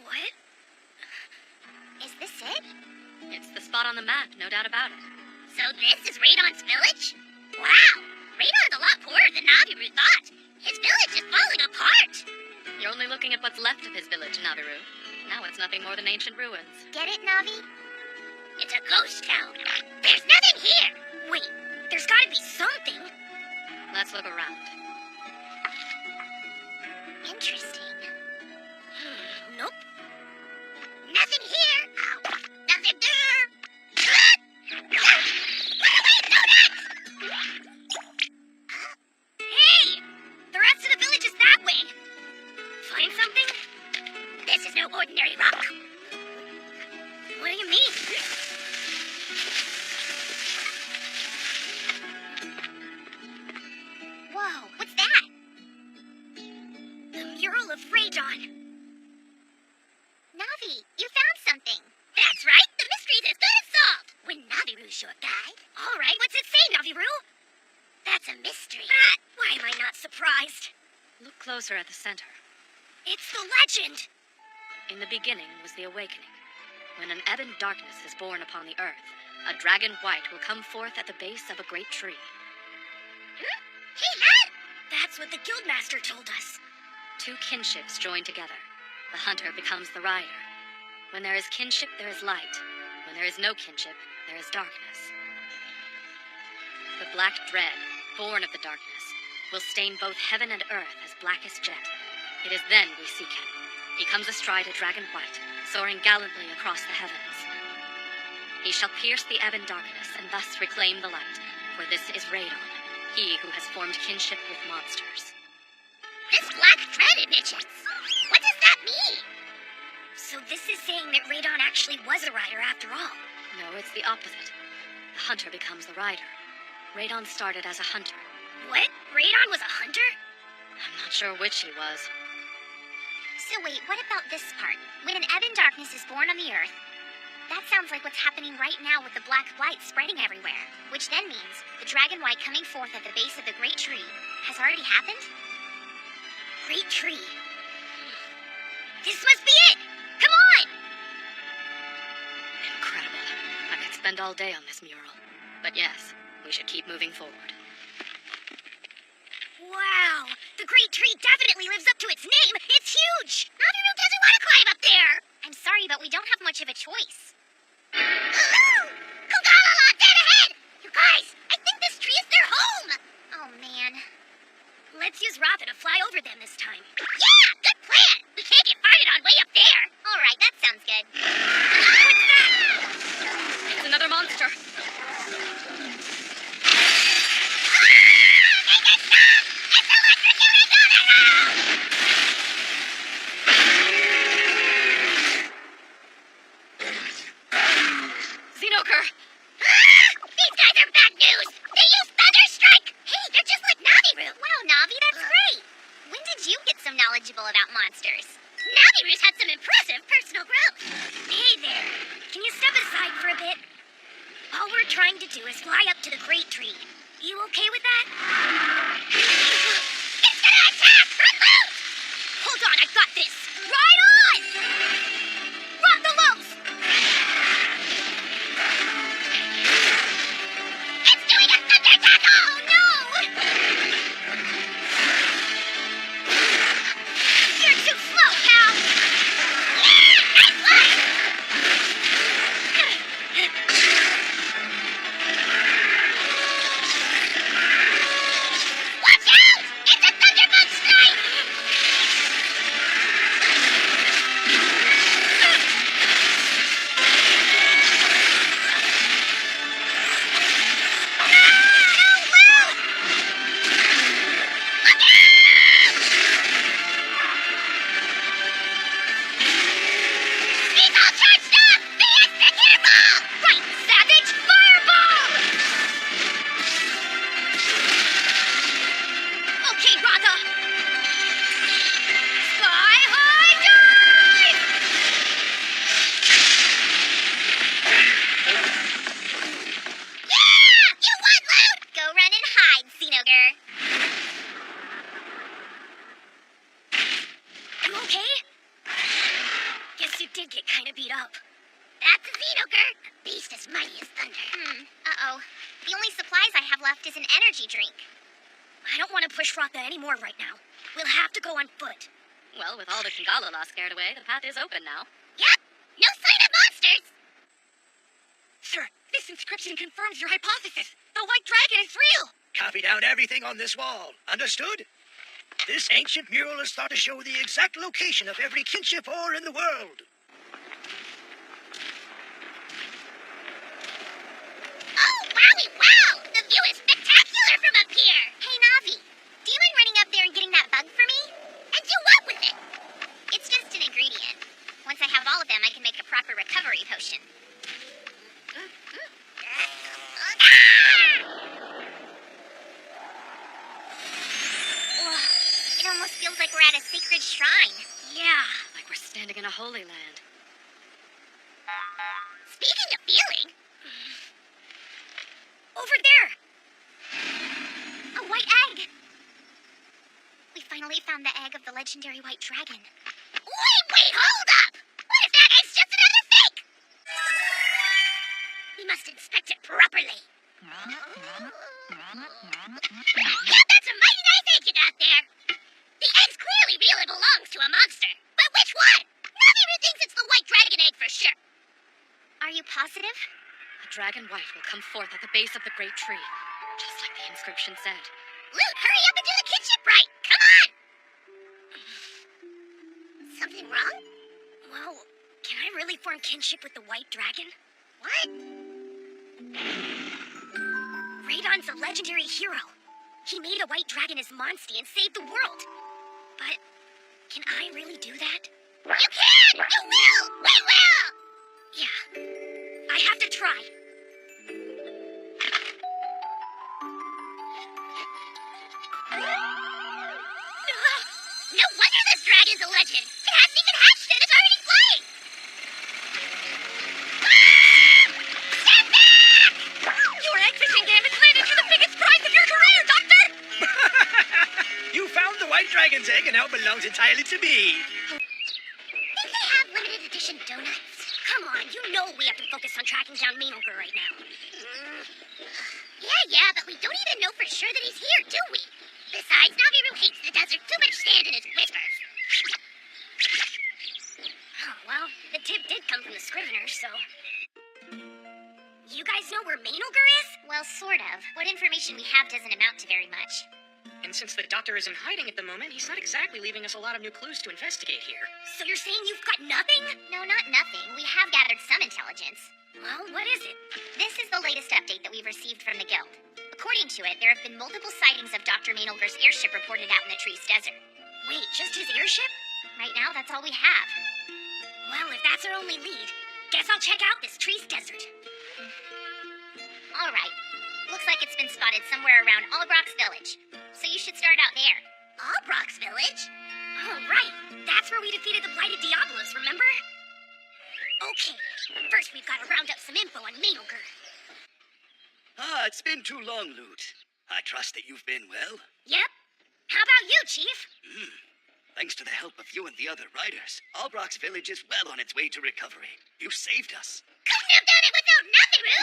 What? Is this it? It's the spot on the map, no doubt about it. So this is Radon's village? Wow! Radon's a lot poorer than Naviru thought. His village is falling apart. You're only looking at what's left of his village, Naviru. Now it's nothing more than ancient ruins. Get it, Navi? It's a ghost town. There's nothing here. Wait, there's gotta be something. Let's look around. Interesting. Nope. Nothing here. Ow. Nothing there. Run away, Donut! Hey! The rest of the village is that way. Find something? This is no ordinary rock. What do you mean? Whoa, what's that? The mural of Radon. Navi, you found something. That's right. The mystery's as good as solved. When Naviru's your guide. All right, what's it say, Naviru? That's a mystery. Why am I not surprised? Look closer at the center. It's the legend. In the beginning was the awakening. When an ebon darkness is born upon the earth, a dragon white will come forth at the base of a great tree. Hey, Matt! That's what the Guildmaster told us. Two kinships join together. The hunter becomes the rider. When there is kinship, there is light. When there is no kinship, there is darkness. The black dread, born of the darkness, will stain both heaven and earth as black as jet. It is then we seek him. He comes astride a dragon white, soaring gallantly across the heavens. He shall pierce the ebon darkness and thus reclaim the light, for this is Radon, he who has formed kinship with monsters. This black dread emissions. What does that mean? So this is saying that Radon actually was a rider after all. No, it's the opposite. The hunter becomes the rider. Radon started as a hunter. What? Radon was a hunter? I'm not sure which he was. So wait, what about this part? When an ebon darkness is born on the earth, that sounds like what's happening right now with the black light spreading everywhere. Which then means the dragon white coming forth at the base of the great tree has already happened? Great tree. This must be it! Come on! Incredible. I could spend all day on this mural. But yes, we should keep moving forward. Wow! The great tree definitely lives up to its name! It's huge! Naviru doesn't want to climb up there! I'm sorry, but we don't have much of a choice. Hello! Kugalala, dead ahead! You guys, I think this tree is their home! Oh, man. Let's use Ratha to fly over them this time. Yeah! Good plan! We can't get farted on way up there! Alright, that sounds good. What's that? It's another monster. Xenoker! These guys are bad news! They use Thunder Strike! Hey, they're just like Naviru! Wow, Navi, that's great! When did you get so knowledgeable about monsters? Naviru's had some impressive personal growth! Hey there. Can you step aside for a bit? All we're trying to do is fly up to the great tree. You okay with that? It's gonna attack! Unload! Hold on, I got this. Ride on! Rock the lows! It's doing a thunder attack! Oh, no! You're too slow, pal! Yeah! Nice one! Watch out! It's a thunderbolt strike! He's all charged up! Fiesta, careful! Right, savage! Fireball! Okay, Ratha. Sky high dive! Yeah! You won, Load! Go run and hide, Xenoger. You okay? Guess you did get kind of beat up. That's a Xenoger. A beast as mighty as thunder. Uh-oh. The only supplies I have left is an energy drink. I don't want to push Ratha anymore right now. We'll have to go on foot. Well, with all the Kingalala scared away, the path is open now. Yep. No sign of monsters. Sir, this inscription confirms your hypothesis. The white dragon is real. Copy down everything on this wall. Understood? This ancient mural is thought to show the exact location of every kinship ore in the world. Oh, wowie wow! The view is spectacular from up here! Hey, Navi, do you mind running up there and getting that bug for me? And do what with it? It's just an ingredient. Once I have all of them, I can make a proper recovery potion. Ugh, it almost feels like we're at a sacred shrine. Yeah. Like we're standing in a holy land. Speaking of feeling, Over there! a white egg. We finally found the egg of the legendary white dragon. Wait, hold up! What if that egg's just another fake? positive? A dragon white will come forth at the base of the great tree, just like the inscription said. Lute, hurry up and do the kinship right! Come on! Something wrong? Well, can I really form kinship with the white dragon? What? Radon's a legendary hero. He made a white dragon as Monstie and saved the world. But can I really do that? You can! You will! We will! Yeah. I have to try. No wonder this dragon's a legend. It hasn't even hatched and it's already flying. Step back! Your egg fishing game has landed you the biggest prize of your career, Doctor! You found the white dragon's egg and now it belongs entirely to me. Think they have limited edition donuts? Come on, you know we have to focus on tracking down Mainolger right now. Yeah, but we don't even know for sure that he's here, do we? Besides, Naviru hates the desert too much stand in his whispers. Oh, well, the tip did come from the Scriveners, so... You guys know where Mainolger is? Well, sort of. What information we have doesn't amount to very much. And since the doctor is in hiding at the moment, he's not exactly leaving us a lot of new clues to investigate here. So you're saying you've got nothing? No, not nothing. We have gathered some intelligence. Well, what is it? This is the latest update that we've received from the Guild. According to it, there have been multiple sightings of Dr. Mainolger's airship reported out in the Trees Desert. Wait, just his airship? Right now, that's all we have. Well, if that's our only lead, guess I'll check out this Trees Desert. All right. Looks like it's been spotted somewhere around Albrox Village. So you should start out there. Albrox Village? Oh, right. That's where we defeated the Blighted Diablos, remember? Okay. First, we've got to round up some info on Mainolger. Ah, it's been too long, Lute. I trust that you've been well. Yep. How about you, Chief? Thanks to the help of you and the other riders, Albrox Village is well on its way to recovery. You saved us. Couldn't have done it without Naviru!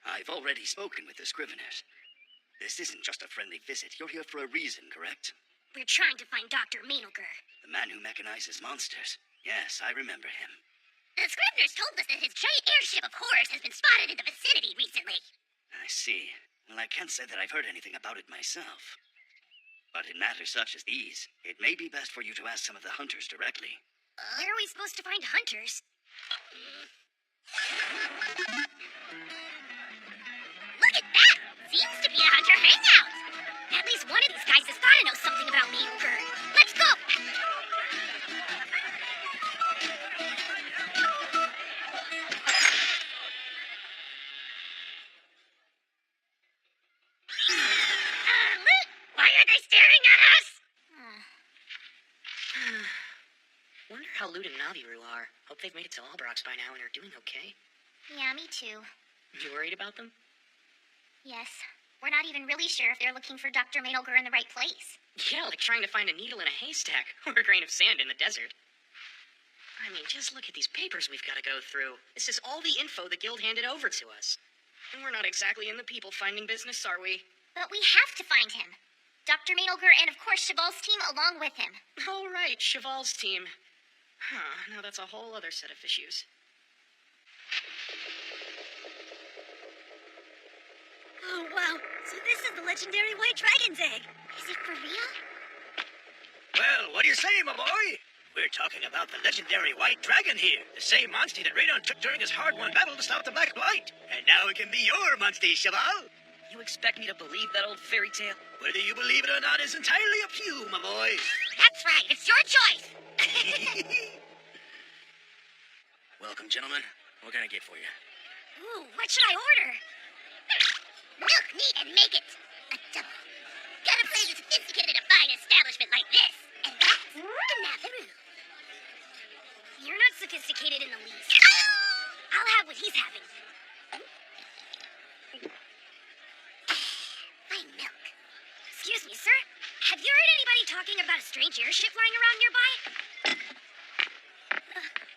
I've already spoken with the Scriveners. This isn't just a friendly visit. You're here for a reason, correct? We're trying to find Dr. Mainolger. The man who mechanizes monsters. Yes, I remember him. The Scriveners told us that his giant airship of horrors has been spotted in the vicinity recently. I see. Well, I can't say that I've heard anything about it myself. But in matters such as these, it may be best for you to ask some of the hunters directly. Where are we supposed to find hunters? Look at that! Seems to be a hunter hangout! At least one of these guys has got to know something about Mainolger. Let's go! Lute, why are they staring at us? Wonder how Lute and Naviru are. Hope they've made it to Albrox by now and are doing okay. Yeah, me too. You worried about them? Yes. We're not even really sure if they're looking for Dr. Mainolger in the right place. Yeah, like trying to find a needle in a haystack or a grain of sand in the desert. I mean, just look at these papers we've got to go through. This is all the info the Guild handed over to us. And we're not exactly in the people-finding business, are we? But we have to find him. Dr. Mainolger and, of course, Cheval's team along with him. All right, Cheval's team. Huh, now that's a whole other set of issues. Oh, wow. So this is the legendary white dragon's egg. Is it for real? Well, what do you say, my boy? We're talking about the legendary white dragon here. The same monster that Radon took during his hard-won battle to stop the Black Blight. And now it can be your monster, Cheval. You expect me to believe that old fairy tale? Whether you believe it or not is entirely up to you, my boy. That's right. It's your choice. Welcome, gentlemen. What can I get for you? Ooh, what should I order? Milk, meat, and make it a double. Gotta play the sophisticated at a fine establishment like this. And that's Naviru. You're not sophisticated in the least. I'll have what he's having. My milk. Excuse me, sir. Have you heard anybody talking about a strange airship flying around nearby?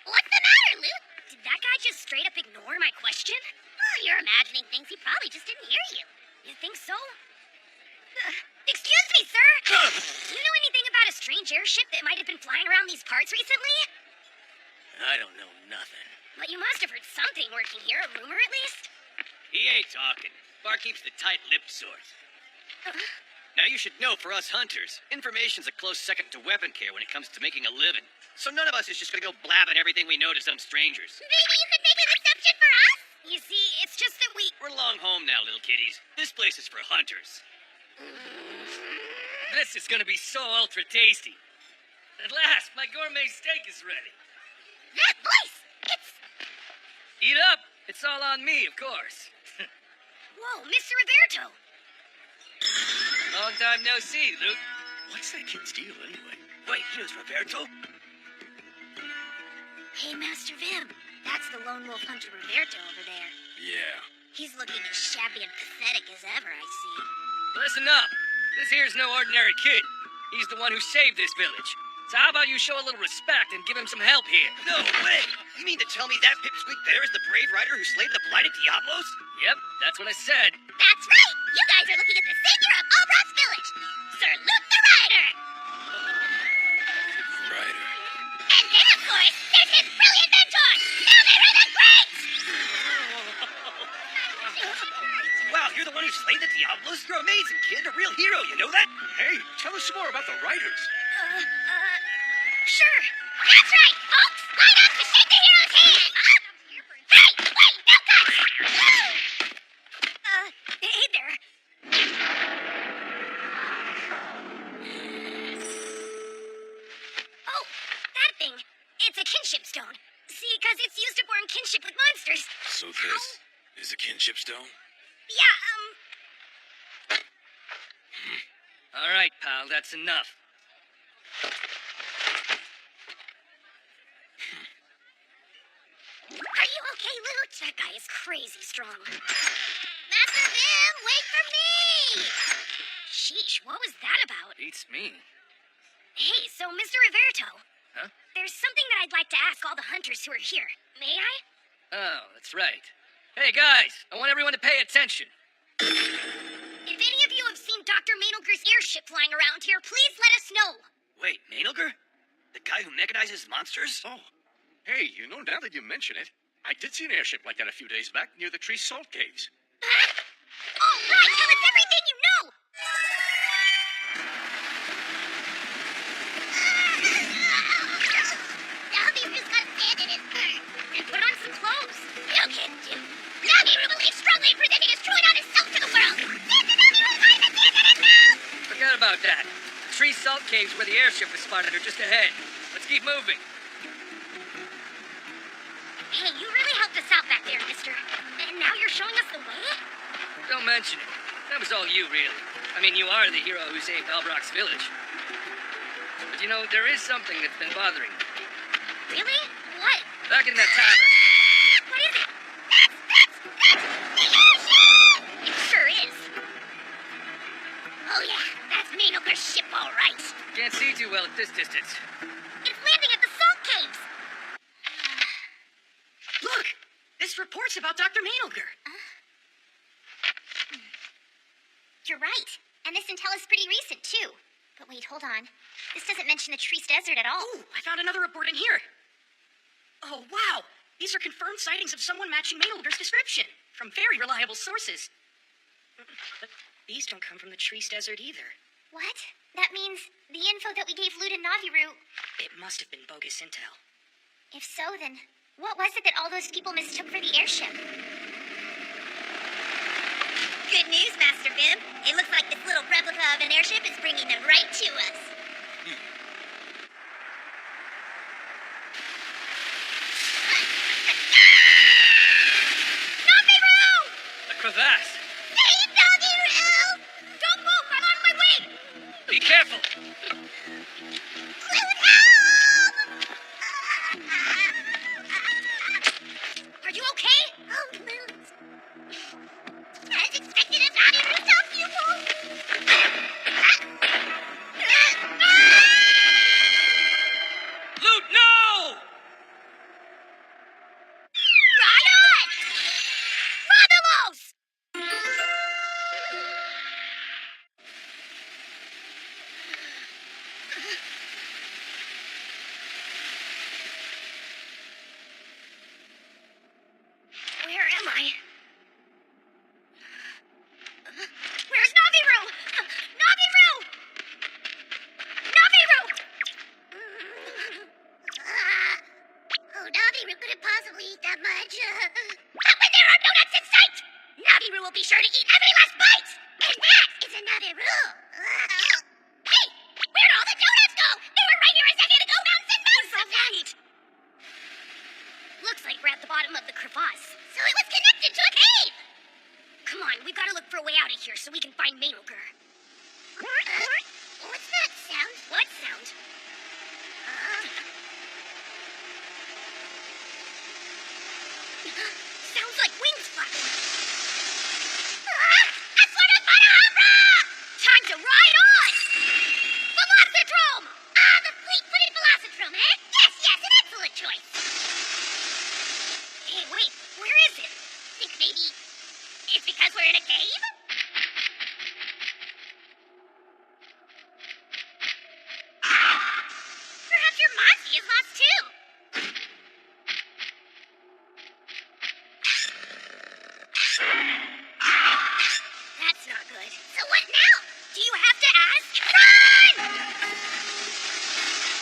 What's the matter, Lute? Did that guy just straight up ignore my question? Oh, you're imagining things. He probably just didn't hear you. You think so? Excuse me, sir. Do you know anything about a strange airship that might have been flying around these parts recently? I don't know nothing. But you must have heard something working here, a rumor at least? He ain't talking. Barkeep's the tight-lipped sort. Now, you should know, for us hunters, information's a close second to weapon care when it comes to making a living. So none of us is just gonna go blabbing everything we know to some strangers. Maybe you could make an exception for us? You see, it's just that we... We're long home now, little kiddies. This place is for hunters. This is gonna be so ultra tasty. At last, my gourmet steak is ready. That voice! It's... Eat up. It's all on me, of course. Whoa, Mr. Roberto! Long time no see, Luke. What's that kid's deal, anyway? Wait, here's Roberto. Hey, Master Vim. That's the lone wolf hunter Roberto over there. Yeah. He's looking as shabby and pathetic as ever, I see. Listen up. This here's no ordinary kid. He's the one who saved this village. So how about you show a little respect and give him some help here? No way! You mean to tell me that pipsqueak there is the brave rider who slayed the blighted Diablos? Yep, that's what I said. That's right! You guys are looking at the savior of Albrox Village, Sir Luke the Rider! Rider. And then, of course, there's his brilliant mentor, Elmira the Great! Wow, you're the one who slayed the Diablos? You're amazing, kid. A real hero, you know that? Hey, tell us some more about the riders. Sure. That's right, folks! Line up to shake the hero's hand! Hey, wait, no guts! Hey there. Oh, that thing. It's a kinship stone. See, because it's used to form kinship with monsters. So this is a kinship stone? Yeah, All right, pal, that's enough. Are you okay, Luke? That guy is crazy strong. Master Vim, wait for me! Sheesh, what was that about? Beats me. Hey, so Mr. Roberto. Huh? There's something that I'd like to ask all the hunters who are here. May I? Oh, that's right. Hey, guys, I want everyone to pay attention. If any of you have seen Dr. Maynolger's airship flying around here, please let us know. Wait, Maynolger? The guy who mechanizes monsters? Oh. Hey, you know, now that you mention it, I did see an airship like that a few days back near the Tree Salt Caves. All right, tell us everything you know! Nalbiru's got sand in his fur. And put on some clothes. No kidding, too. Nalbiru believes strongly in presenting his true and honest self to the world. Santa Nalbiru's hiding the sand in his mouth! Forget about that. The Tree Salt Caves where the airship was spotted are just ahead. Let's keep moving. Hey, you really helped us out back there, mister. And now you're showing us the way? Don't mention it. That was all you, really. I mean, you are the hero who saved Albrox Village. But you know, there is something that's been bothering me. Really? What? Back in that tavern. What is it? That's the airship! It sure is. Oh yeah, that's Maynolger's ship, all right. Can't see too well at this distance. It's landing at the salt caves. Look! This report's about Dr. Maynolger. You're right. And this intel is pretty recent, too. But wait, hold on. This doesn't mention the Trees Desert at all. Oh, I found another report in here. Oh, wow. These are confirmed sightings of someone matching Maynolger's description from very reliable sources. But these don't come from the Trees Desert either. What? That means the info that we gave Lud and Naviru... It must have been bogus intel. If so, then what was it that all those people mistook for the airship? Good news, Master Vim. It looks like this little replica of an airship is bringing them right to us. Naviru! A crevasse. Hey, Naviru! Don't move! I'm on my way! Be careful. Lud, help! Are you okay? Oh, Lud. As expected, if Naviru stops you, Naviru could have possibly eat that much. But when there are donuts in sight, Naviru will be sure to eat every last bite. And that is another rule. Hey, where'd all the donuts go? They were right here a second ago, mountains and mountains of right. Looks like we're at the bottom of the crevasse. So it was connected to a cave. Come on, we've got to look for a way out of here so we can find Maynolger. What's that sound? What sound? Sounds like wings flapping. A sort of Banahara! Time to ride on! Velocitron! The fleet-footed Velocitron, eh? Yes, an excellent choice. Hey, wait, where is it? Think maybe it's because we're in a cave? Perhaps your Monty is lost too. That's not good. So what now? Do you have to ask? Run!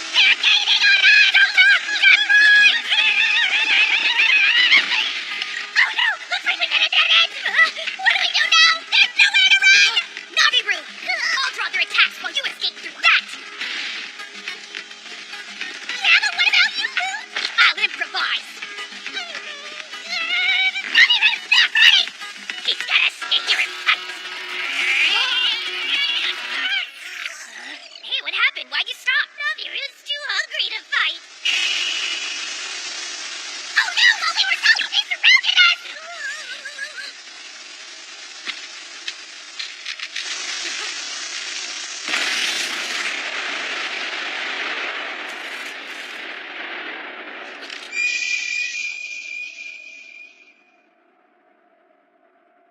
They're gaining on us! Don't talk! Just run! Oh no! Looks like we got a dead end! What do we do now? There's nowhere to run! Naviru! I'll draw their attacks while you escape through that! Yeah, but what about you? I'll improvise! Naviru, stop running! He's gotta stay here and fight! Hey, what happened? Why'd you stop? Naviru's too hungry to fight. Oh no! While we were talking, they surrounded us!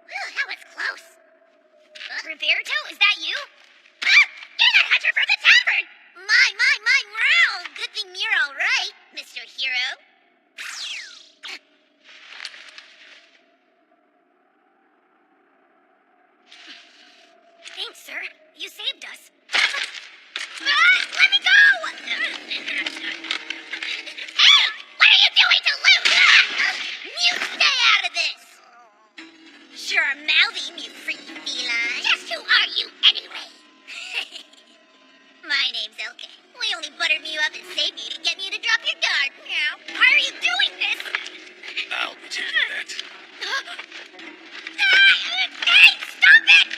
Whew, that was close. Roberto, is that you? You're that hunter from the tavern! My, meow! Good thing you're all right, Mr. Hero. Thanks, sir. You saved us. Let me go! Hey! What are you doing to Luke? You stay out of this! Sure, mouthy, you freaky feline. Just who are you, anyway? My name's Elke. We only buttered you up and saved you to get me to drop your guard. Meow. Why are you doing this? I'll be taking that. Hey, stop it!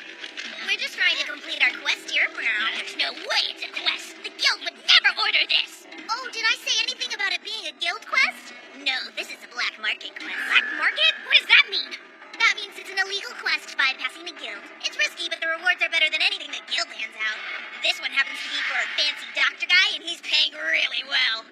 We're just trying to complete our quest here, Meow. There's no way it's a quest. The guild would never order this. Oh, did I say anything about it being a guild quest? No, this is a black market quest. Black market? What does that mean? That means it's an illegal quest bypassing the guild. It's risky, but the rewards are better than anything the guild hands out. This one happens to be for a fancy doctor guy, and he's paying really well.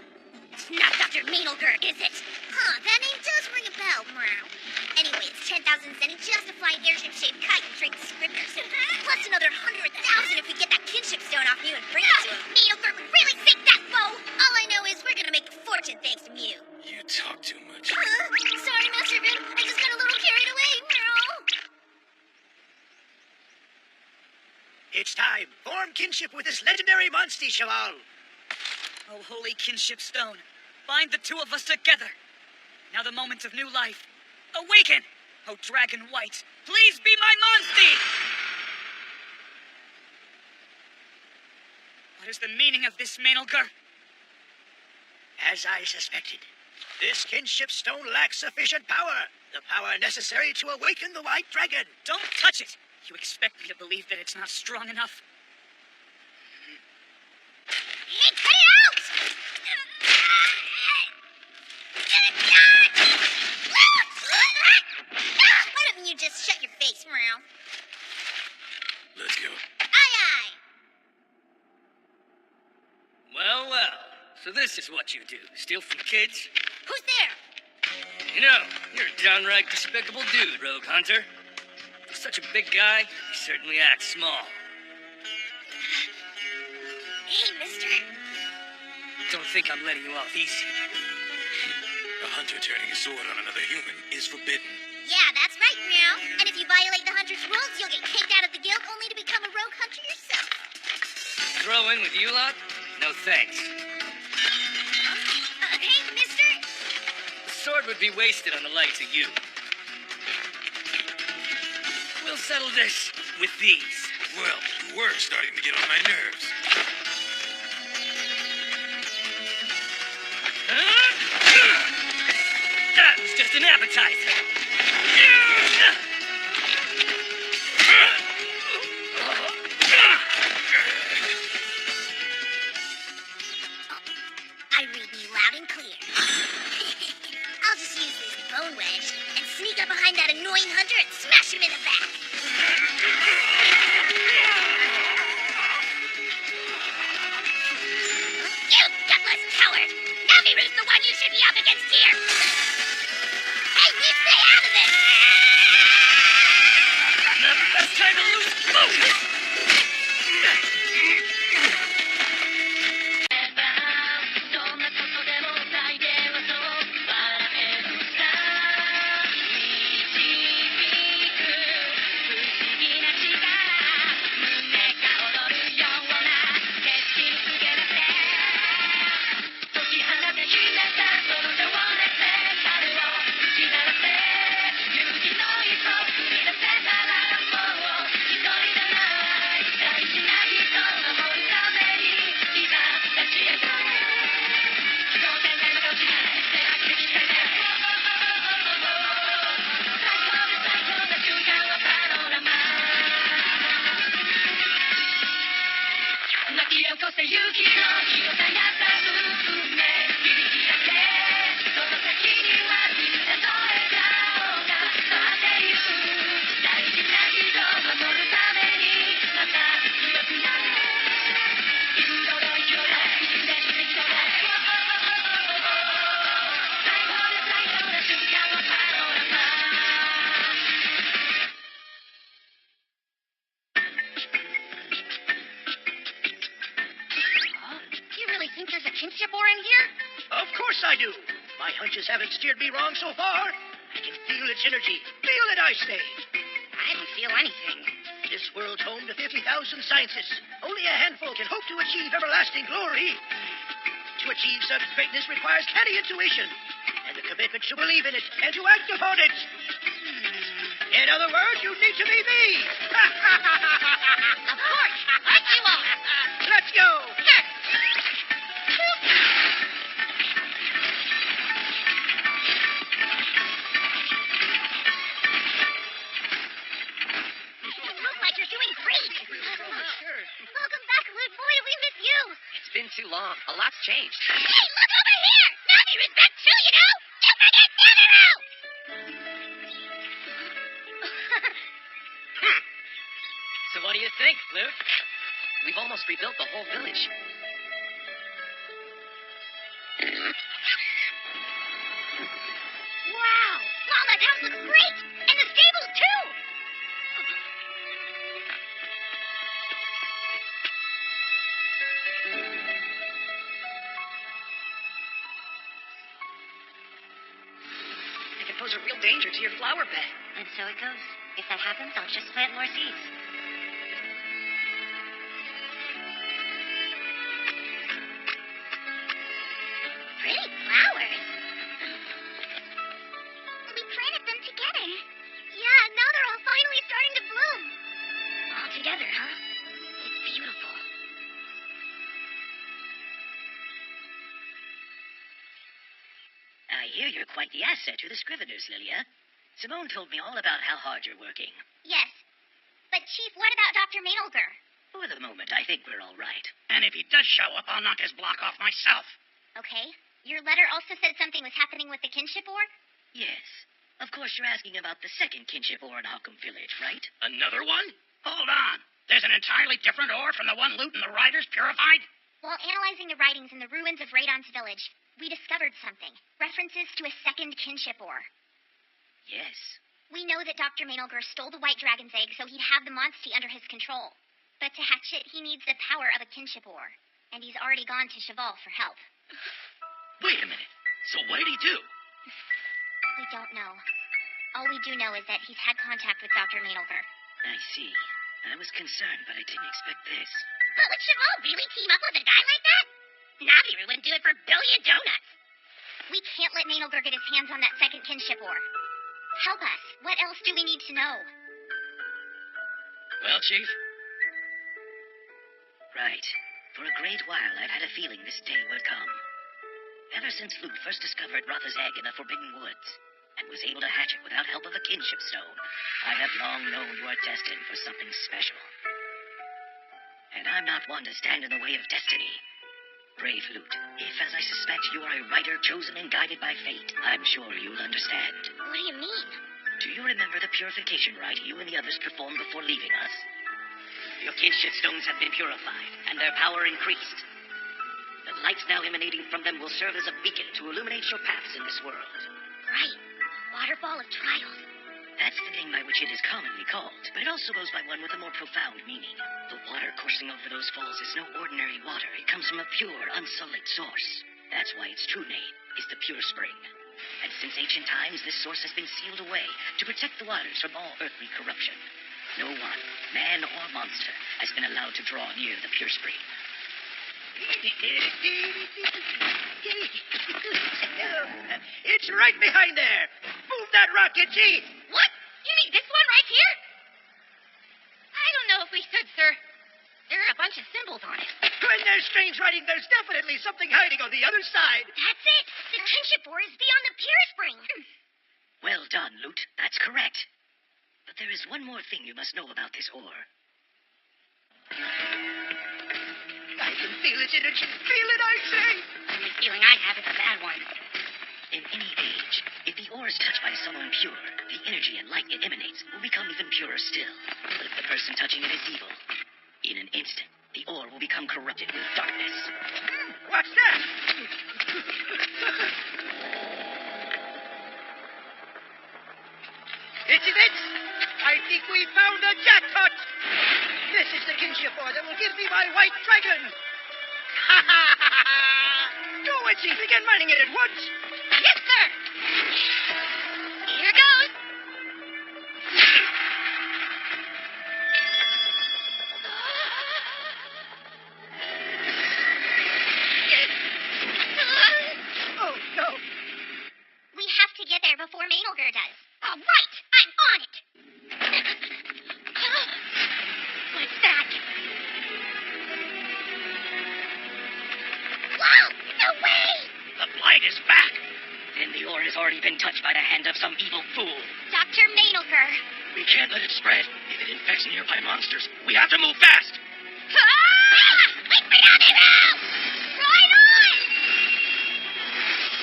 It's not Dr. Maynolger, is it? Huh, that name does ring a bell, Meow. Anyway, it's 10,000 zenny just to fly an airship-shaped kite and drink the scripters. Plus another 100,000 if we get that kinship stone off Mew and bring it to him. Maynolger would really sink that bow! All I know is we're gonna make a fortune thanks to Mew. You talk too much. Sorry, Master Vin. I just got a little carried away, Meow. It's time. Form kinship with this legendary monster, Cheval. Oh, holy kinship stone, bind the two of us together. Now the moment of new life. Awaken! Oh, Dragon White, please be my Monstie! What is the meaning of this, Maynolger? As I suspected, this kinship stone lacks sufficient power. The power necessary to awaken the White Dragon. Don't touch it! You expect me to believe that it's not strong enough? Hey, cut it out! Why don't you just shut your face, Meow? Let's go. Aye. Well. So this is what you do. Steal from kids? Who's there? You know, you're a downright despicable dude, Rogue Hunter. For such a big guy, you certainly act small. Hey, mister. Don't think I'm letting you off easy. A hunter turning his sword on another human is forbidden. Yeah, that's right, Meow. And if you violate the hunter's rules, you'll get kicked out of the guild only to become a rogue hunter yourself. Throw in with you lot? No thanks. Hey, mister. would be wasted on the likes of you. We'll settle this with these. Well, you were starting to get on my nerves. That was just an appetizer. I read you loud and clear. I'll just use this bone wedge and sneak up behind that annoying hunter and smash him in the back. You gutless coward! Naviru's the one you should be up against here! Hey, you stay out of this! Not the best time to lose focus. Of course I do. My hunches haven't steered me wrong so far. I can feel its energy. Feel it, I say. I don't feel anything. This world's home to 50,000 scientists. Only a handful can hope to achieve everlasting glory. To achieve such greatness requires canny intuition, and the commitment to believe in it and to act upon it. In other words, you need to be me. Of course. Right you are. Let's go. Welcome back, Luke. Boy, we miss you. It's been too long. A lot's changed. Hey, look over here. Naviru's back too, you know. Don't forget Naviru. So what do you think, Luke? We've almost rebuilt the whole village. Wow. Wow, that house looks great. And the stables, too. Pose a real danger to your flower bed. And so it goes. If that happens, I'll just plant more seeds. Pretty flowers. We planted them together. Yeah, now they're all finally starting to bloom. All together, huh? It's beautiful. I hear you're quite the asset to the Scriveners, Lilia. Simone told me all about how hard you're working. Yes. But, Chief, what about Dr. Mainolger? For the moment, I think we're all right. And if he does show up, I'll knock his block off myself. Okay. Your letter also said something was happening with the kinship ore? Yes. Of course, you're asking about the second kinship ore in Hockham Village, right? Another one? Hold on. There's an entirely different ore from the one Loot and the Riders purified? While analyzing the writings in the ruins of Radon's village, we discovered something. References to a second kinship ore. Yes. We know that Dr. Mainolger stole the white dragon's egg so he'd have the Monstie under his control. But to hatch it, he needs the power of a kinship ore. And he's already gone to Cheval for help. Wait a minute. So what did he do? We don't know. All we do know is that he's had contact with Dr. Mainolger. I see. I was concerned, but I didn't expect this. But would Cheval really team up with a guy like that? Naviru wouldn't do it for a billion donuts. We can't let Maynolger get his hands on that second kinship ore? Help us. What else do we need to know? Well, Chief? Right. For a great while, I've had a feeling this day would come. Ever since Luke first discovered Rotha's egg in the Forbidden Woods, and was able to hatch it without help of a kinship stone, I have long known you are destined for something special. And I'm not one to stand in the way of destiny. Brave Lute, if, as I suspect, you are a rider chosen and guided by fate, I'm sure you'll understand. What do you mean? Do you remember the purification rite you and the others performed before leaving us? Your kinship stones have been purified, and their power increased. The lights now emanating from them will serve as a beacon to illuminate your paths in this world. Right. Waterfall of Trials. That's the name by which it is commonly called, but it also goes by one with a more profound meaning. The water coursing over those falls is no ordinary water. It comes from a pure, unsullied source. That's why its true name is the Pure Spring. And since ancient times, this source has been sealed away to protect the waters from all earthly corruption. No one, man or monster, has been allowed to draw near the Pure Spring. It's right behind there. Move that rock, Itchy. What? You mean this one right here? I don't know if we should, sir. There are a bunch of symbols on it. When there's strange writing, there's definitely something hiding on the other side. That's it. The kinship ore is beyond the Pure Spring. Well done, Lute. That's correct. But there is one more thing you must know about this ore. I can feel its energy. Feel it, I say. The only feeling I have is a bad one. In any age, if the ore is touched by someone pure, the energy and light it emanates will become even purer still. But if the person touching it is evil, in an instant, the ore will become corrupted with darkness. What's that? Itsy Bits, I think we found a jackpot. This is the kinship ore that will give me my white dragon. Ha ha ha ha! Go, Itsy, begin mining it at once. Yes, sir. Here goes. Oh, no. We have to get there before Maynolger does. All right, I'm on it. What's that? Whoa! No way! The blight is back. Then the ore has already been touched by the hand of some evil fool. Dr. Maynolger. We can't let it spread. If it infects nearby monsters, we have to move fast. Wait for me now! Right on!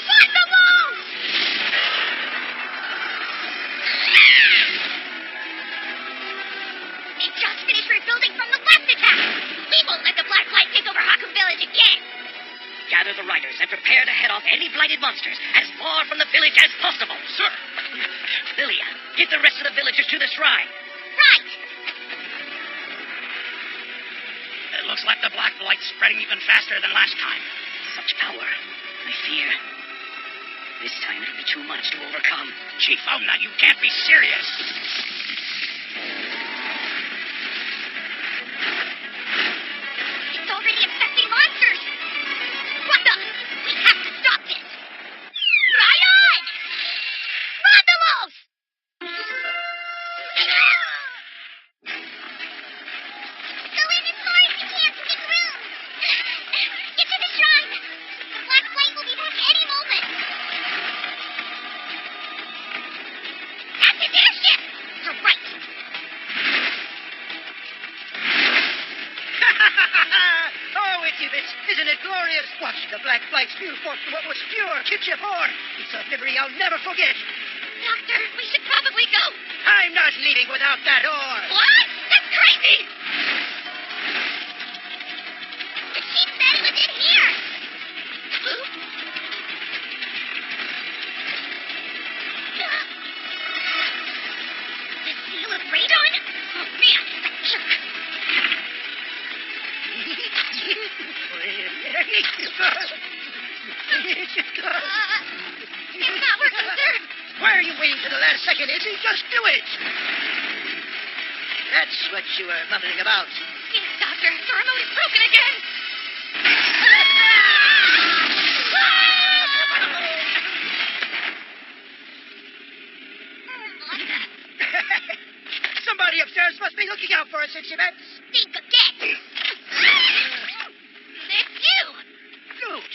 What the balls? They just finished rebuilding from the last attack. We won't let the Black Blight take over Haku Village again. Gather the riders and prepare to head off any blighted monsters as far from the village as possible. Sir! Lilia, get the rest of the villagers to the shrine. Right. It looks like the Black Blight's spreading even faster than last time. Such power. I fear. This time it'll be too much to overcome. Chief Omna, you can't be serious. It's already infecting monsters. What the? We have to stop this. Right on! Randalos! Go in as far as you can to make room. Get to the shrine. The Black Blight will be back any moment. That's his airship! You're right. Oh, Itsy Bits, isn't it glorious? Watching the Black Blight spew forth what was pure kinship ore. It's a memory I'll never forget. Doctor, we should probably go. I'm not leaving without that ore. What? That's crazy. The chief said it was in here. The seal of radon? Oh, man, that jerk. It's not working, sir. Why are you waiting to the last second, Itsy? Just do it. That's what you were mumbling about. Yes, Doctor. The remote is broken again. since you met? Think again. That's you. Good.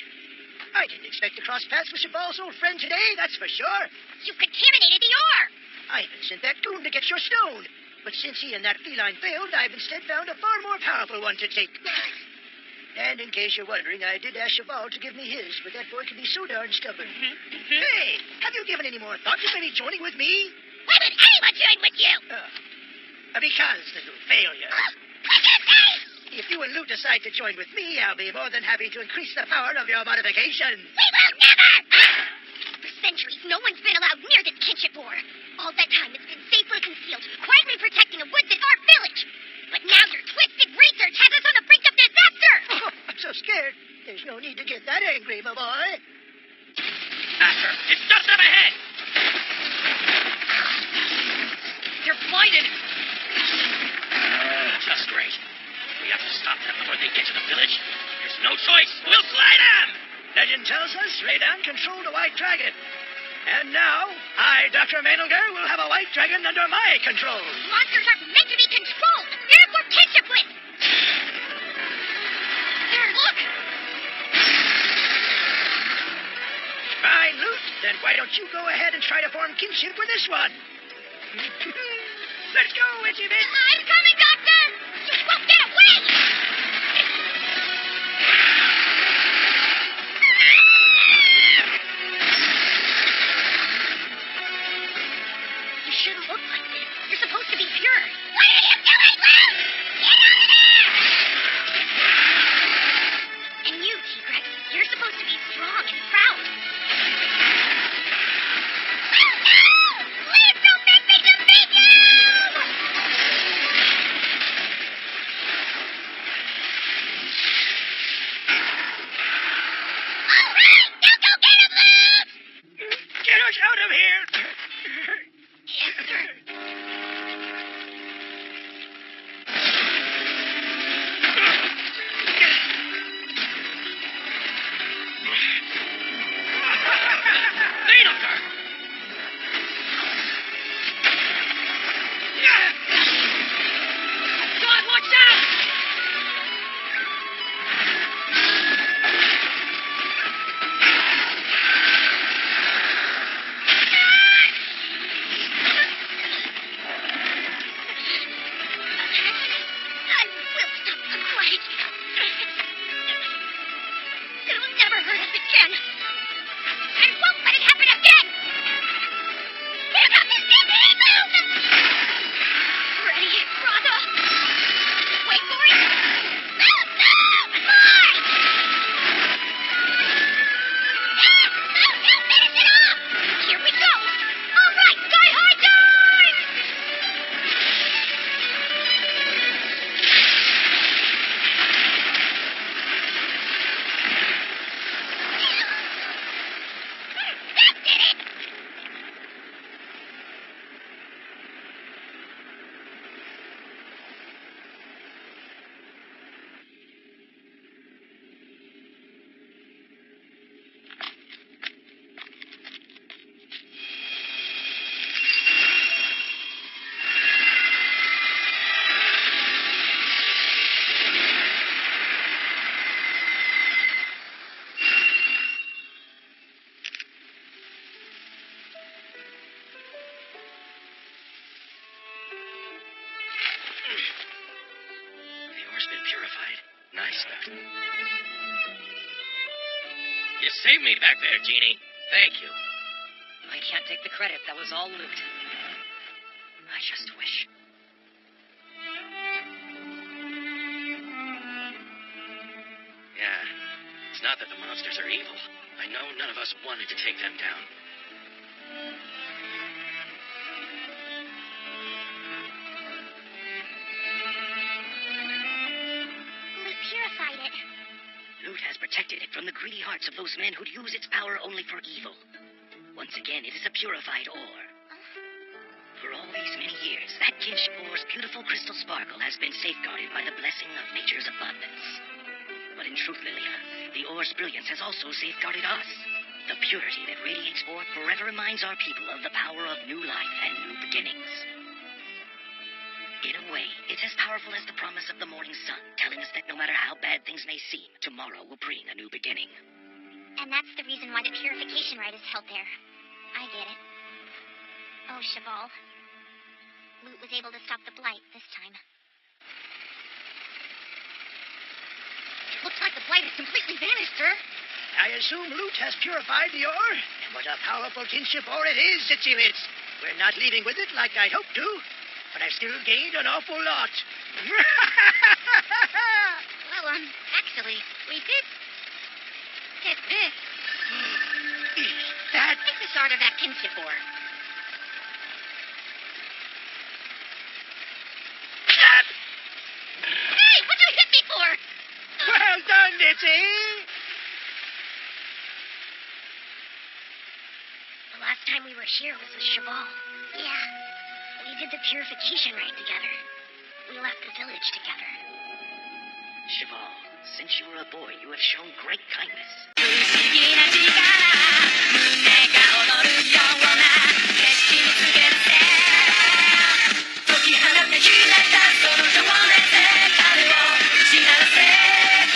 I didn't expect to cross paths with Cheval's old friend today, that's for sure. You contaminated the ore. Ivan sent that goon to get your stone. But since he and that feline failed, I've instead found a far more powerful one to take. And in case you're wondering, I did ask Cheval to give me his, but that boy can be so darn stubborn. Hey, have you given any more thought to maybe joining with me? Why would anyone join with you? Because, little failure. What'd you say? If you and Lou decide to join with me, I'll be more than happy to increase the power of your modifications. We will never! For centuries, no one's been allowed near this kinship ore. All that time, it's been safely concealed, quietly protecting the woods in our village. But now your twisted research has us on the brink of disaster! Oh, I'm so scared. There's no need to get that angry, my boy. Master, it's just up ahead! They're blinded! Just great. We have to stop them before they get to the village. There's no choice. We'll slay them! Legend tells us Radan controlled a white dragon. And now, I, Dr. Menelger, will have a white dragon under my control. Monsters aren't meant to be controlled. They're for kinship with. There, look! Fine, Loot. Then why don't you go ahead and try to form kinship with this one? Let's go, Itchy Bit. I'm coming, Doctor! You won't get away! You shouldn't look like this. You're supposed to be pure. What are you doing, Lou? Get out of there! And you, T-Rex, you're supposed to be strong and proud. Please don't make me defeat you! All right, now go get him, Lou! Get us out of here. Yes, sir. Menelger! God, watch out! I will stop the fight. It'll never hurt us again. I won't let it happen again. Here comes the stampede move. Ready, Raza? Wait for it. Fly! Finish it off! Here we go. All right, Sky High dive! That did it! The ore's been purified. Nice. You saved me back there, Genie. Thank you. I can't take the credit. That was all Loot. I just wish. Yeah. It's not that the monsters are evil. I know none of us wanted to take them down. Luke purified it. Loot has protected it from the greedy hearts of those men who'd use its power only for evil. Once again, it is a purified ore. For all these many years, that kinship ore's beautiful crystal sparkle has been safeguarded by the blessing of nature's abundance. But in truth, Lilia, the ore's brilliance has also safeguarded us. The purity that radiates forth forever reminds our people of the power of new life and new beginnings. In a way, it's as powerful as the promise of the morning sun, telling us that no matter how bad things may seem, tomorrow will bring a new beginning. And that's the reason why the purification rite is held there. I get it. Oh, Cheval. Lute was able to stop the blight this time. It looks like the blight has completely vanished, sir. I assume Lute has purified the ore. And what a powerful kinship ore it is, Zitzywitz. We're not leaving with it like I'd hoped to, but I've still gained an awful lot. Well, actually, we did get this. That... Take the shard of that kinship ore. Hey, what did you hit me for? Well done, Ditzy. The last time we were here was with Cheval. Yeah. We did the purification rite together. We left the village together. Cheval, since you were a boy, you have shown great kindness. 不思議な力胸が躍るような景色に告げるぜ解き放ってひらいたその情熱で彼を打ち鳴らせ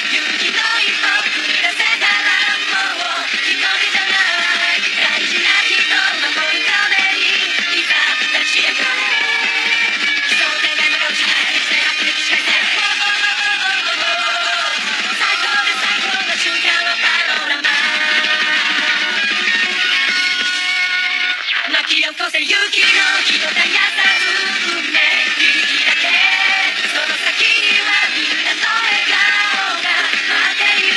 勇気の一歩踏み出せたらもう一人じゃない大事な人を守るためにいざ立ち上がれ奇想天外のロッチして白熱して最高で最高な瞬間はパロラマ巻き起こせ勇気の火の絶やさず運命ギリギリだけその先にはみんなの笑顔が待っている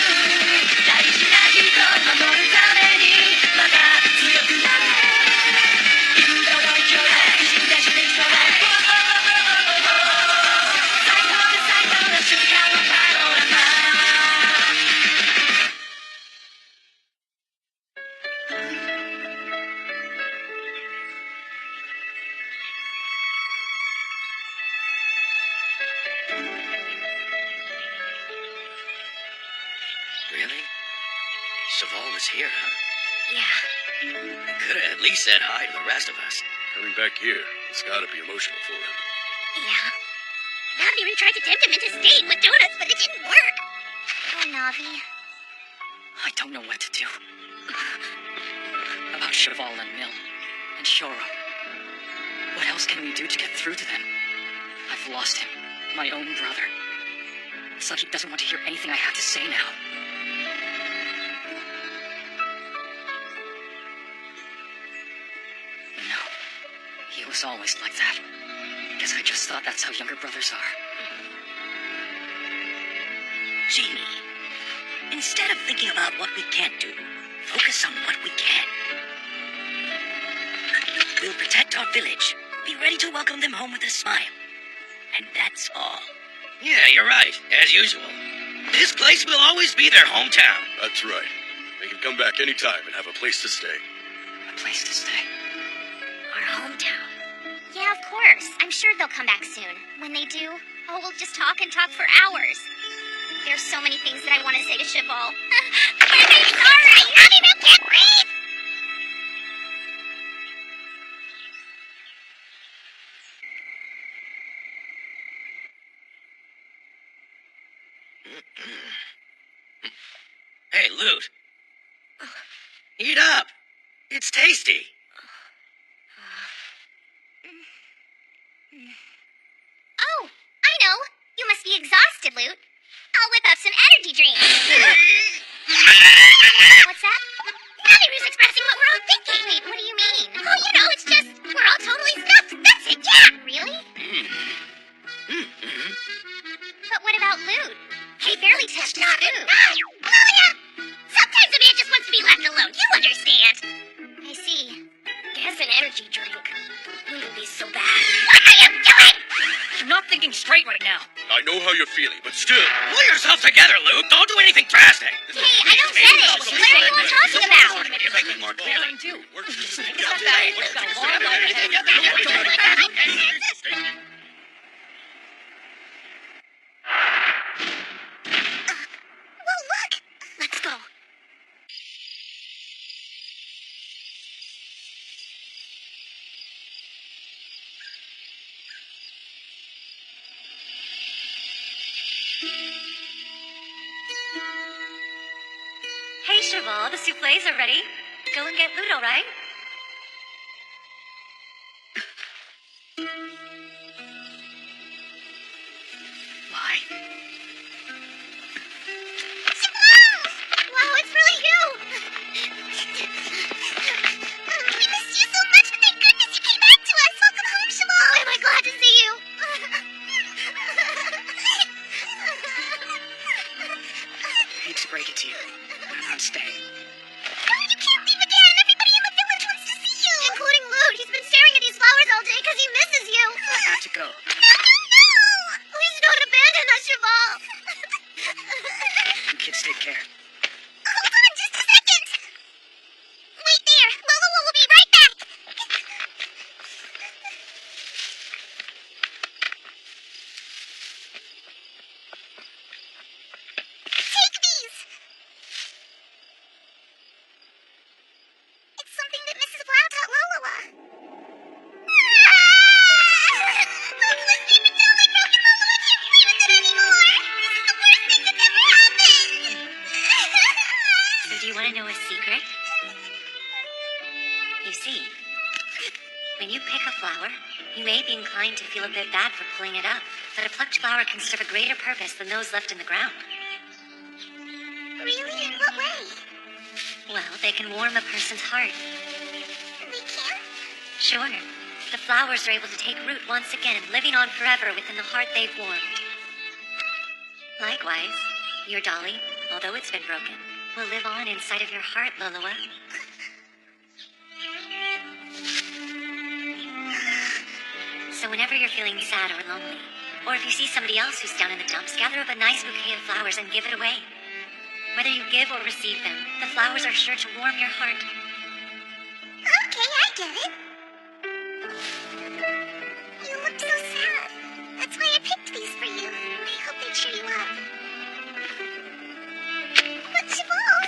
大事な人を守るためにまた強くなれ幾度の勢いで信じてしまえ最高で最高な瞬間はパロラマReally? Cheval was here, huh? Yeah. Could have at least said hi to the rest of us. Coming back here, it's gotta be emotional for him. Yeah. Navi even tried to tempt him into staying with donuts, but it didn't work. Oh, Navi. I don't know what to do. About Cheval and Mill and Shoro. What else can we do to get through to them? I've lost him, my own brother. It's like he doesn't want to hear anything I have to say now. No, he was always like that. Guess I just thought that's how younger brothers are. Genie, instead of thinking about what we can't do, focus on what we can. We'll protect our village, be ready to welcome them home with a smile. And that's all. Yeah, you're right, as usual. This place will always be their hometown. That's right. They can come back anytime and have a place to stay. A place to stay. Our hometown. Yeah, of course. I'm sure they'll come back soon. When they do, oh, we'll just talk and talk for hours. There's so many things that I want to say to Cheval. I'm sorry! Navi Mill can't breathe! Hey, Lute. Eat up. It's tasty. Oh, I know. You must be exhausted, Lute. I'll whip up some energy drinks. What's that? Navi was expressing what we're all thinking. Wait, what do you mean? Oh, you know, it's just, we're all totally stuffed. That's it, yeah. Really? But what about Lute? He barely touched his food. Lilia! Sometimes a man just wants to be left alone. You understand. I see. Guess an energy drink wouldn't be so bad. What are you doing? You're not thinking straight right now. I know how you're feeling, but still. Pull yourself together, Lute. Don't do anything drastic. Hey, I don't get it. What are you all talking about? You're making more clear. Well, look. Let's go. All the souffles are ready. Go and get Ludo, right? Why? Wow, it's really you! We missed you so much, but thank goodness you came back to us! Welcome home, Shamal! Oh, am I glad to see you! I hate to break it to you, but I'm staying. No, you can't leave again! Everybody in the village wants to see you! Including Lute. He's been staring at these flowers all day because he misses you! I have to go. No! Please don't abandon us, Shamal! You kids take care. Hold on just a second! Wait there! Lolo will be right back! Take these! It's something that Mrs. Blau taught Loloa. Loloa's even totally broken Loloa can't play with it anymore! This is the worst thing that's ever happened! So do you want to know a secret? You see, when you pick a flower, you may be inclined to feel a bit bad for pulling it up, but a plucked flower can serve a greater purpose than those left in the ground. Really? In what way? Well, they can warm a person's heart. They can? Sure. The flowers are able to take root once again, living on forever within the heart they've warmed. Likewise, your dolly, although it's been broken, will live on inside of your heart, Loloa. So whenever you're feeling sad or lonely, or if you see somebody else who's down in the dumps, gather up a nice bouquet of flowers and give it away. Whether you give or receive them, the flowers are sure to warm your heart. Okay, I get it. You look so sad. That's why I picked these for you. I hope they cheer you up. But Shamal,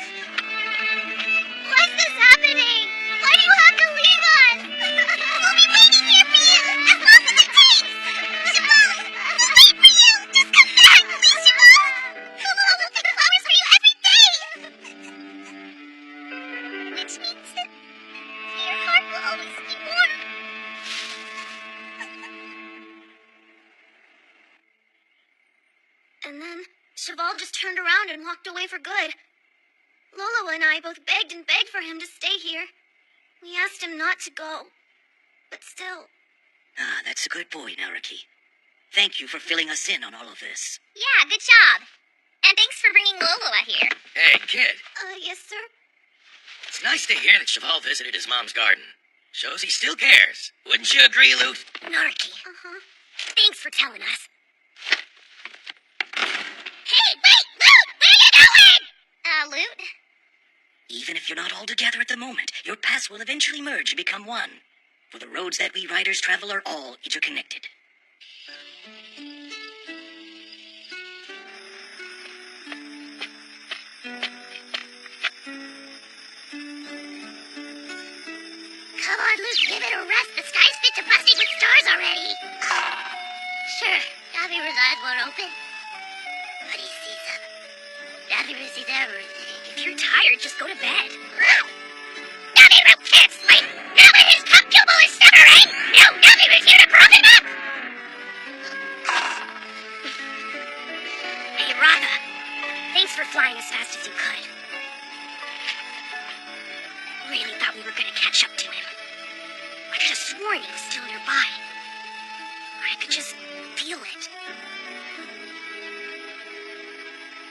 why is this happening? Why do you have to leave us? We'll be waiting here for you as long as it takes. Shamal, we'll wait for you. Just come back, please, Shamal. We'll look at the flowers for you every day. Which means that your heart will always be warm. And then Cheval just turned around and walked away for good. Lolo and I both begged and begged for him to stay here. We asked him not to go. But still. Ah, that's a good boy, Naruki. Thank you for filling us in on all of this. Yeah, good job. And thanks for bringing Loloa here. Hey, kid. Yes, sir? It's nice to hear that Cheval visited his mom's garden. Shows he still cares. Wouldn't you agree, Lute? Narky. Uh-huh. Thanks for telling us. Hey, wait! Lute! Where are you going? Lute? Even if you're not all together at the moment, your paths will eventually merge and become one. For the roads that we riders travel are all interconnected. Come on, Luke, give it a rest. The sky's fit to busting with stars already. Sure, Naviru's eyes won't open. But he sees them. Naviru sees everything. If you're tired, just go to bed. Naviru can't sleep! Now that his top pupil is severing! Now Naviru's here to prop him up! Hey, Ratha. Thanks for flying as fast as you could. Really thought we were gonna catch up to him. I could have sworn he was still nearby. Or I could just feel it.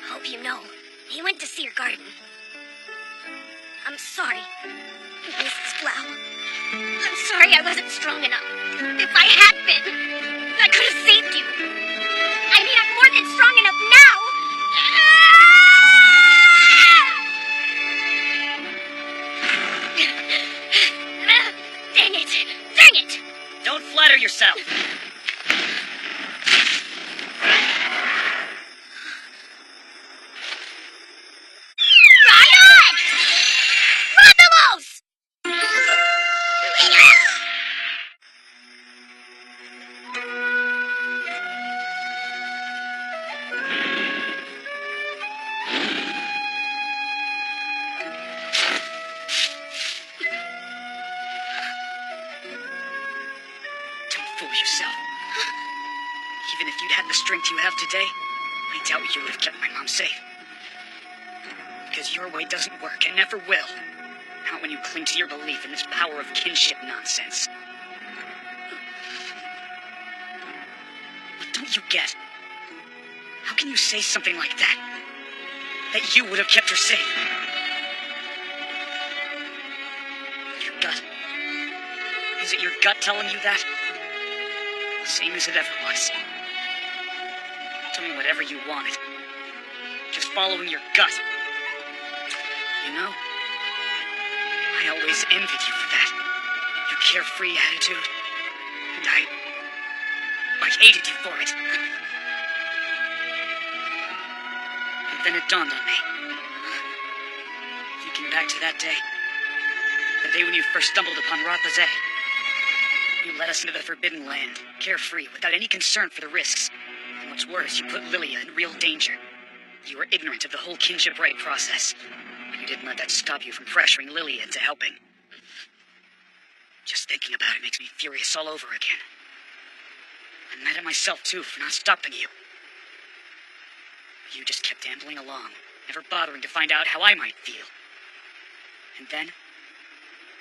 Hope you know, he went to see your garden. I'm sorry, Mrs. Blau. I'm sorry I wasn't strong enough. If I had been, I could have saved you. I mean, I'm more than strong enough now. Dang it! Dang it! Don't flatter yourself. Ryan! Rathalos! fool yourself. Even if you'd had the strength you have today, I doubt you would have kept my mom safe. Because your way doesn't work and never will. Not when you cling to your belief in this power of kinship nonsense. What don't you get? How can you say something like that? That you would have kept her safe? Your gut. Is it your gut telling you that? Same as it ever was. Doing whatever you wanted. Just following your gut. You know, I always envied you for that. Your carefree attitude. And I hated you for it. And then it dawned on me. Thinking back to that day. The day when you first stumbled upon Rotha's egg. You led us into the Forbidden Land, carefree, without any concern for the risks. And what's worse, you put Lilia in real danger. You were ignorant of the whole kinship right process. But you didn't let that stop you from pressuring Lilia into helping. Just thinking about it makes me furious all over again. I'm mad at myself, too, for not stopping you. You just kept ambling along, never bothering to find out how I might feel. And then,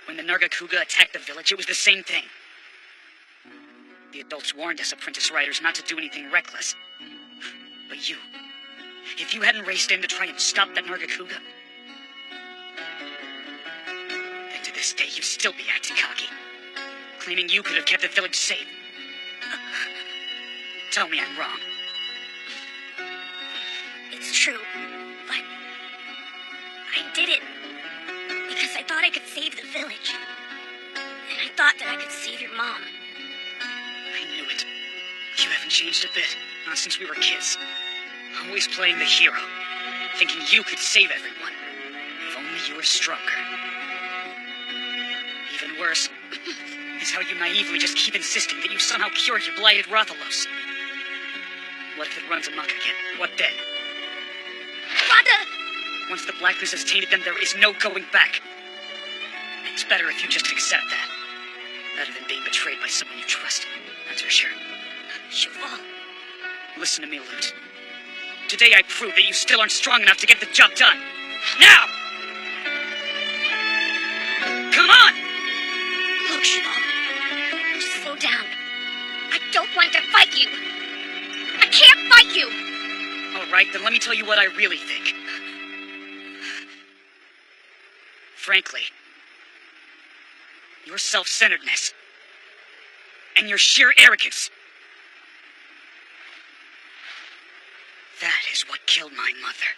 when the Nargacuga attacked the village, it was the same thing. The adults warned us apprentice riders not to do anything reckless. But you, if you hadn't raced in to try and stop that Nargacuga, then to this day you'd still be acting cocky, claiming you could have kept the village safe. Tell me I'm wrong. It's true, but I did it because I thought I could save the village. And I thought that I could save your mom. I knew it. You haven't changed a bit, not since we were kids. Always playing the hero, thinking you could save everyone. If only you were stronger. Even worse is how you naively just keep insisting that you somehow cured your blighted Rathalos. What if it runs amok again? What then? Rotha! Once the blackness has tainted them, there is no going back. It's better if you just accept that. Better than being betrayed by someone you trust. That's for sure. Cheval. Listen to me, Lute. Today I proved that you still aren't strong enough to get the job done. Now! Come on! Look, Cheval. Just slow down. I don't want to fight you. I can't fight you! All right, then let me tell you what I really think. Frankly, your self-centeredness and your sheer arrogance, that is what killed my mother.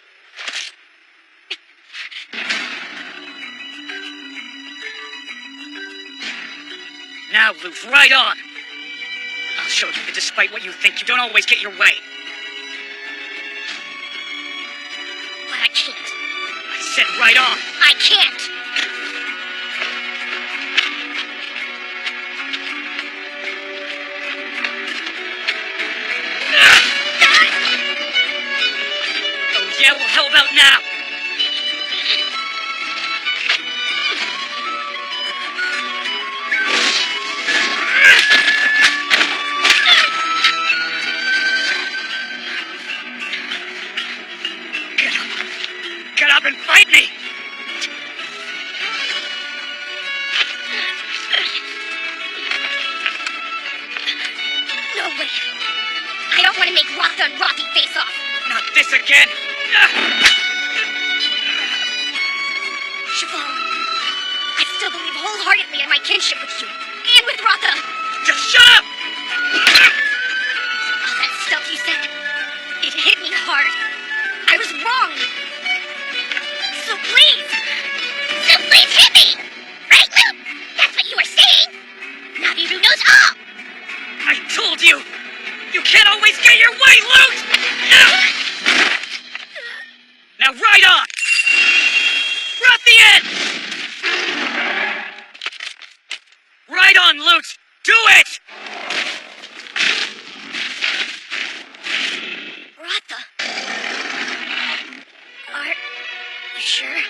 Now, Luke, right on! I'll show you that despite what you think, you don't always get your way. But I can't. I said right on! I can't! Oh yeah, well how about now? Get up and fight me! No way. I don't want to make Rotha and Rocky face off. Not this again! Cheval, I still believe wholeheartedly in my kinship with you. And with Rotha. Just shut up! All that stuff you said, it hit me hard. I was wrong. So please hit me! Right, Luke? That's what you were saying. Naviru knows all. I told you! You can't always get your way, Lute! Now ride on! Ruthian! Ride on, Lute! Do it! Rotha. Are you sure?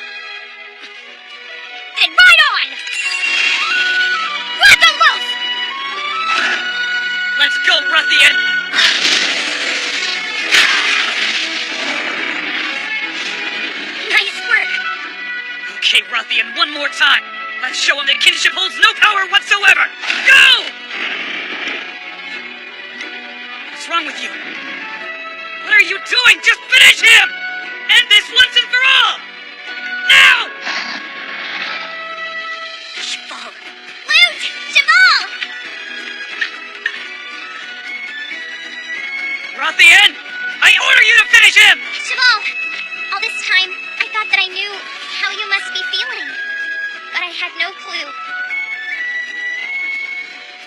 Then ride on! Rotha Wolf! Rathian! Nice work! Okay, Rathian, one more time. Let's show him that kinship holds no power whatsoever. Go! What's wrong with you? What are you doing? Just finish him! End this once and for all! Now! Cheval. Loot! Jamal! Rathian! I order you to finish him! Jamal, all this time, I thought that I knew how you must be feeling. But I had no clue.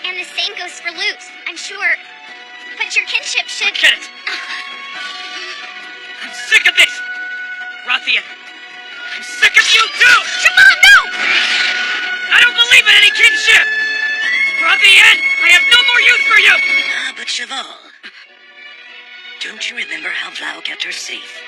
And the same goes for Loot, I'm sure. But your kinship should... Forget it! I'm sick of this! Rathian! I'm sick of you too! Jamal, no! I don't believe in any kinship! Rathian! I have no more use for you! Ah, but Cheval, don't you remember how Vlau kept her safe?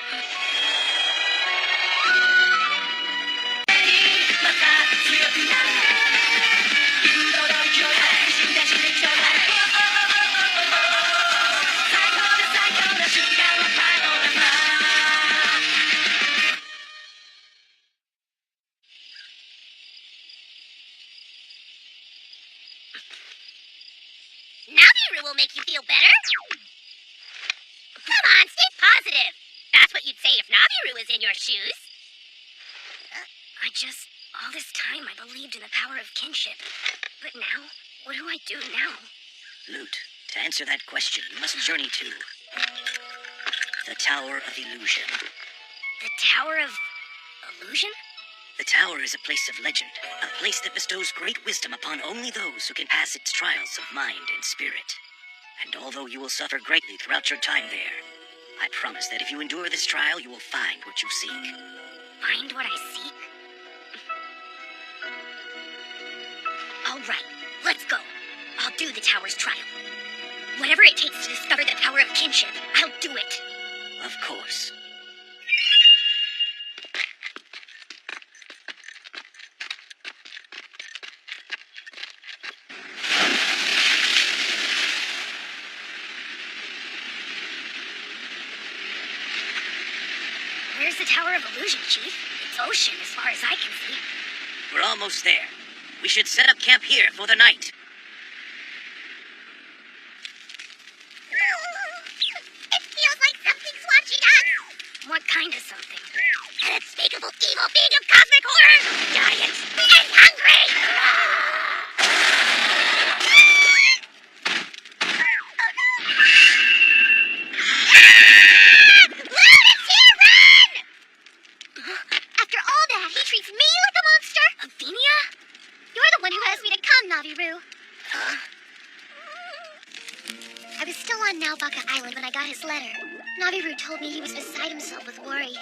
Naviru will make you feel better. Come on, stay positive. That's what you'd say if Naviru was in your shoes. All this time I believed in the power of kinship. But now, what do I do now? Lute, to answer that question, you must journey to the Tower of Illusion. The Tower of Illusion? The tower is a place of legend, a place that bestows great wisdom upon only those who can pass its trials of mind and spirit. And although you will suffer greatly throughout your time there, I promise that if you endure this trial, you will find what you seek. Find what I seek? All right, let's go. I'll do the tower's trial. Whatever it takes to discover the power of kinship, I'll do it. Of course. Where's the Tower of Illusion, Chief? It's ocean as far as I can see. We're almost there. We should set up camp here for the night. It feels like something's watching us. What kind of something? An unspeakable evil being of cosmic horror, giant and hungry. After all that, he treats me like a monster? Athenia? You're the one who asked me to come, Naviru. I was still on Naubaka Island when I got his letter. Naviru told me he was beside himself with worry.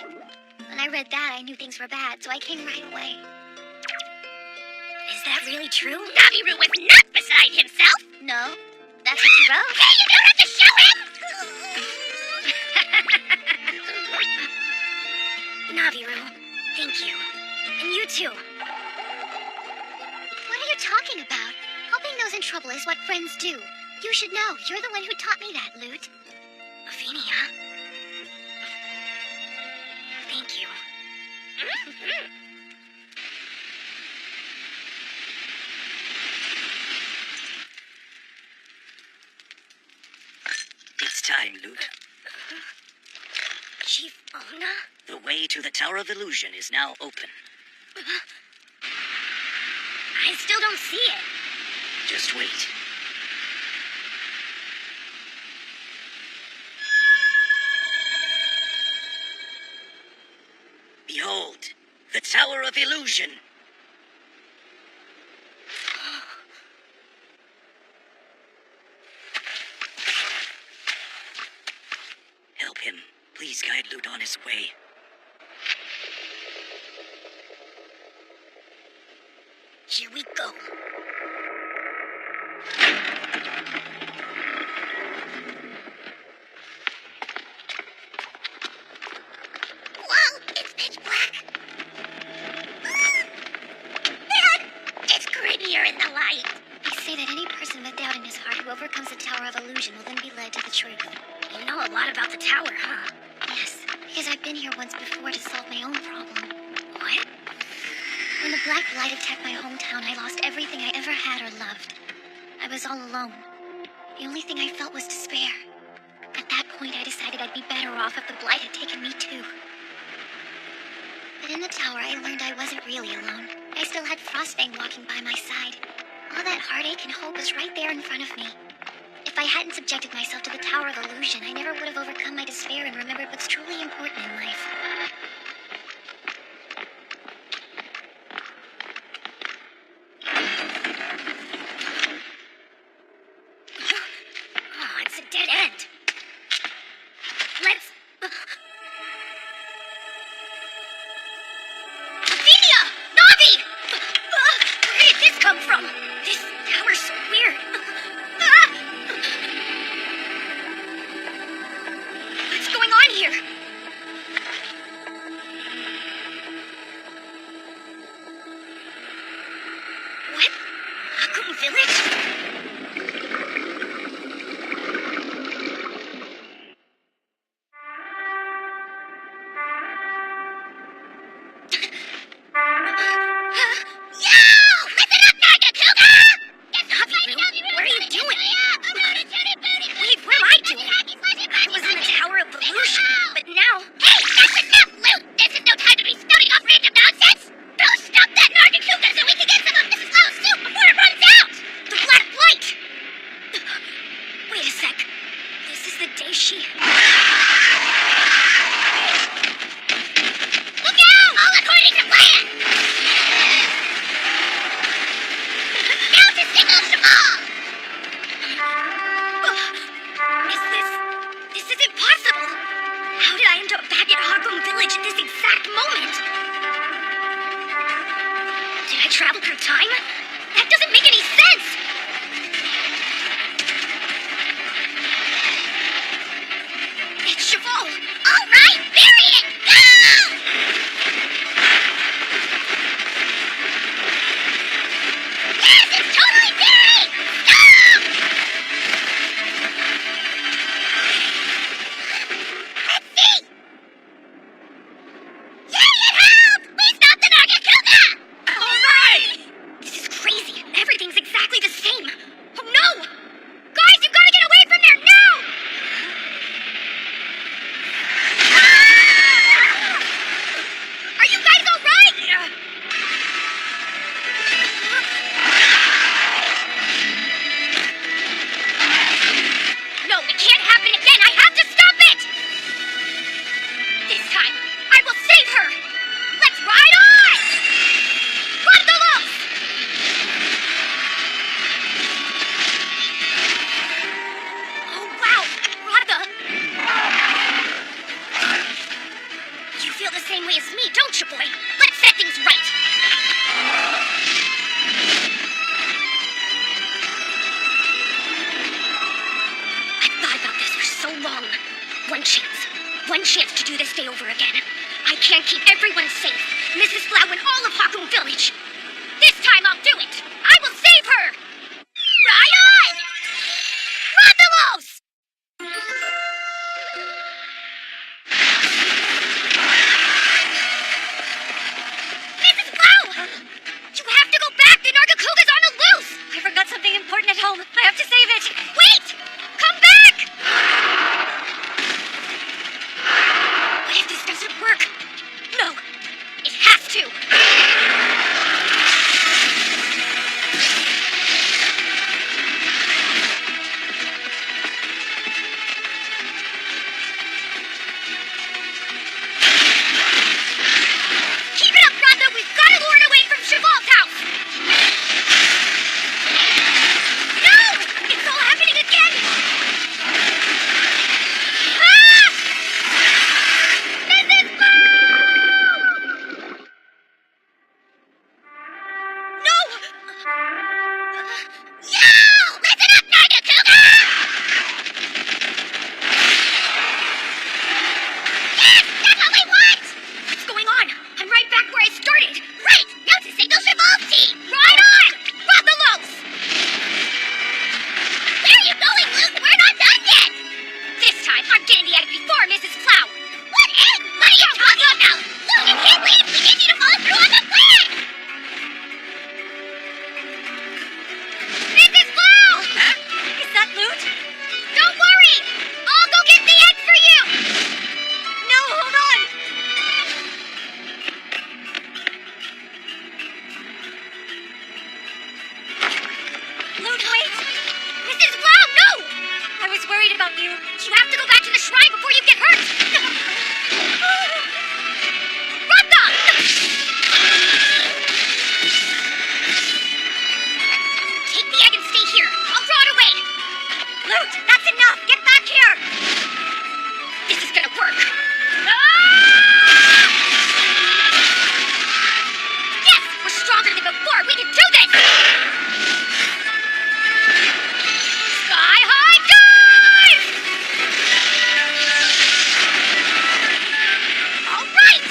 When I read that, I knew things were bad, so I came right away. Is that really true? Naviru was not beside himself! No, that's what you wrote. Hey, you don't have to show him! Naviru, thank you. And you too. What are you talking about? Helping those in trouble is what friends do. You should know. You're the one who taught me that, Lute. Athenia. Thank you. It's time, Lute. Chief Ona? The way to the Tower of Illusion is now open. I still don't see it. Just wait. Behold, the Tower of Illusion. Help him. Please guide Lute on his way. Here we go. Whoa, it's pitch black. Man, it's creepier in the light. They say that any person person with doubt in his heart who overcomes the Tower of Illusion will then be led to the truth. You know a lot about the tower, huh? Yes, because I've been here once before to solve my own problem. What? When the Black Light attacked my hometown, I lost everything I ever had or loved. I was all alone. The only thing I felt was despair. At that point, I decided I'd be better off if the Blight had taken me too. But in the tower, I learned I wasn't really alone. I still had Frostfang walking by my side. All that heartache and hope was right there in front of me. If I hadn't subjected myself to the Tower of Illusion, I never would have overcome my despair and remembered what's truly important in life. Oh, it's a dead end. Let's... Ophelia! Navi! Where did this come from? This tower's so weird. What's going on here? What? Hakun Village? What are you doing? Wait, what am I doing? I was in the Tower of Illusion, but now... Hey, that's enough, Luke! This is no time to be spouting off random nonsense! Go stop that Nargacuga so we can get some of Mrs. Lowe's soup before it runs out! The Black Light! Wait a sec. This is the day she... Look out! All according to plan! Now to signal Cheval! This is impossible! How did I end up back at Hakun Village at this exact moment? Did I travel through time? That doesn't make any sense! It's Cheval! Alright, bury it! Go! Yes, it's totally buried! Stop! Let's see! Yay, it helped! We stopped the Nargacuga! Alright! This is crazy. Everything's exactly the same. Oh no! Guys, you gotta get away from there now! Ah! Are you guys alright? No, it can't happen again! I have to stop it! This time, I will save her! Let's ride on! Randalos! Oh, wow! Radha! You feel the same way as me, don't you, boy? Let's set things right! I've thought about this for so long. One chance. One chance to do this day over again. I can't keep everyone safe. Mrs. Blau and all of Hakun Village. This time I'll do it. I will save her. Ride on! Randalos! Mrs. Blau! You have to go back. The Nargacuga's on the loose. I forgot something important at home. I have to save it. Wait! Come back! What if this doesn't work? No, it has to. Keep it up, Rhonda. We've got to lure it away from Cheval's house. No! It's all happening again! Ah! Mrs. Blau! No! Yo! Listen up, Nargacuga! Yes! That's what we want! What's going on? I'm right back where I started. Right! Now to signal Cheval's team! Ride on! Randalos! Lute, wait! Mrs. Blau, no! I was worried about you. You have to go back to the shrine before you get hurt. Rata! Take the egg and stay here. I'll draw it away. Lute, that's enough! Get back here! This is gonna work. Yes, we're stronger than before. We can do this. Sky high dive! All right.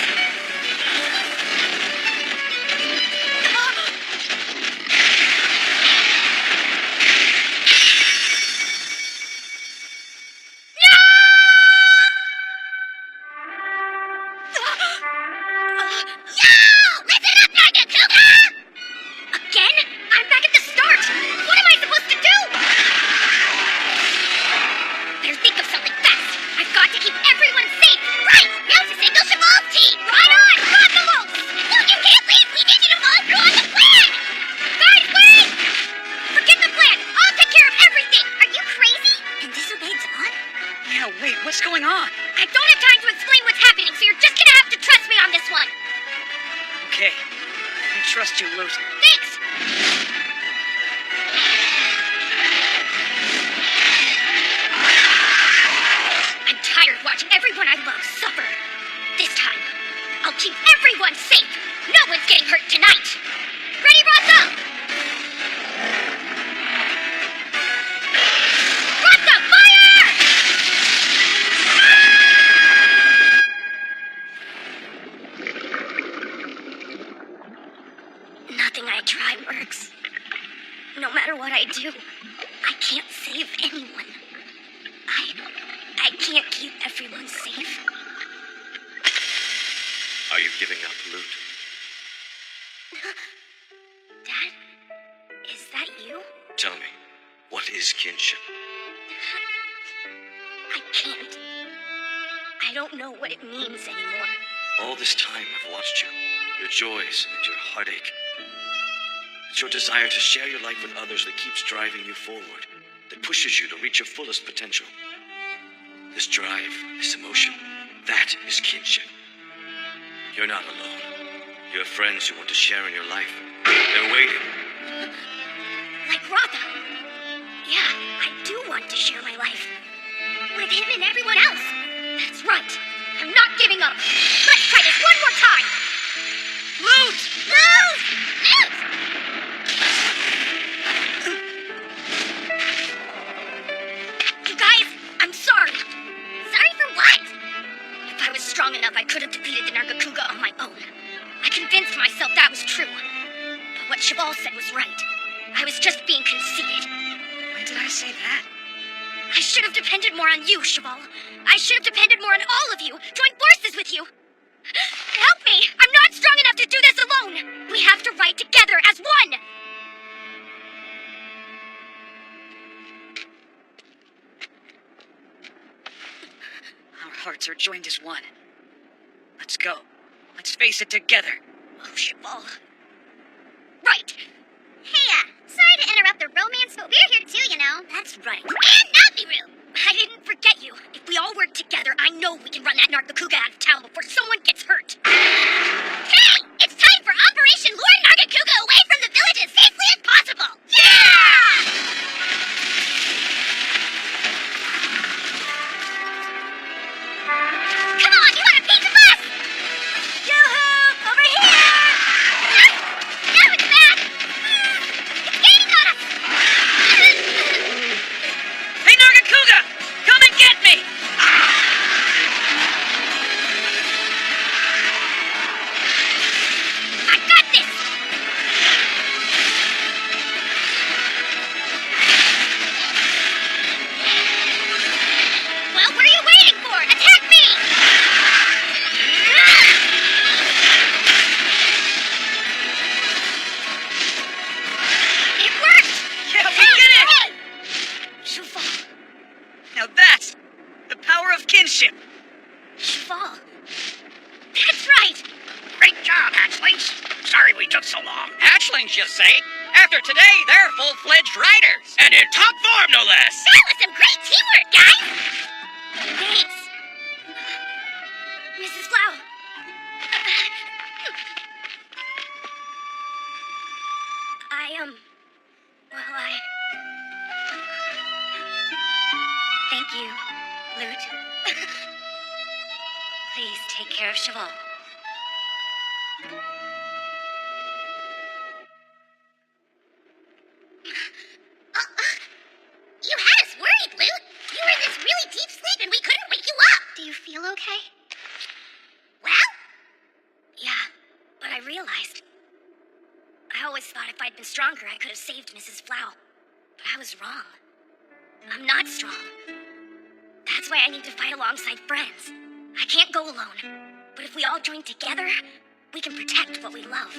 Listen up, Nagakuga! Again? I'm back at the start. What am I supposed to do? Better think of something fast. I've got to keep everyone safe. Right! Now to single Cheval's team. Right on! Rock the most! No, you can't leave. We need you to follow through on the plan. Guys, wait! Forget the plan. I'll take care of everything. Are you crazy? And disobeyed Dawn? Yeah, wait, what's going on? I don't have time to explain what's happening, so you're just gonna have to trust me on this one. Okay. I trust you, Lute. Thanks! I'm tired watching everyone I love suffer. This time, I'll keep everyone safe. No one's getting hurt tonight. Ready, Rata? Rata, fire! Nothing I try works. No matter what I do, I can't save anyone. I can't keep everyone safe. Are you giving up, Lute? Dad, is that you? Tell me, what is kinship? I can't. I don't know what it means anymore. All this time I've watched you, your joys and your heartache. It's your desire to share your life with others that keeps driving you forward, that pushes you to reach your fullest potential. This drive, this emotion, that is kinship. You're not alone. You have friends who want to share in your life. They're waiting. Like Rata. Yeah, I do want to share my life. With him and everyone else. That's right. I'm not giving up. Let's try this one more time. Lute! Lute! Lute! You guys, I'm sorry. Sorry for what? If I was strong enough, I could have defeated the Nargacuga on my own. I convinced myself that was true. But what Cheval said was right. I was just being conceited. Why did I say that? I should have depended more on you, Cheval. I should have depended more on all of you. Joined forces with you. Help me! I'm not strong enough to do this alone! We have to fight together as one! Our hearts are joined as one. Let's go. Let's face it together. Oh, Cheval. Right. Hey, sorry to interrupt the romance, but we're here too, you know. That's right. And Nabiru! I didn't forget you. If we all work together, I know we can run that Nargacuga out of town before someone gets hurt. Hey! It's time for Operation Lure Nargacuga away from the village as safely as possible! Yeah! Come on, you want a piece of us? Yoo-hoo! Over here! Now it's back! It's gaining on us! Hey, Nargacuga! Come and get me! I got this! Well, what are you waiting for? Attack me! It worked! Yeah, we did it! Cheval. Now that's the power of kinship. Cheval. That's right! Great job, hatchlings. Sorry we took so long. Hatchlings, you say? After today, they're full-fledged riders. And in top form, no less. That was some great teamwork, guys! Thanks. Mrs. Flau. Thank you, Lute. Please take care of Cheval. You had us worried, Lute. You were in this really deep sleep and we couldn't wake you up. Do you feel okay? Well? Yeah, but I realized. I always thought if I'd been stronger, I could have saved Mrs. Flau. But I was wrong. I'm not strong. That's why I need to fight alongside friends. I can't go alone. But if we all join together, we can protect what we love.